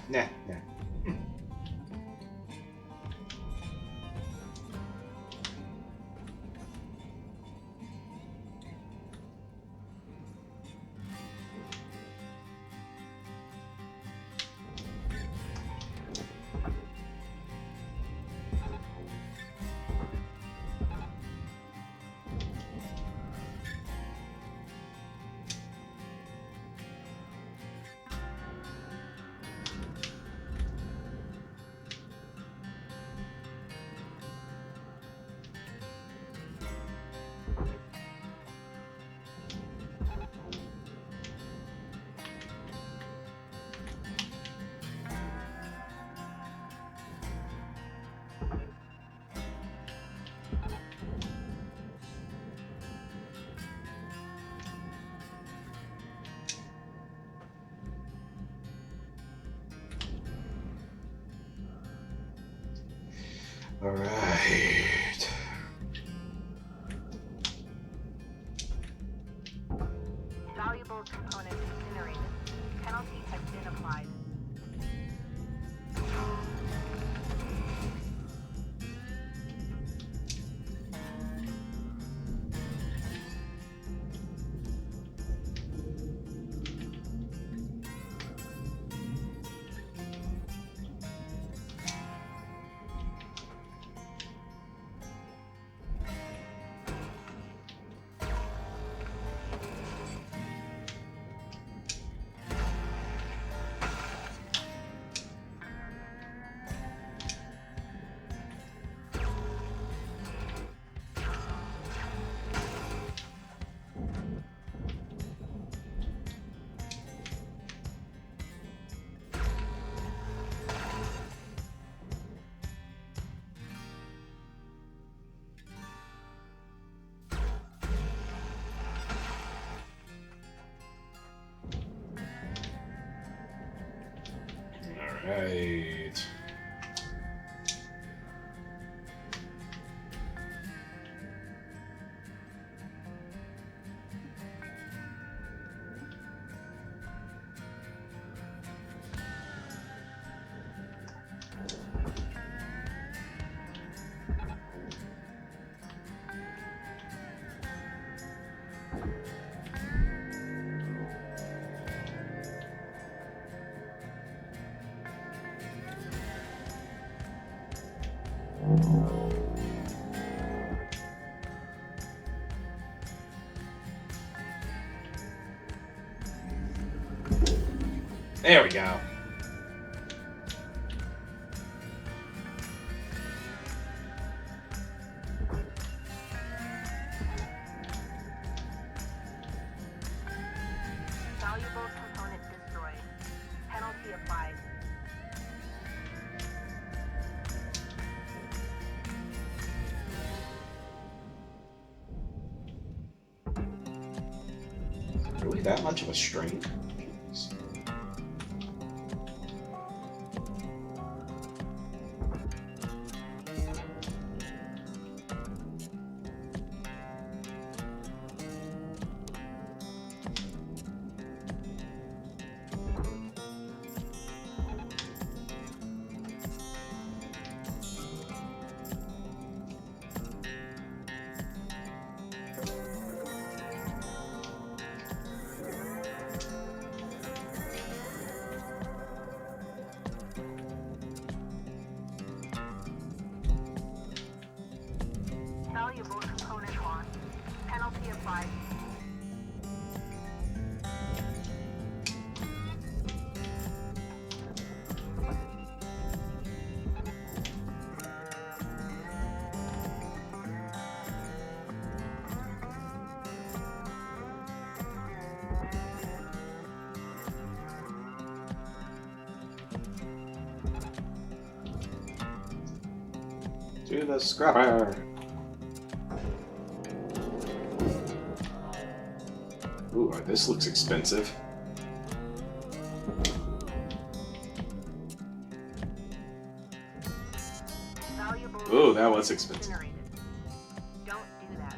Alright. Valuable component incinerated. Penalty has been applied. Alright. There we go. Valuable component destroyed. Penalty applied. Really that much of a strain? Jeez. Valuable component lost. Penalty applied. To the scrapper. Ooh, this looks expensive. Valuable. Oh, that was expensive. Incinerated. Don't do that.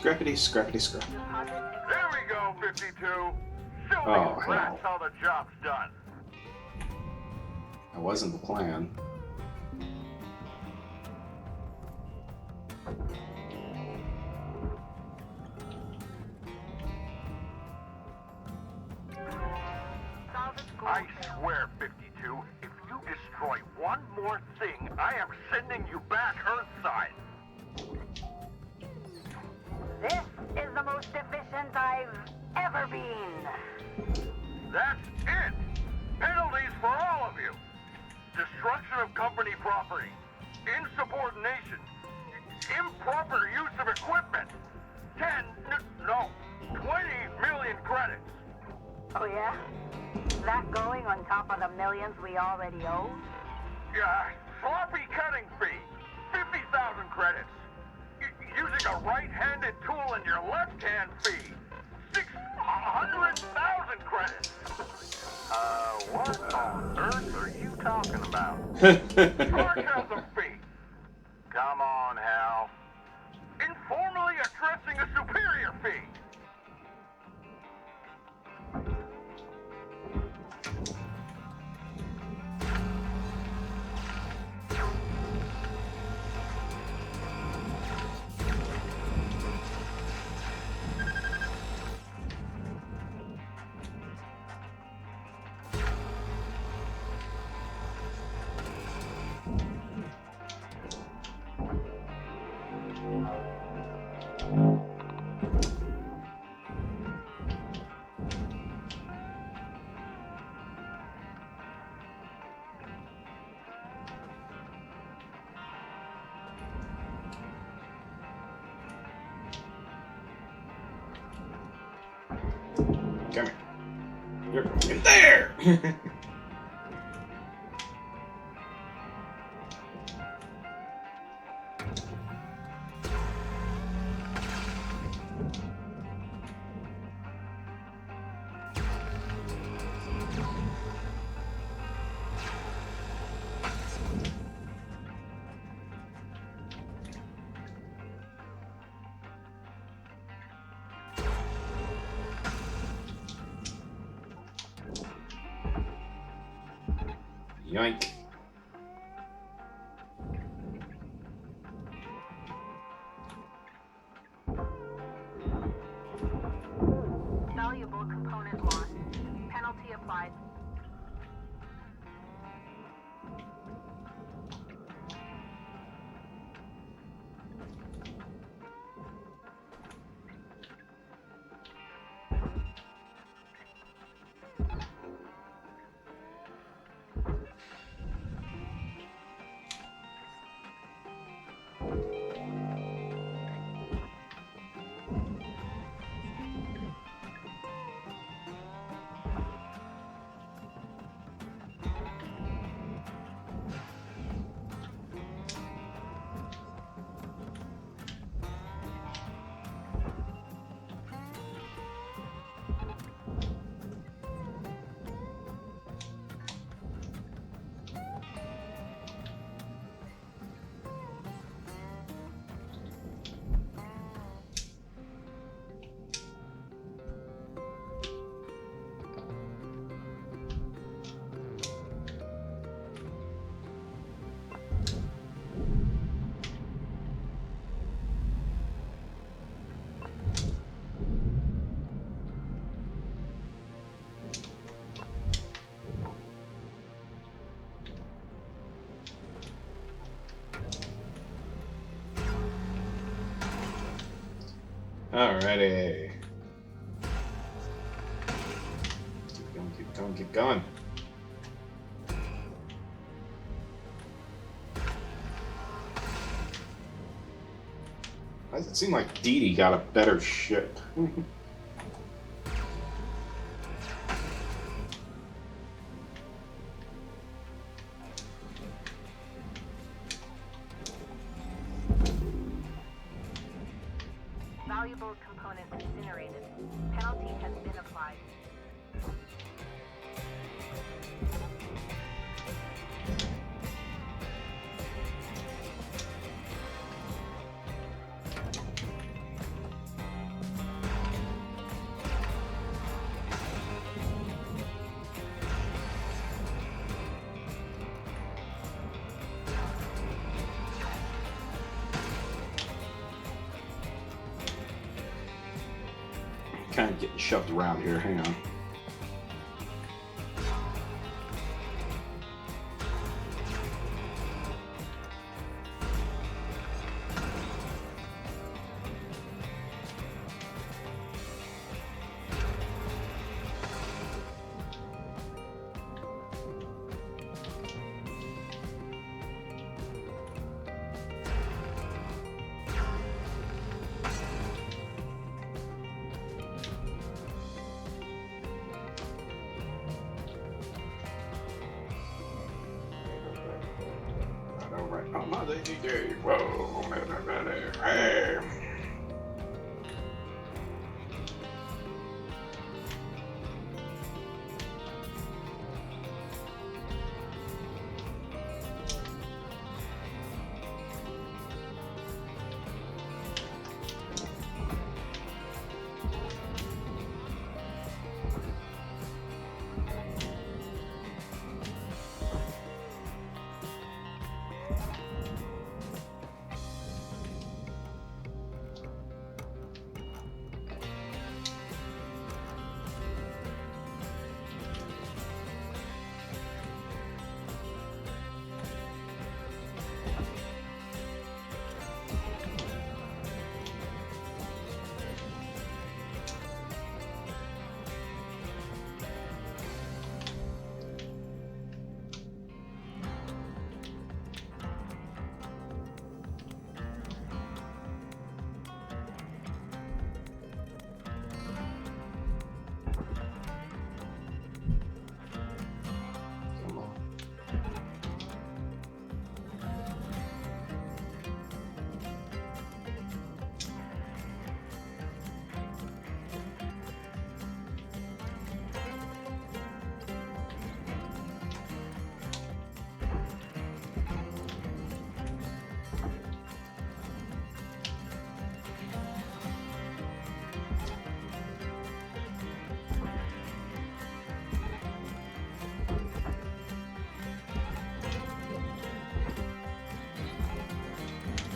Scrappity, scrappity, scrap. There we go, 52. Show me Oh, you hell. rats how the job's done. That wasn't the plan. I swear, 52, if you destroy one more thing, I am sending you back Earthside. This is the most efficient I've ever been. That's it. Penalties for all of you. Destruction of company property. Insubordination. Improper use of equipment. 20 million credits. Oh yeah? That going on top of the millions we already owe? Yeah, sloppy cutting fee. 50,000 credits. Using a right-handed tool in your left-hand fee. 600,000 credits. What on earth are you talking about? Sarcasm fee. Come on, Hal. Informally addressing a superior fee. Come here. You're in there! Yoink. Valuable component lost. Penalty applied. Alrighty. Keep going, keep going, keep going. Why does it seem like Dee Dee got a better ship? Valuable component incinerated. Penalty has been applied. kind of getting shoved around here. Hang on.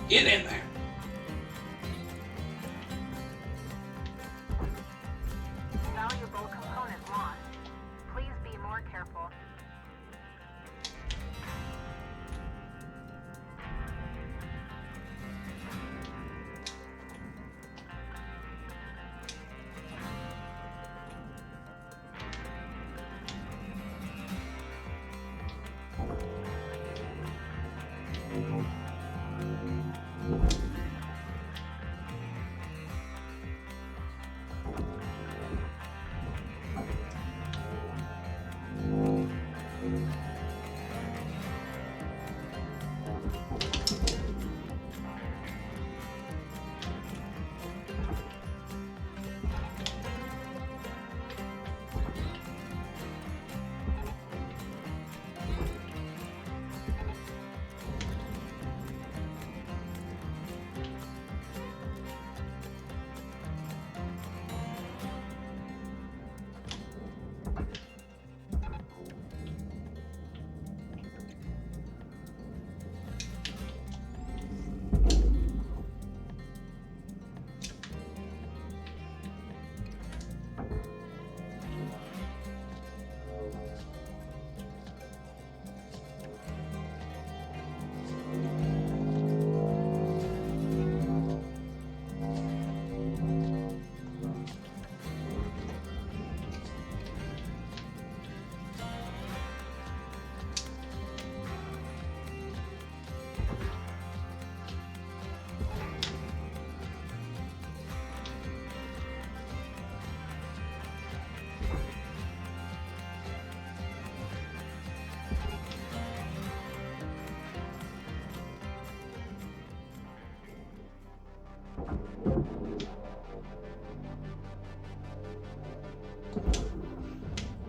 Get in there. Valuable component lost. Please be more careful.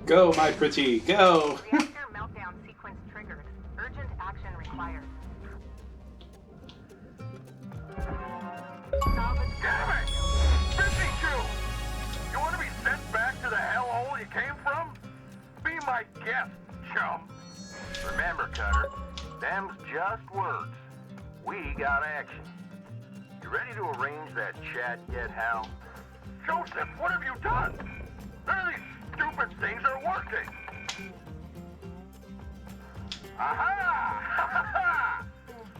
Go, my pretty, go! Reactor meltdown sequence triggered. Urgent action required. Salvage. Damn it! 52! You want to be sent back to the hellhole you came from? Be my guest, chum. Remember, Cutter, them's just words. We got action. You ready to arrange that chat yet, Hal? Joseph, what have you done? None of these stupid things are working. Aha!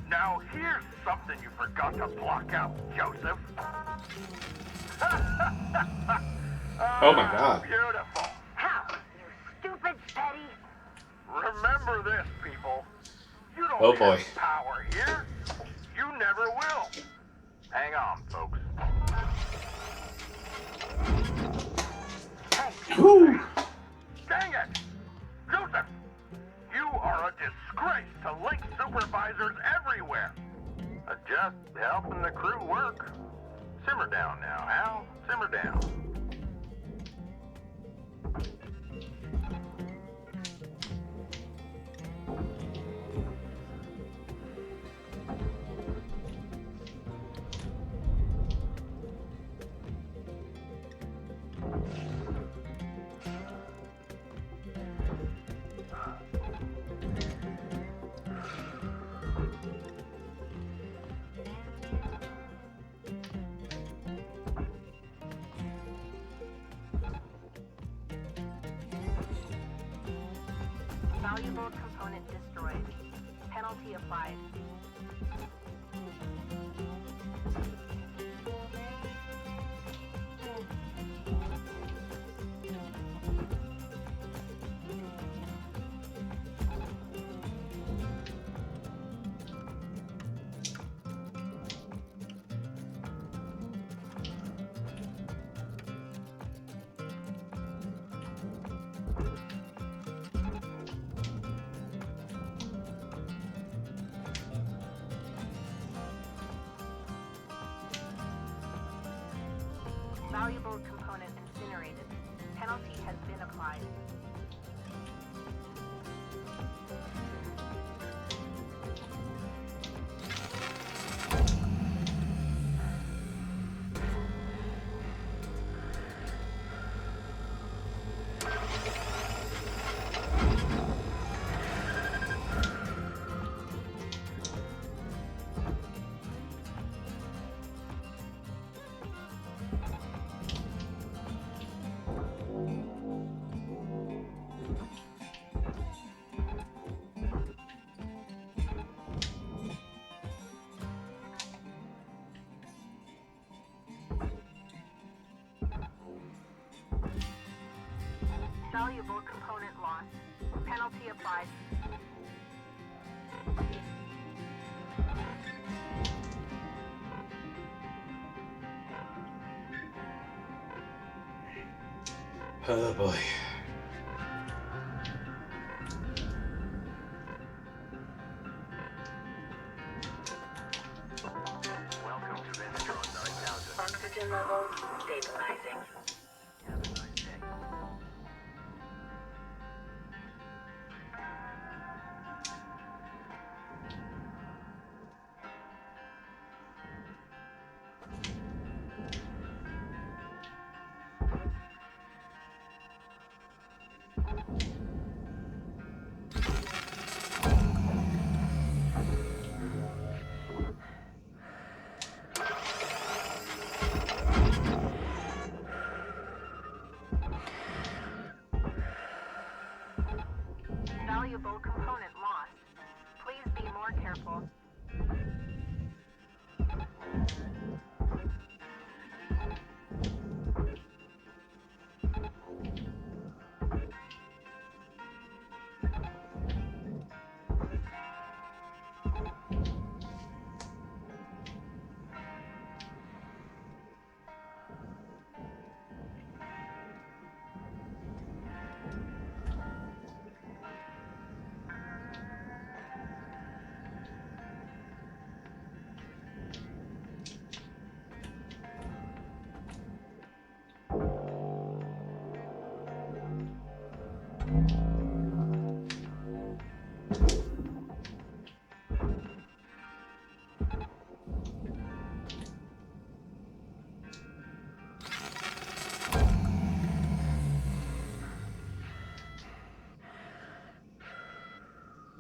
Now here's something you forgot to block out, Joseph. Oh my God. Beautiful. How, you stupid Betty? Remember this, people. You don't Oh, have boy. power here. You never will. Hang on, folks. Whew. Dang it! Joseph, you are a disgrace to Link supervisors everywhere. Just helping the crew work. Simmer down now, Al. Simmer down. Valuable component destroyed. Penalty applied. Valuable component incinerated. Penalty has been applied. Valuable component lost. Penalty applied. Oh boy. Welcome to Venetron 9000. Oxygen levels stabilizing. Have a nice day. Valuable component lost. Please be more careful.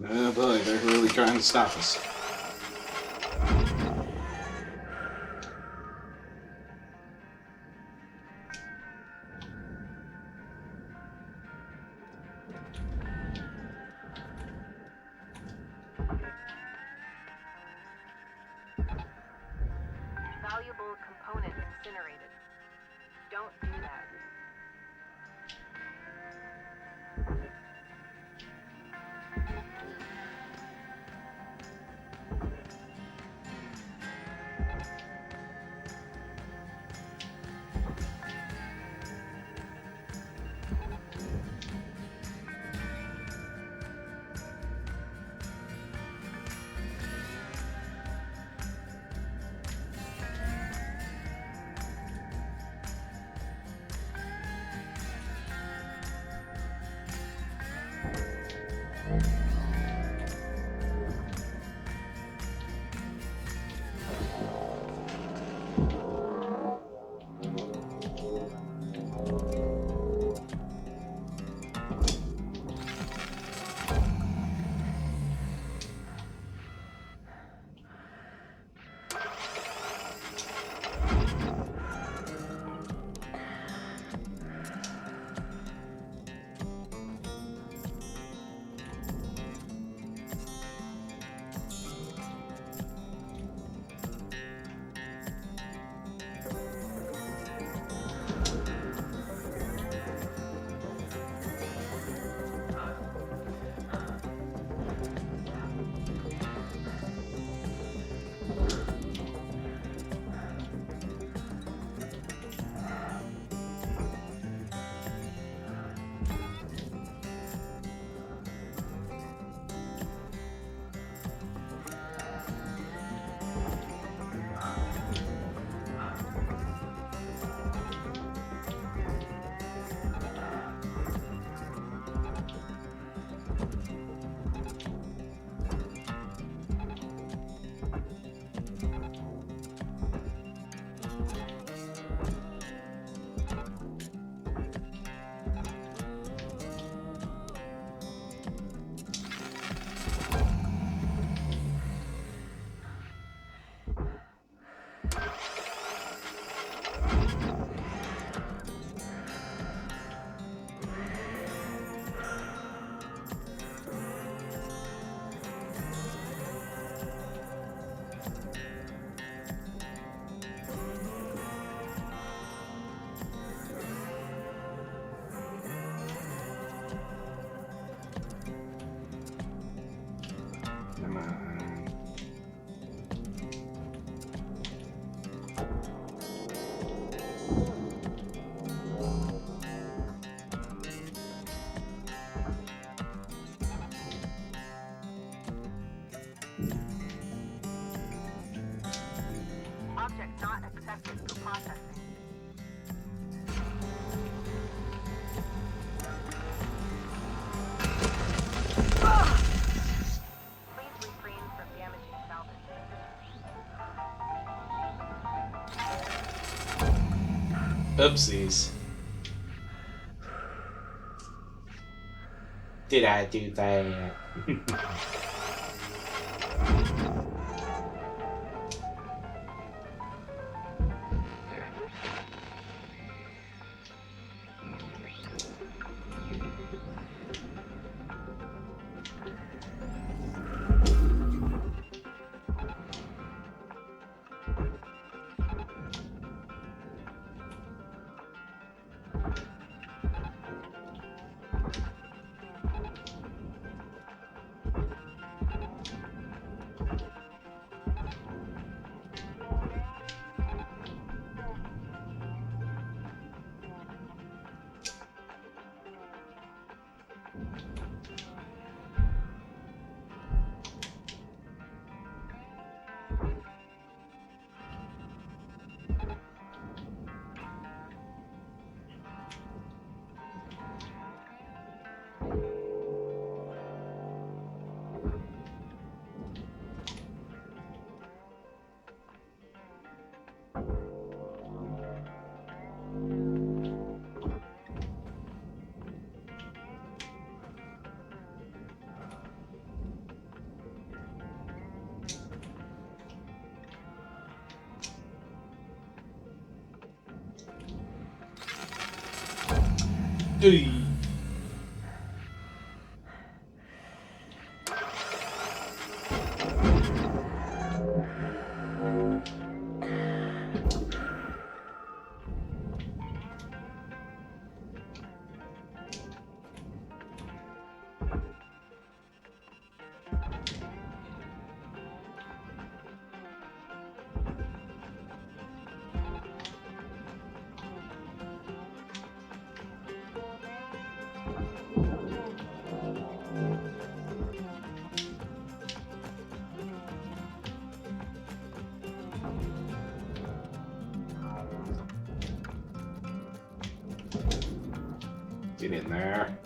Oh boy, they're really trying to stop us. generated. Don't do that. Object not accepted for processing. Please refrain from damaging salvage. Oopsies. Did I do that? Hey. Get in there.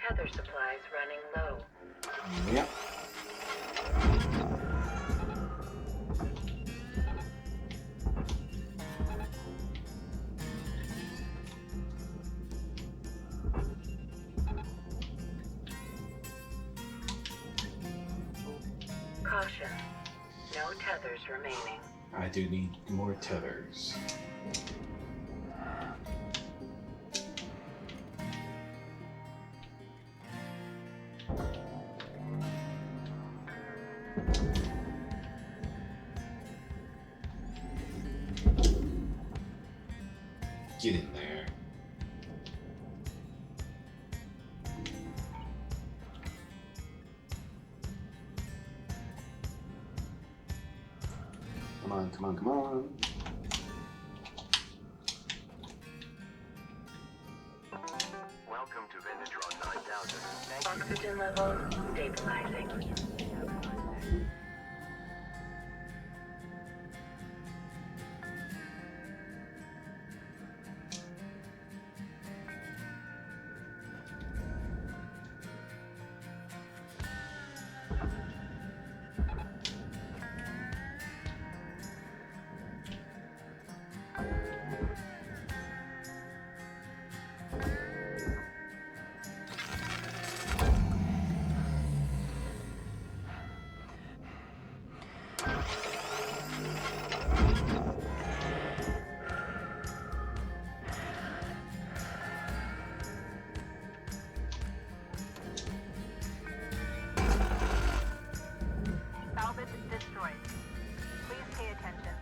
Tether supplies running low. Yep. Caution. No tethers remaining. I do need more tethers. Get in there. Come on, come on, come on. Welcome to Vendatron 9000. Thank you. Oxygen levels stabilizing. Salvage destroyed. Please pay attention.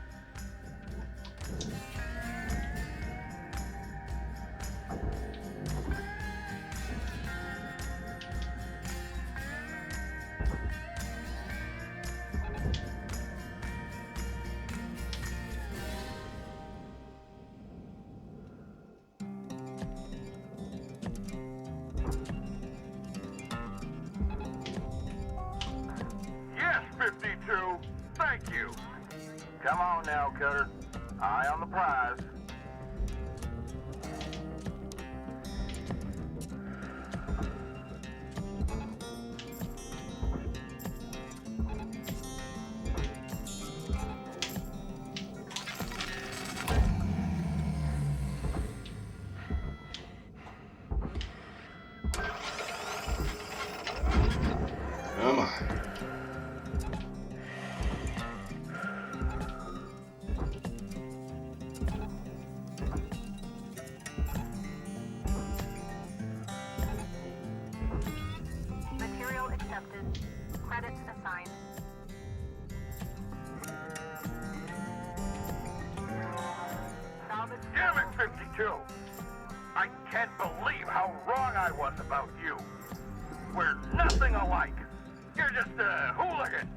Yes, 52. Thank you. Come on now, Cutter. Eye on the prize. Come on. Material accepted. Credits assigned. Salvage. Damn it, 52! I can't believe how wrong I was about you. We're nothing alike. You're just a hooligan.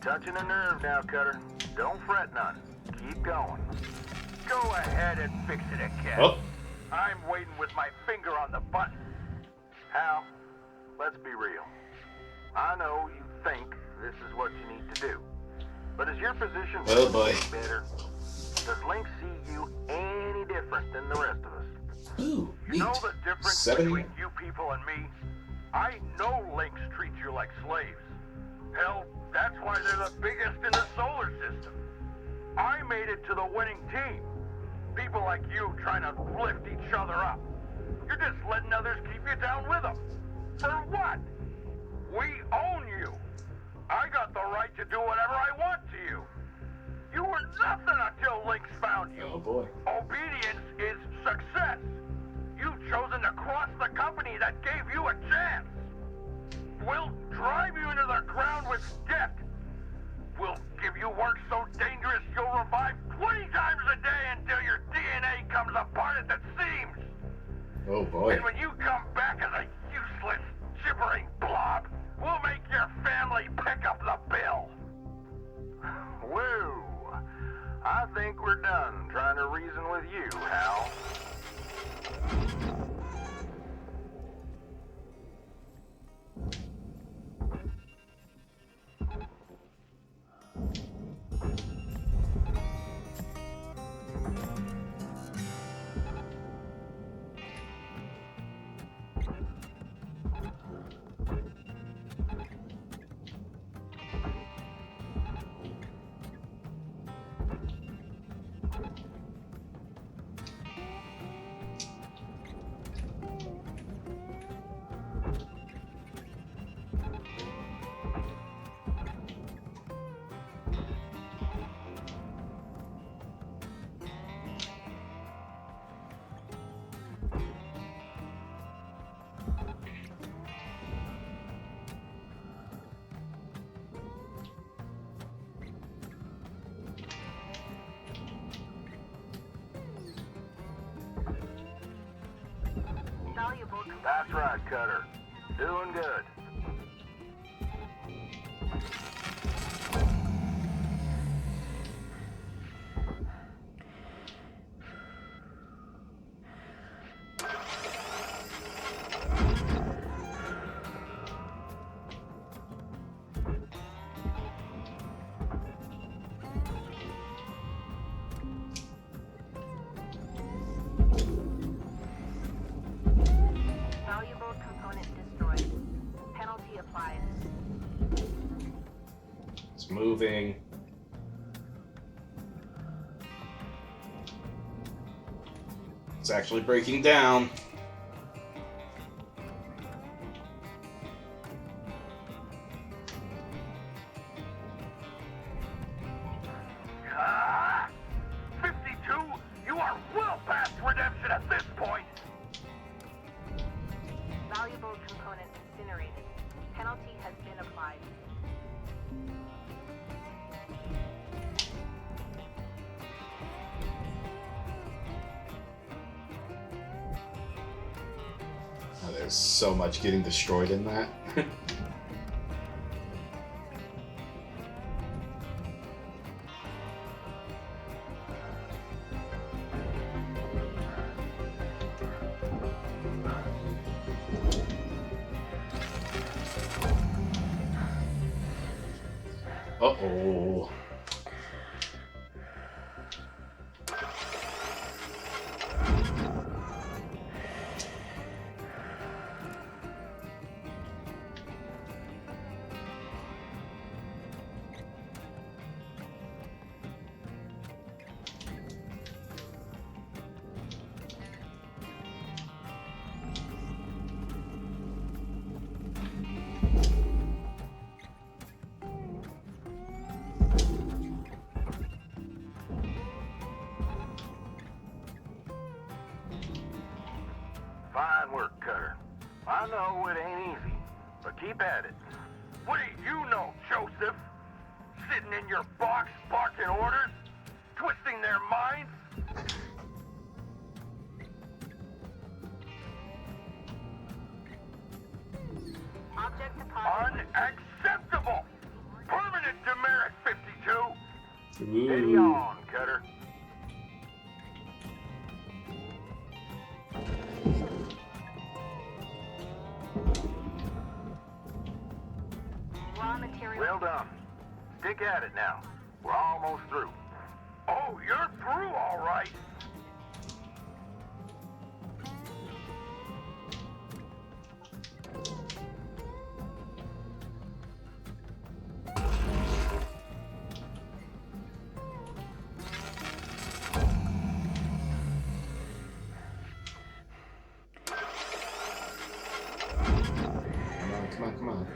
Touching a nerve now, Cutter. Don't fret none. Keep going. Go ahead and fix it again. Oh. I'm waiting with my finger on the button. Hal, let's be real. I know you think this is what you need to do. But is your position Oh, boy. better? Does Link see you any different than the rest of us? Ooh, You neat. know the difference 70. between you people and me? I know Lynx treat you like slaves. Hell, that's why they're the biggest in the solar system. I made it to the winning team. People like you trying to lift each other up. You're just letting others keep you down with them. For what? We own you. I got the right to do whatever I want to you. You were nothing until Lynx found you. Oh boy. Obedience is success. You've chosen to cross the company that gave you a chance. We'll drive you into the ground with debt. We'll give you work so dangerous you'll revive 20 times a day until your DNA comes apart at the seams. Oh boy. And when you come back as a useless, gibbering blob, we'll make your family pick up the bill. Woo! I think we're done trying to reason with you, Hal. Valuable. That's right, Cutter. Doing good. Valuable component destroyed. Penalty applied. It's moving. It's actually breaking down. Ah! 52, you are well past redemption at this point. Valuable component incinerated. Penalty has been applied. Oh, there's so much getting destroyed in that. Uh-oh. I know it ain't easy, but keep at it. What do you know, Joseph? Sitting in your box, barking orders? Twisting their minds? Object deposited. Unacceptable! Permanent demerit 52! Ooh. Steady on, Cutter. Raw material. Well done. Stick at it now. We're almost through. Oh, you're through, all right. Come on, come on.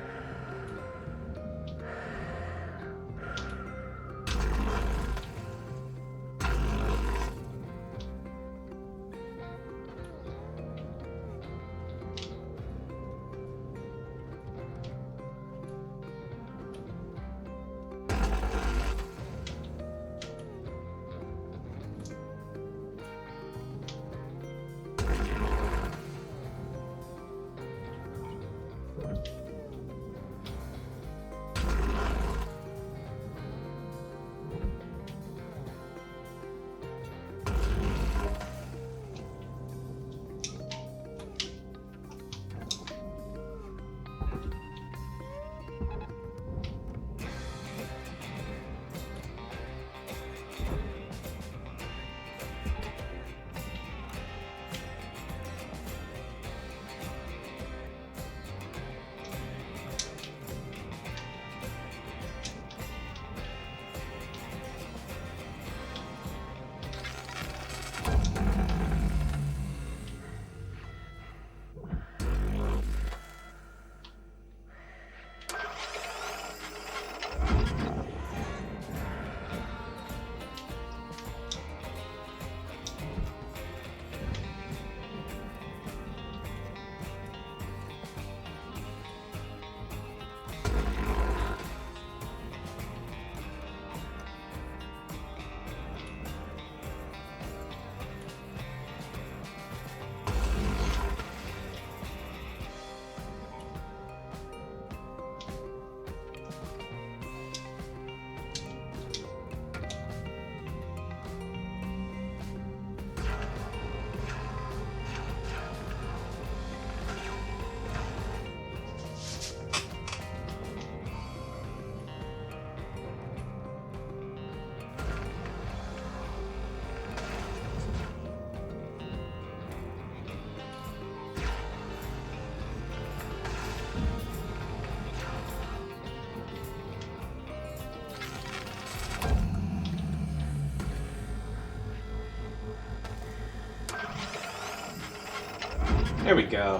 There we go.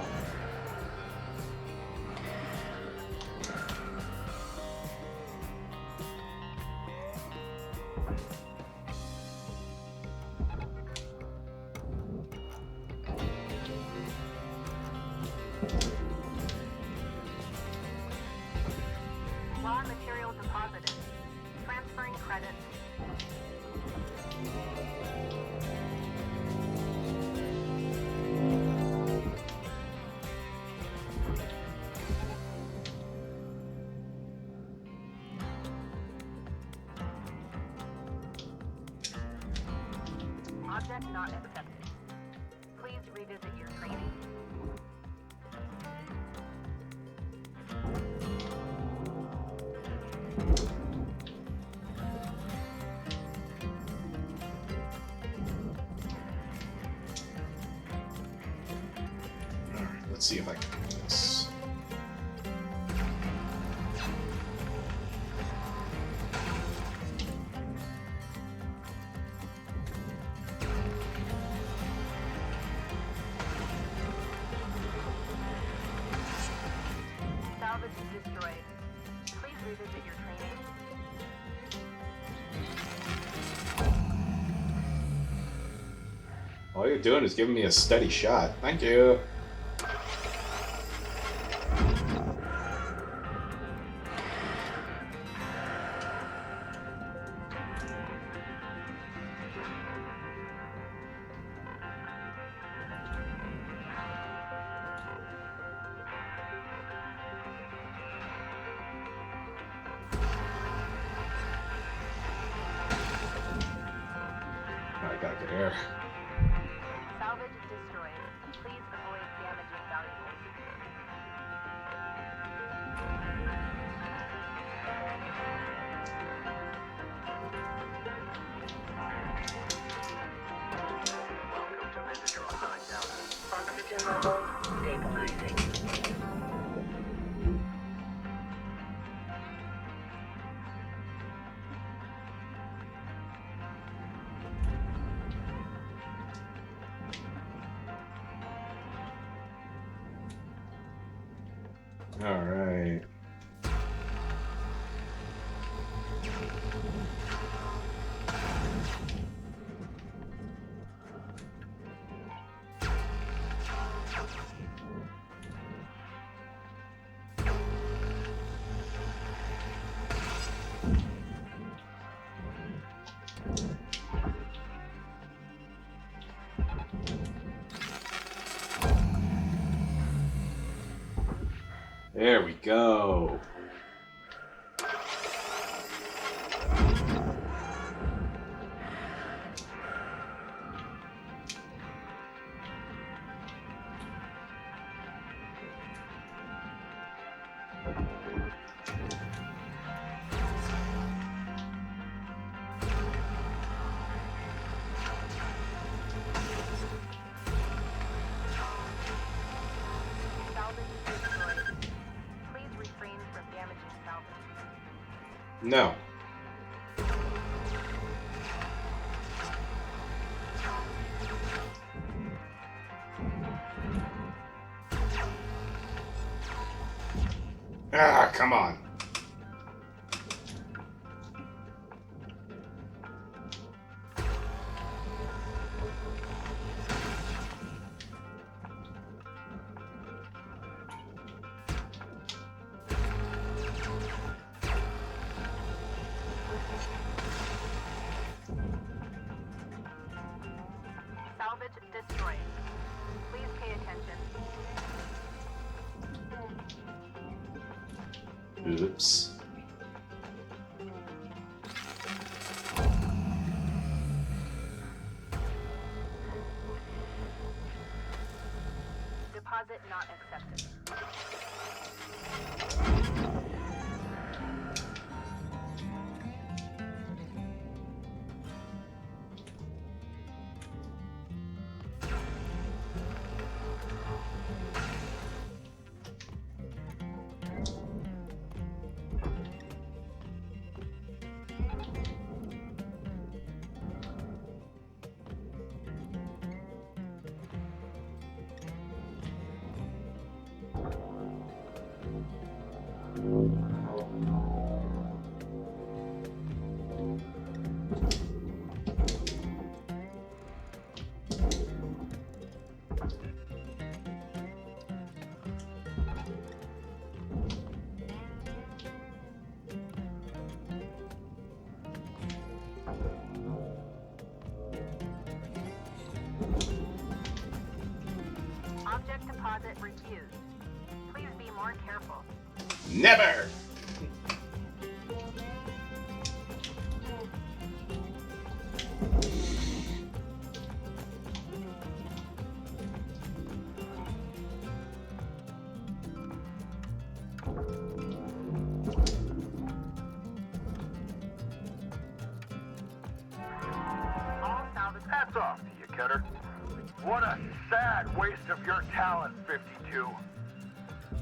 Raw material deposited. Transferring credits. Object not accepted. Please revisit your training. Alright, let's see if I can do this. Salvage destroyed. Please revisit your training. All you're doing is giving me a steady shot. Thank you. here. Salvage destroyed. Please avoid damaging valuables. Welcome to Metatron 9000. Oxygen levels stabilizing. Alright. There we go. Salvage destroyed. Please refrain from damaging salvage. No. Ah, come on. Salvage destroyed. Please pay attention. Oops. Deposit not accepted. Object deposit refused. Please be more careful. Never! All salvage. Hats off to you, Cutter. What a sad waste of your talent, 52.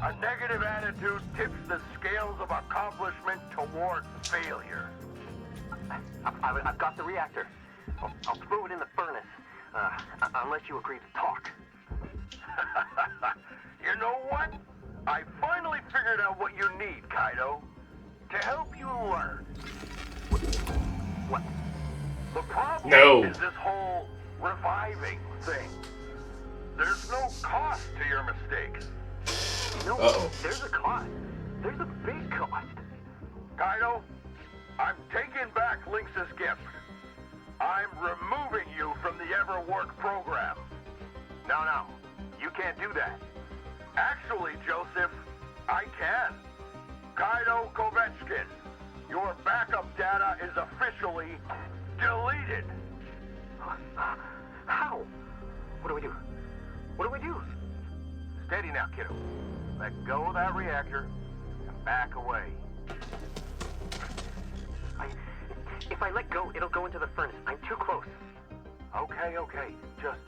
A negative attitude tips the scales of accomplishment toward failure. I've got the reactor. I'll throw it in the furnace, unless you agree to talk. You know what? I finally figured out what you need, Kaido. To help you learn. What? The problem No. is this whole reviving thing. There's no cost to your mistakes. No, Uh-oh. there's a cost. There's a big cost. Kaido, I'm taking back Lynx's gift. I'm removing you from the Everwork program. No, you can't do that. Actually, Joseph, I can. Kaido Kovetskin, your backup data is officially deleted. How? What do we do? What do we do? Steady now, kiddo. Let go of that reactor and back away. If I let go, it'll go into the furnace. I'm too close. Okay. Just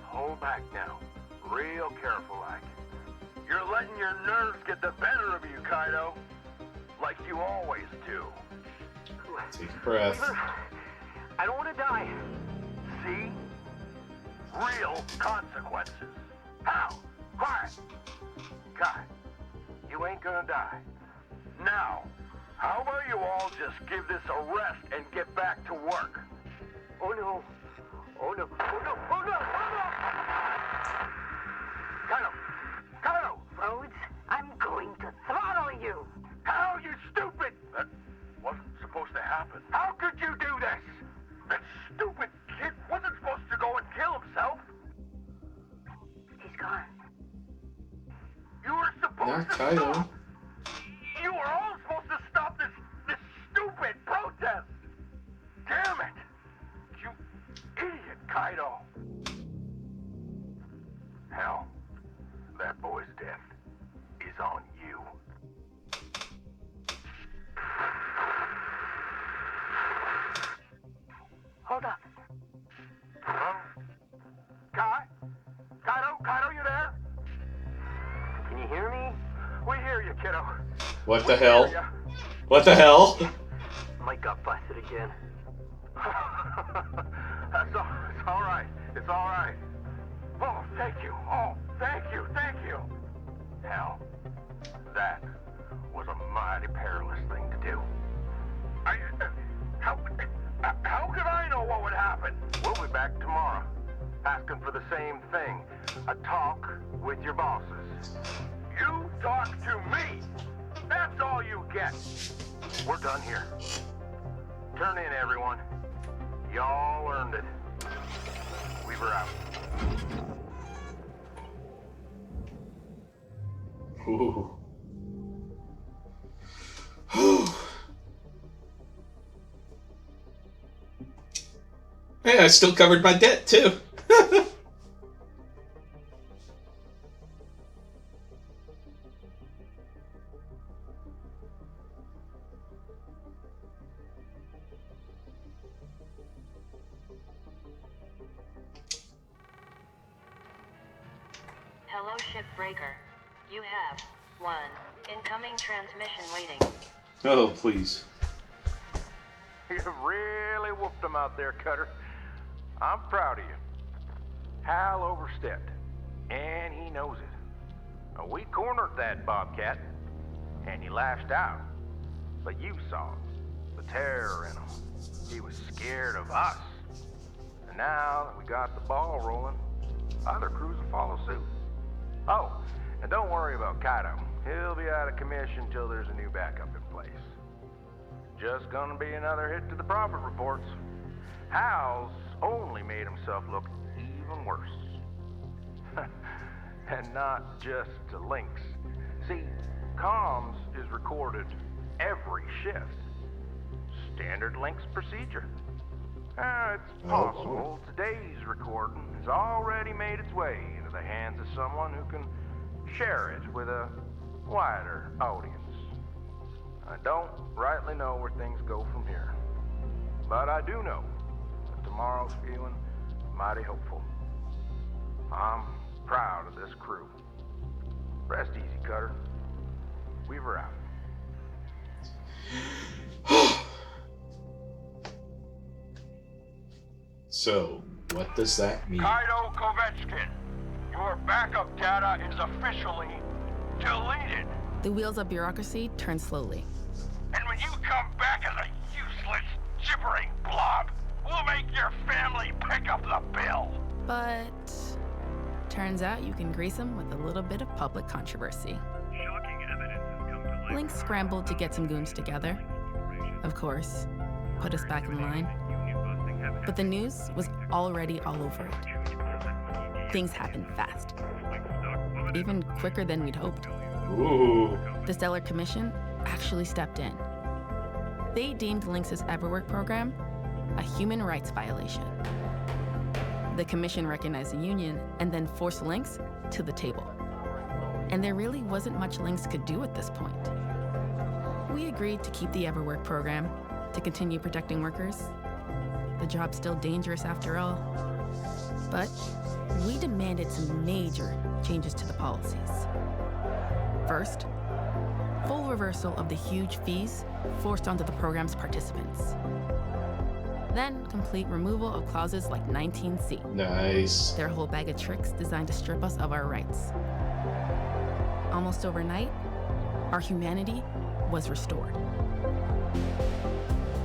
hold back now. Real careful, like. You're letting your nerves get the better of you, Kaido. Like you always do. Take a breath. Weaver, I don't want to die. See? Real consequences. How? Quiet. God, you ain't gonna die. Now, how about you all just give this a rest and get back to work? Oh no. Oh no. Oh no. Oh no. Oh no. Kaido! Rhodes, I'm going to throttle you. How, you stupid! That wasn't supposed to happen. How could you do this? That stupid kid wasn't supposed to go and kill himself. He's gone. You were supposed Not to Kaido. stop. You were all supposed to stop this stupid protest. Damn it! You idiot, Kaido. Hell, that boy's death is on you. Hold up. Kaido, you there? Can you hear me? We hear you, kiddo. What the We hell? hear ya. What the hell? Mike got busted again. It's all right. It's all right. Oh, thank you. Oh, thank you. Hell, that was a mighty perilous thing to do. How could I know what would happen? We'll be back tomorrow, asking for the same thing. A talk with your bosses. You talk to me. That's all you get. We're done here. Turn in, everyone. Y'all earned it. Weaver out. Ooh. Hey, I still covered my debt too. Hello, Shipbreaker. You have one incoming transmission waiting. Oh, please. You really whooped him out there, Cutter. I'm proud of you. Hal overstepped, and he knows it. We cornered that Bobcat, and he lashed out. But you saw the terror in him. He was scared of us. And now that we got the ball rolling, other crews will follow suit. Oh, and don't worry about Kaido. He'll be out of commission till there's a new backup in place. Just gonna be another hit to the profit reports. Hal's only made himself look even worse. And not just to Lynx. See, comms is recorded every shift. Standard Lynx procedure. It's possible today's recording has already made its way into the hands of someone who can share it with a wider audience. I don't rightly know where things go from here, but I do know that tomorrow's feeling mighty hopeful. I'm proud of this crew. Rest easy, Cutter. Weaver out. So, what does that mean? Kaido Kovetskin, your backup data is officially deleted. The wheels of bureaucracy turn slowly. And when you come back as a useless, gibbering blob, we'll make your family pick up the bill. But turns out you can grease them with a little bit of public controversy. Shocking evidence has come to light. Lynx scrambled to get some goons together. Of course, put us back in line. But the news was already all over it. Things happened fast. Even quicker than we'd hoped. Ooh. The Stellar Commission actually stepped in. They deemed Lynx's Everwork program a human rights violation. The commission recognized the union and then forced Lynx to the table. And there really wasn't much Lynx could do at this point. We agreed to keep the Everwork program, to continue protecting workers. The job's still dangerous after all. But we demanded some major changes to the policies. First, full reversal of the huge fees forced onto the program's participants. Then, complete removal of clauses like 19C. Nice. Their whole bag of tricks designed to strip us of our rights. Almost overnight, our humanity was restored.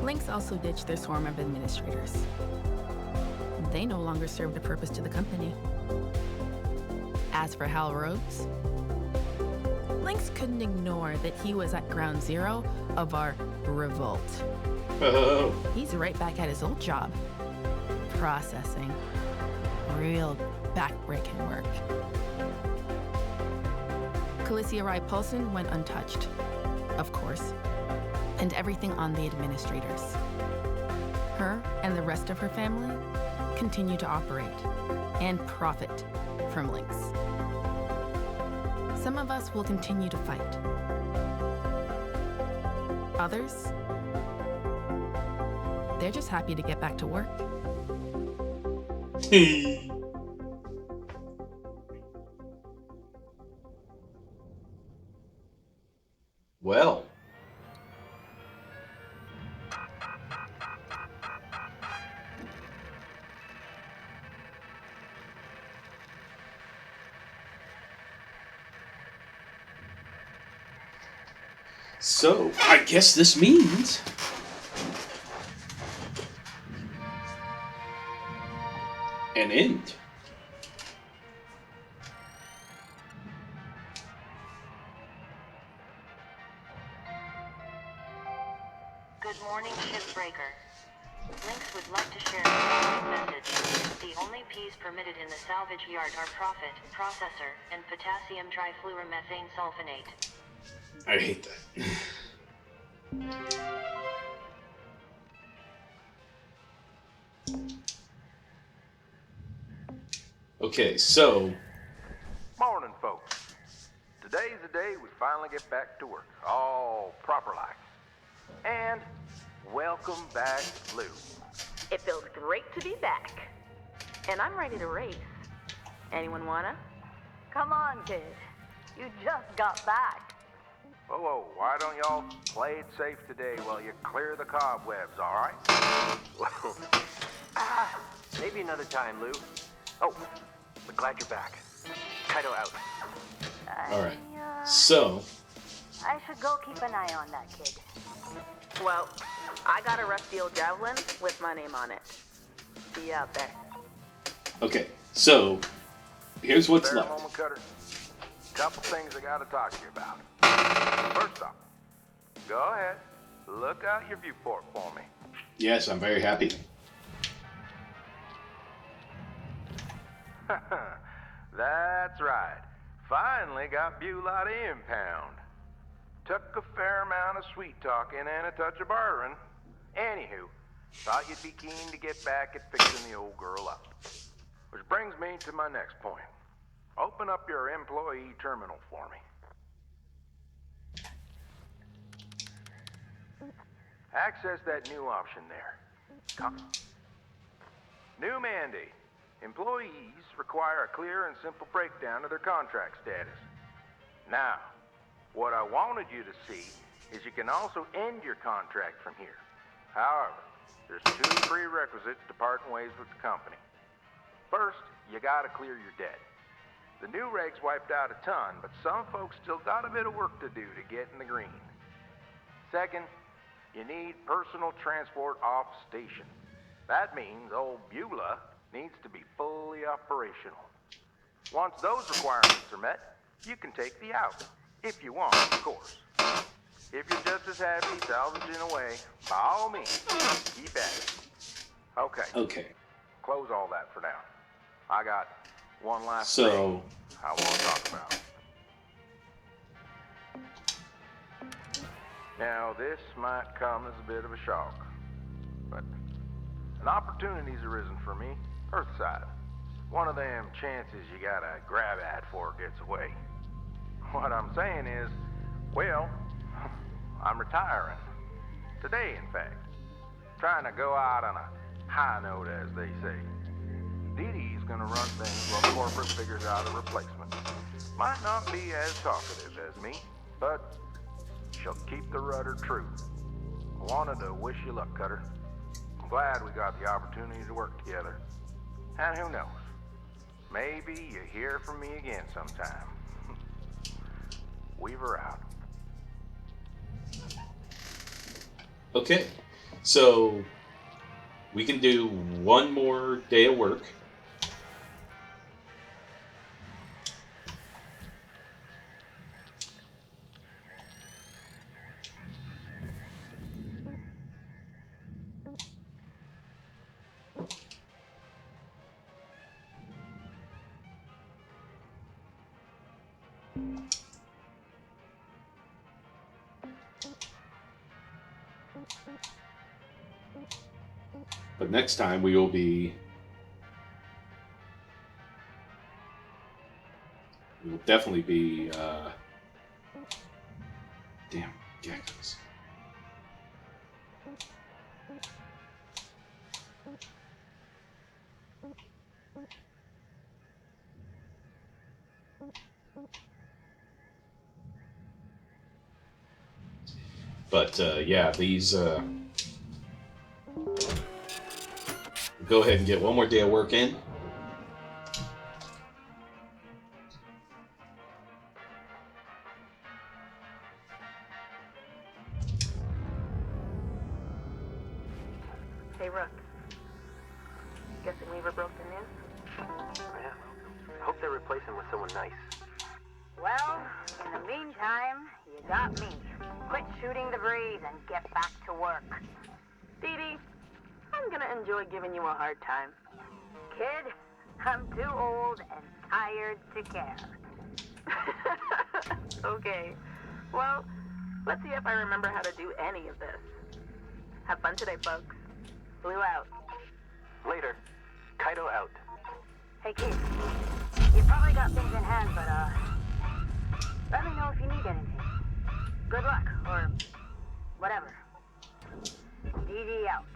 Lynx also ditched their swarm of administrators. They no longer served a purpose to the company. As for Hal Rhodes, Lynx couldn't ignore that he was at ground zero of our revolt. Oh. He's right back at his old job, processing real back-breaking work. Calicia Rai Paulson went untouched, of course, and everything on the administrators. Her and the rest of her family continue to operate and profit from Lynx. Some of us will continue to fight. Others, they're just happy to get back to work. Well. So, I guess this means an end. Good morning, Shipbreaker. Lynx would like to share the following message. The only P's permitted in the salvage yard are profit, processor, and potassium trifluoromethane sulfonate. I hate that. Okay, so Morning, folks. Today's the day we finally get back to work, all proper like. And welcome back, Lou. It feels great to be back. And I'm ready to race. Anyone wanna? Come on, kid. You just got back. Whoa, why don't y'all play it safe today while you clear the cobwebs, all right? Well, maybe another time, Lou. Oh, but glad you're back. Kaido out. alright. So I should go keep an eye on that kid. Well, I got a rusty old javelin with my name on it. See you out there. okay, so here's what's Spare a left. moment, Cutter. Couple things I gotta talk to you about. First off, go ahead, look out your viewport for me. Yes, I'm very happy. That's right. Finally got Beulah to impound. Took a fair amount of sweet talking and a touch of bartering. Anywho, thought you'd be keen to get back at fixing the old girl up. Which brings me to my next point. Open up your employee terminal for me. Access that new option there. New mandate. Employees require a clear and simple breakdown of their contract status. Now, what I wanted you to see is you can also end your contract from here. However, there's two prerequisites to parting ways with the company. First, you gotta clear your debt. The new regs wiped out a ton, but some folks still got a bit of work to do to get in the green. Second, you need personal transport off station. That means old Beulah needs to be fully operational. Once those requirements are met, you can take the out. If you want, of course. If you're just as happy salvaging away, by all means, keep at it. Okay, close all that for now. I got one last thing I want to talk about. Now, this might come as a bit of a shock, but an opportunity's arisen for me, Earthside. one of them chances you gotta grab at before it gets away. What I'm saying is, well, I'm retiring. Today, in fact. Trying to go out on a high note, as they say. Dee Dee's gonna run things while corporate figures out a replacement. Might not be as talkative as me, but she'll keep the rudder true. I wanted to wish you luck, Cutter. I'm glad we got the opportunity to work together. And who knows? Maybe you hear from me again sometime. Weaver out. Okay, so we can do one more day of work. But next time we will definitely be, damn, geckos. But, yeah, these, go ahead and get one more day of work in. Hey, Rook. Guessing Weaver broke the news? Yeah. I hope they replace him with someone nice. Well, in the meantime, you got me. Quit shooting the breeze and get back to work. Dee Dee, I'm gonna enjoy giving you a hard time. Kid, I'm too old and tired to care. Okay. Well, let's see if I remember how to do any of this. Have fun today, folks. Blue out. Later. Kaido out. Hey, kid. You probably got things in hand, but, let me know if you need anything. Good luck, or whatever. DD out.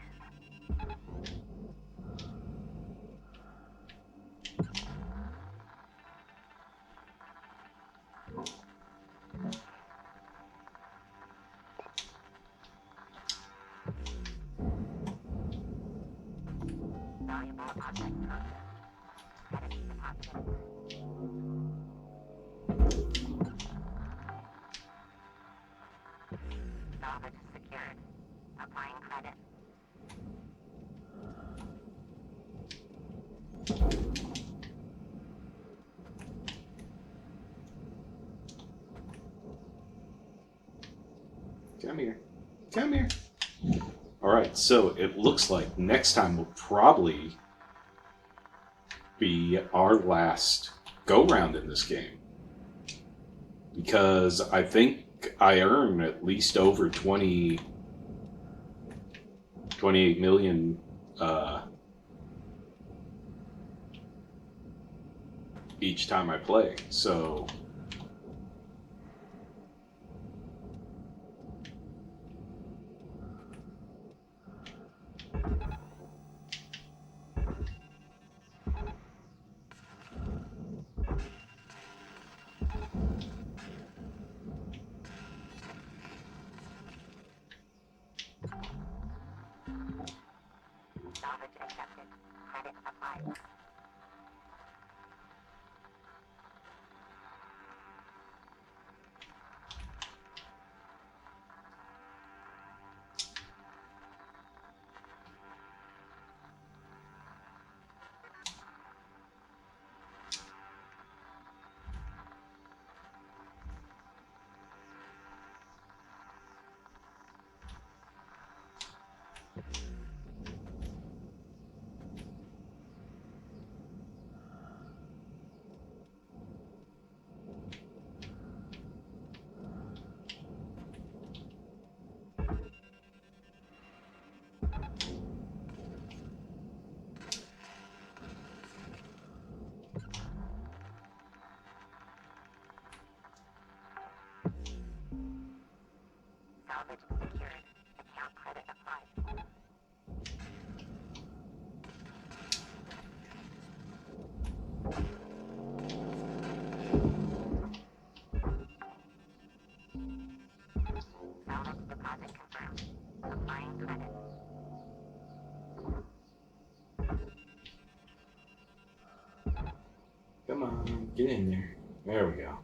Valuable object headed to the hospital. Salvage secured. Applying credit. Come here. Come here. Alright, so it looks like next time will probably be our last go-round in this game. Because I think I earn at least over 28 million each time I play. So Salvage accepted. Credit applied. Salvage secured. Account credit applied. Salvage deposit confirmed. Applying credit. Come on, get in there. There we go.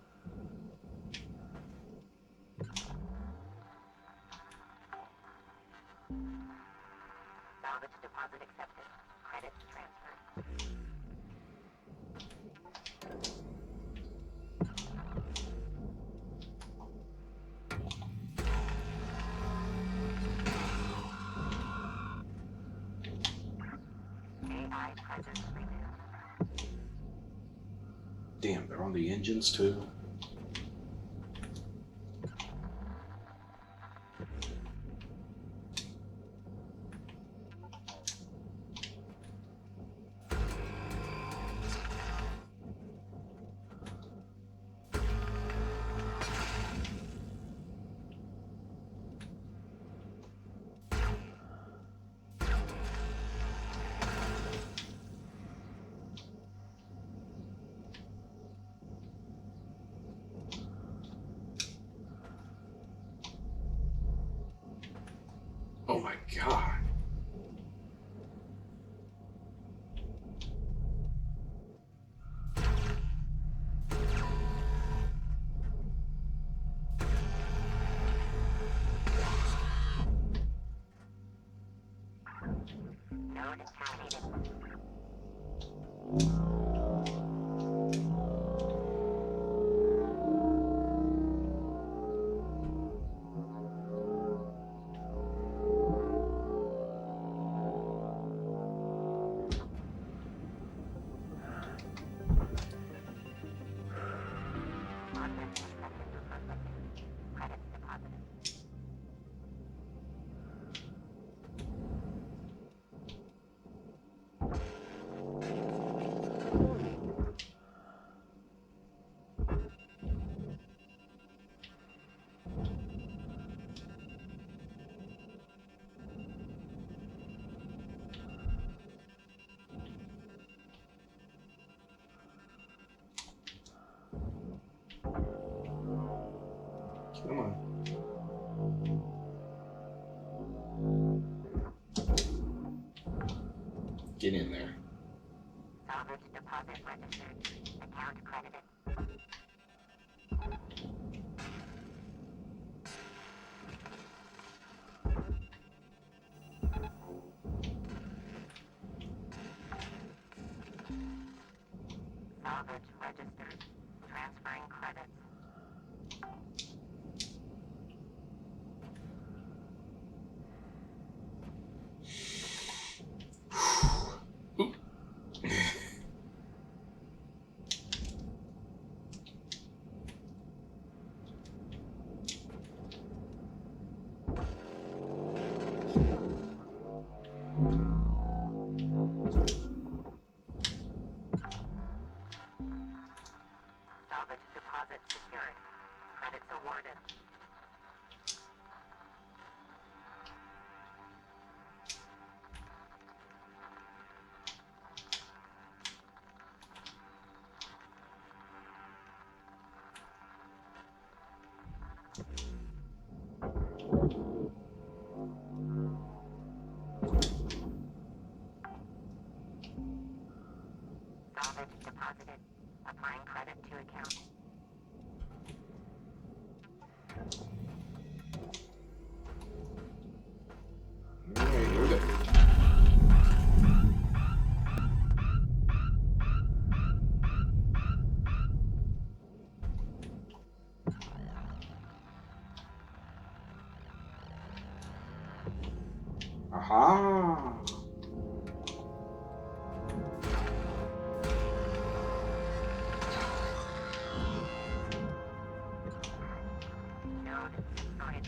Salvage deposit accepted. Credit transferred. AI presence renewed. Damn, they're on the engines too. Oh my god. Node terminated. Content expected for processing. Credits deposited. Come on. Get in there. Salvage deposit registered. Account credited. Salvage registered. Transferring credits. Salvage deposit secured. Credits awarded. Salvage deposited. Applying credit to account. Alright, here we go. Aha! Node destroyed.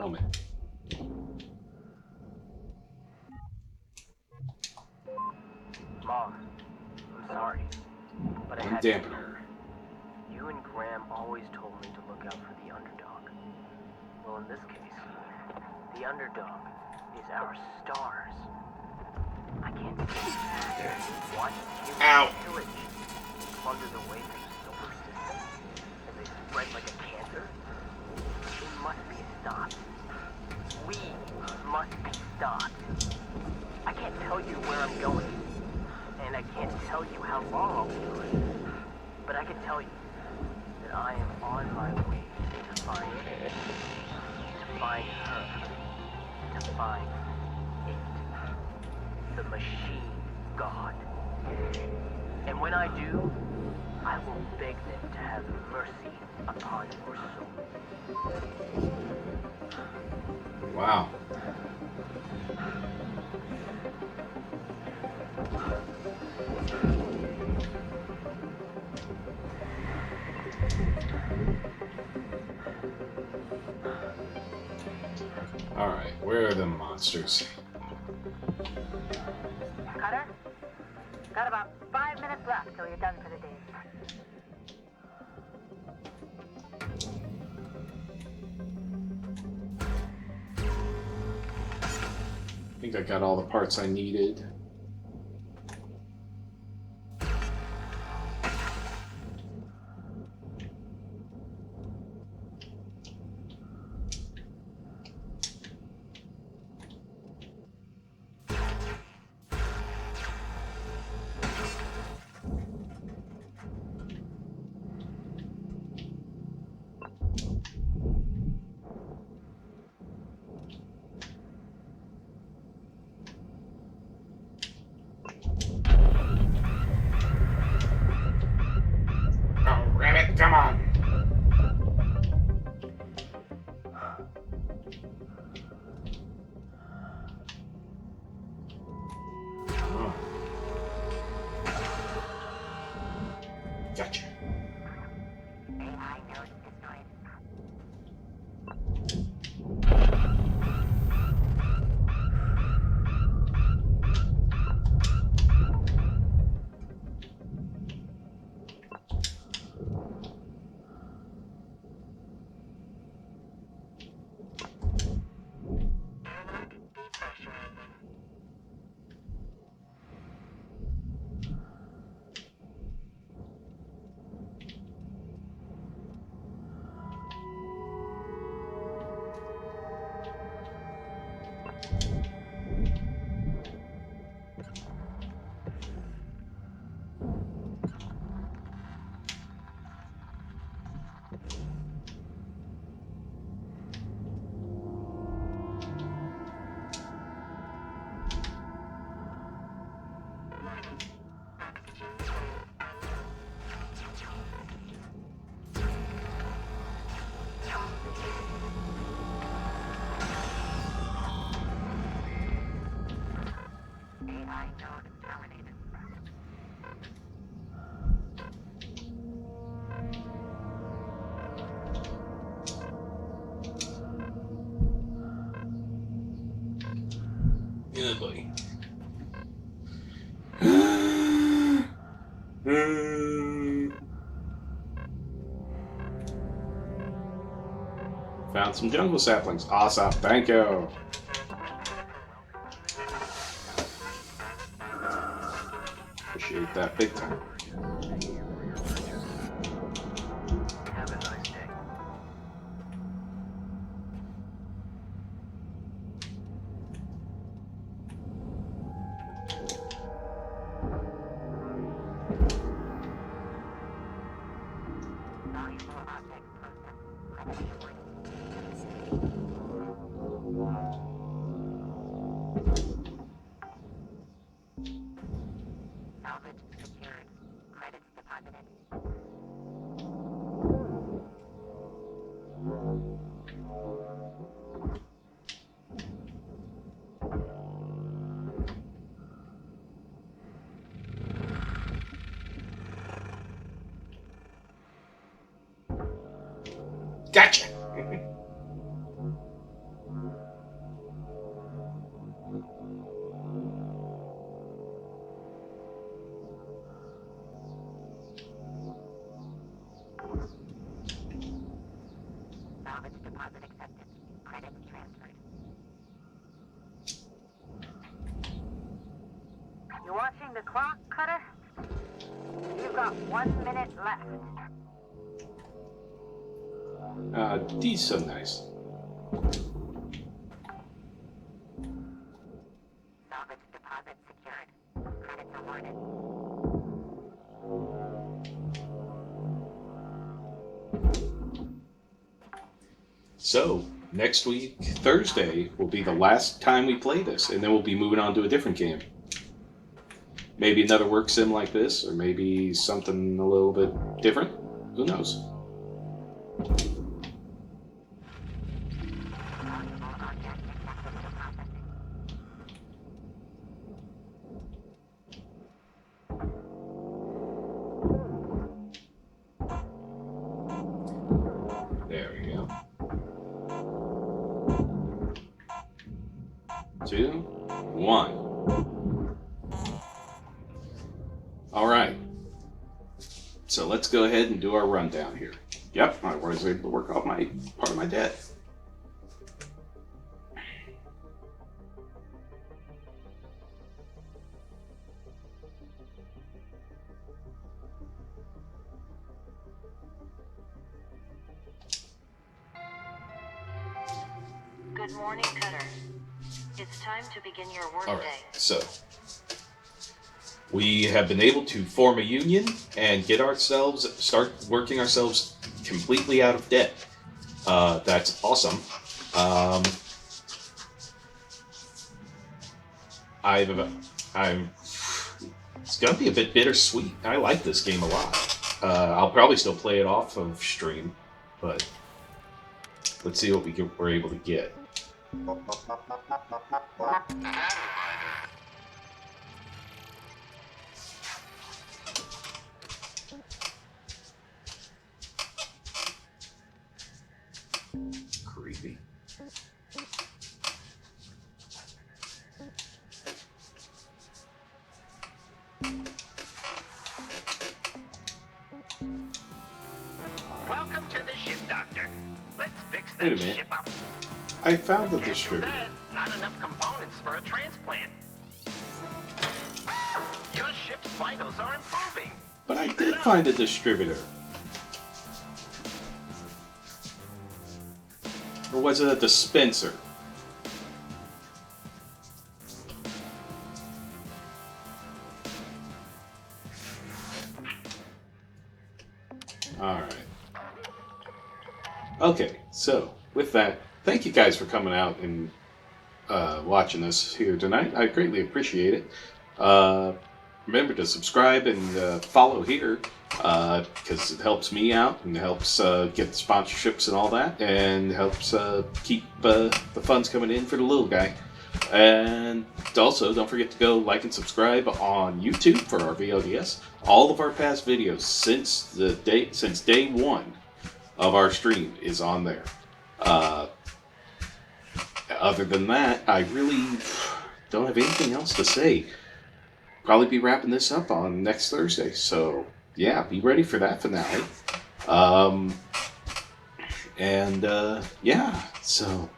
helmet. Ma, I'm sorry, but I And had to dampen be her. here. You and Graham always told me to look out for the underdog. Well, in this case, the underdog is our stars. I can't watch Ow. human pillage under the weight of the solar system as they spread like a cancer. It must be stopped. We must be stopped. I can't tell you where I'm going, and I can't tell you how long I'll be gone. But I can tell you that I am on my way to find her, to find it, the machine god. And when I do, I will beg them to have mercy upon your soul. Wow. Alright, where are the monsters? Cutter? Got about 5 minutes left till you're done for the day. I think I got all the parts I needed. Oh, Rabbit, come on. Oh. Gotcha. Good boy. Found some jungle saplings. Awesome. Thank you. Appreciate that big time. Have a nice day. Salvage secured. Credits deposited. Gotcha. watching the clock, Cutter? You've got 1 minute left. Dee's so nice. Salvage deposit secured. Credits awarded. So, next week, Thursday, will be the last time we play this, and then we'll be moving on to a different game. Maybe another work sim like this, or maybe something a little bit different. Who knows? There we go. 2, 1. All right. So let's go ahead and do our rundown here. Yep, I was able to work off my part of my debt. Good morning, Cutter. It's time to begin your workday. All right, so we have been able to form a union and start working ourselves completely out of debt. That's awesome. It's gonna be a bit bittersweet. I like this game a lot. I'll probably still play it off of stream, but let's see what we're able to get. Creepy. Welcome to the ship, Doctor. Let's fix Wait a that minute. ship up. I found the Can't do distributor. that. Not enough components for a transplant. Your ship's vitals are improving. But I did find a distributor. Or was it a dispenser? Alright. Okay, so with that, thank you guys for coming out and watching us here tonight. I greatly appreciate it. Remember to subscribe and follow here because it helps me out and helps get the sponsorships and all that, and helps keep the funds coming in for the little guy. And also, don't forget to go like and subscribe on YouTube for our VODs. All of our past videos since day one of our stream is on there. Other than that, I really don't have anything else to say. Probably be wrapping this up on next Thursday, so yeah, be ready for that finale. Yeah, so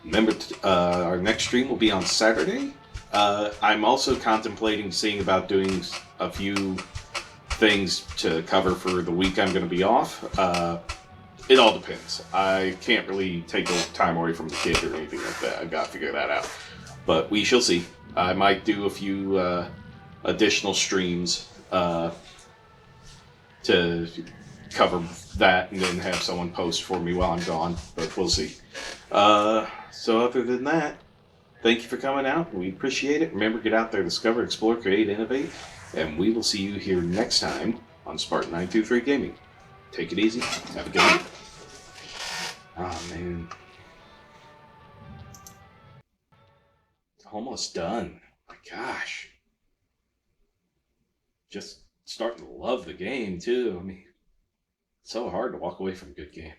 remember, our next stream will be on Saturday. I'm also contemplating seeing about doing a few things to cover for the week I'm going to be off. It all depends. I can't really take the time away from the kid or anything like that. I've got to figure that out. But we shall see. I might do a few additional streams to cover that and then have someone post for me while I'm gone. But we'll see. So other than that, thank you for coming out. We appreciate it. Remember, get out there, discover, explore, create, innovate. And we will see you here next time on Spartan 923 Gaming. Take it easy. Have a good night. Oh, man. Almost done. My gosh. Just starting to love the game, too. I mean, it's so hard to walk away from a good game.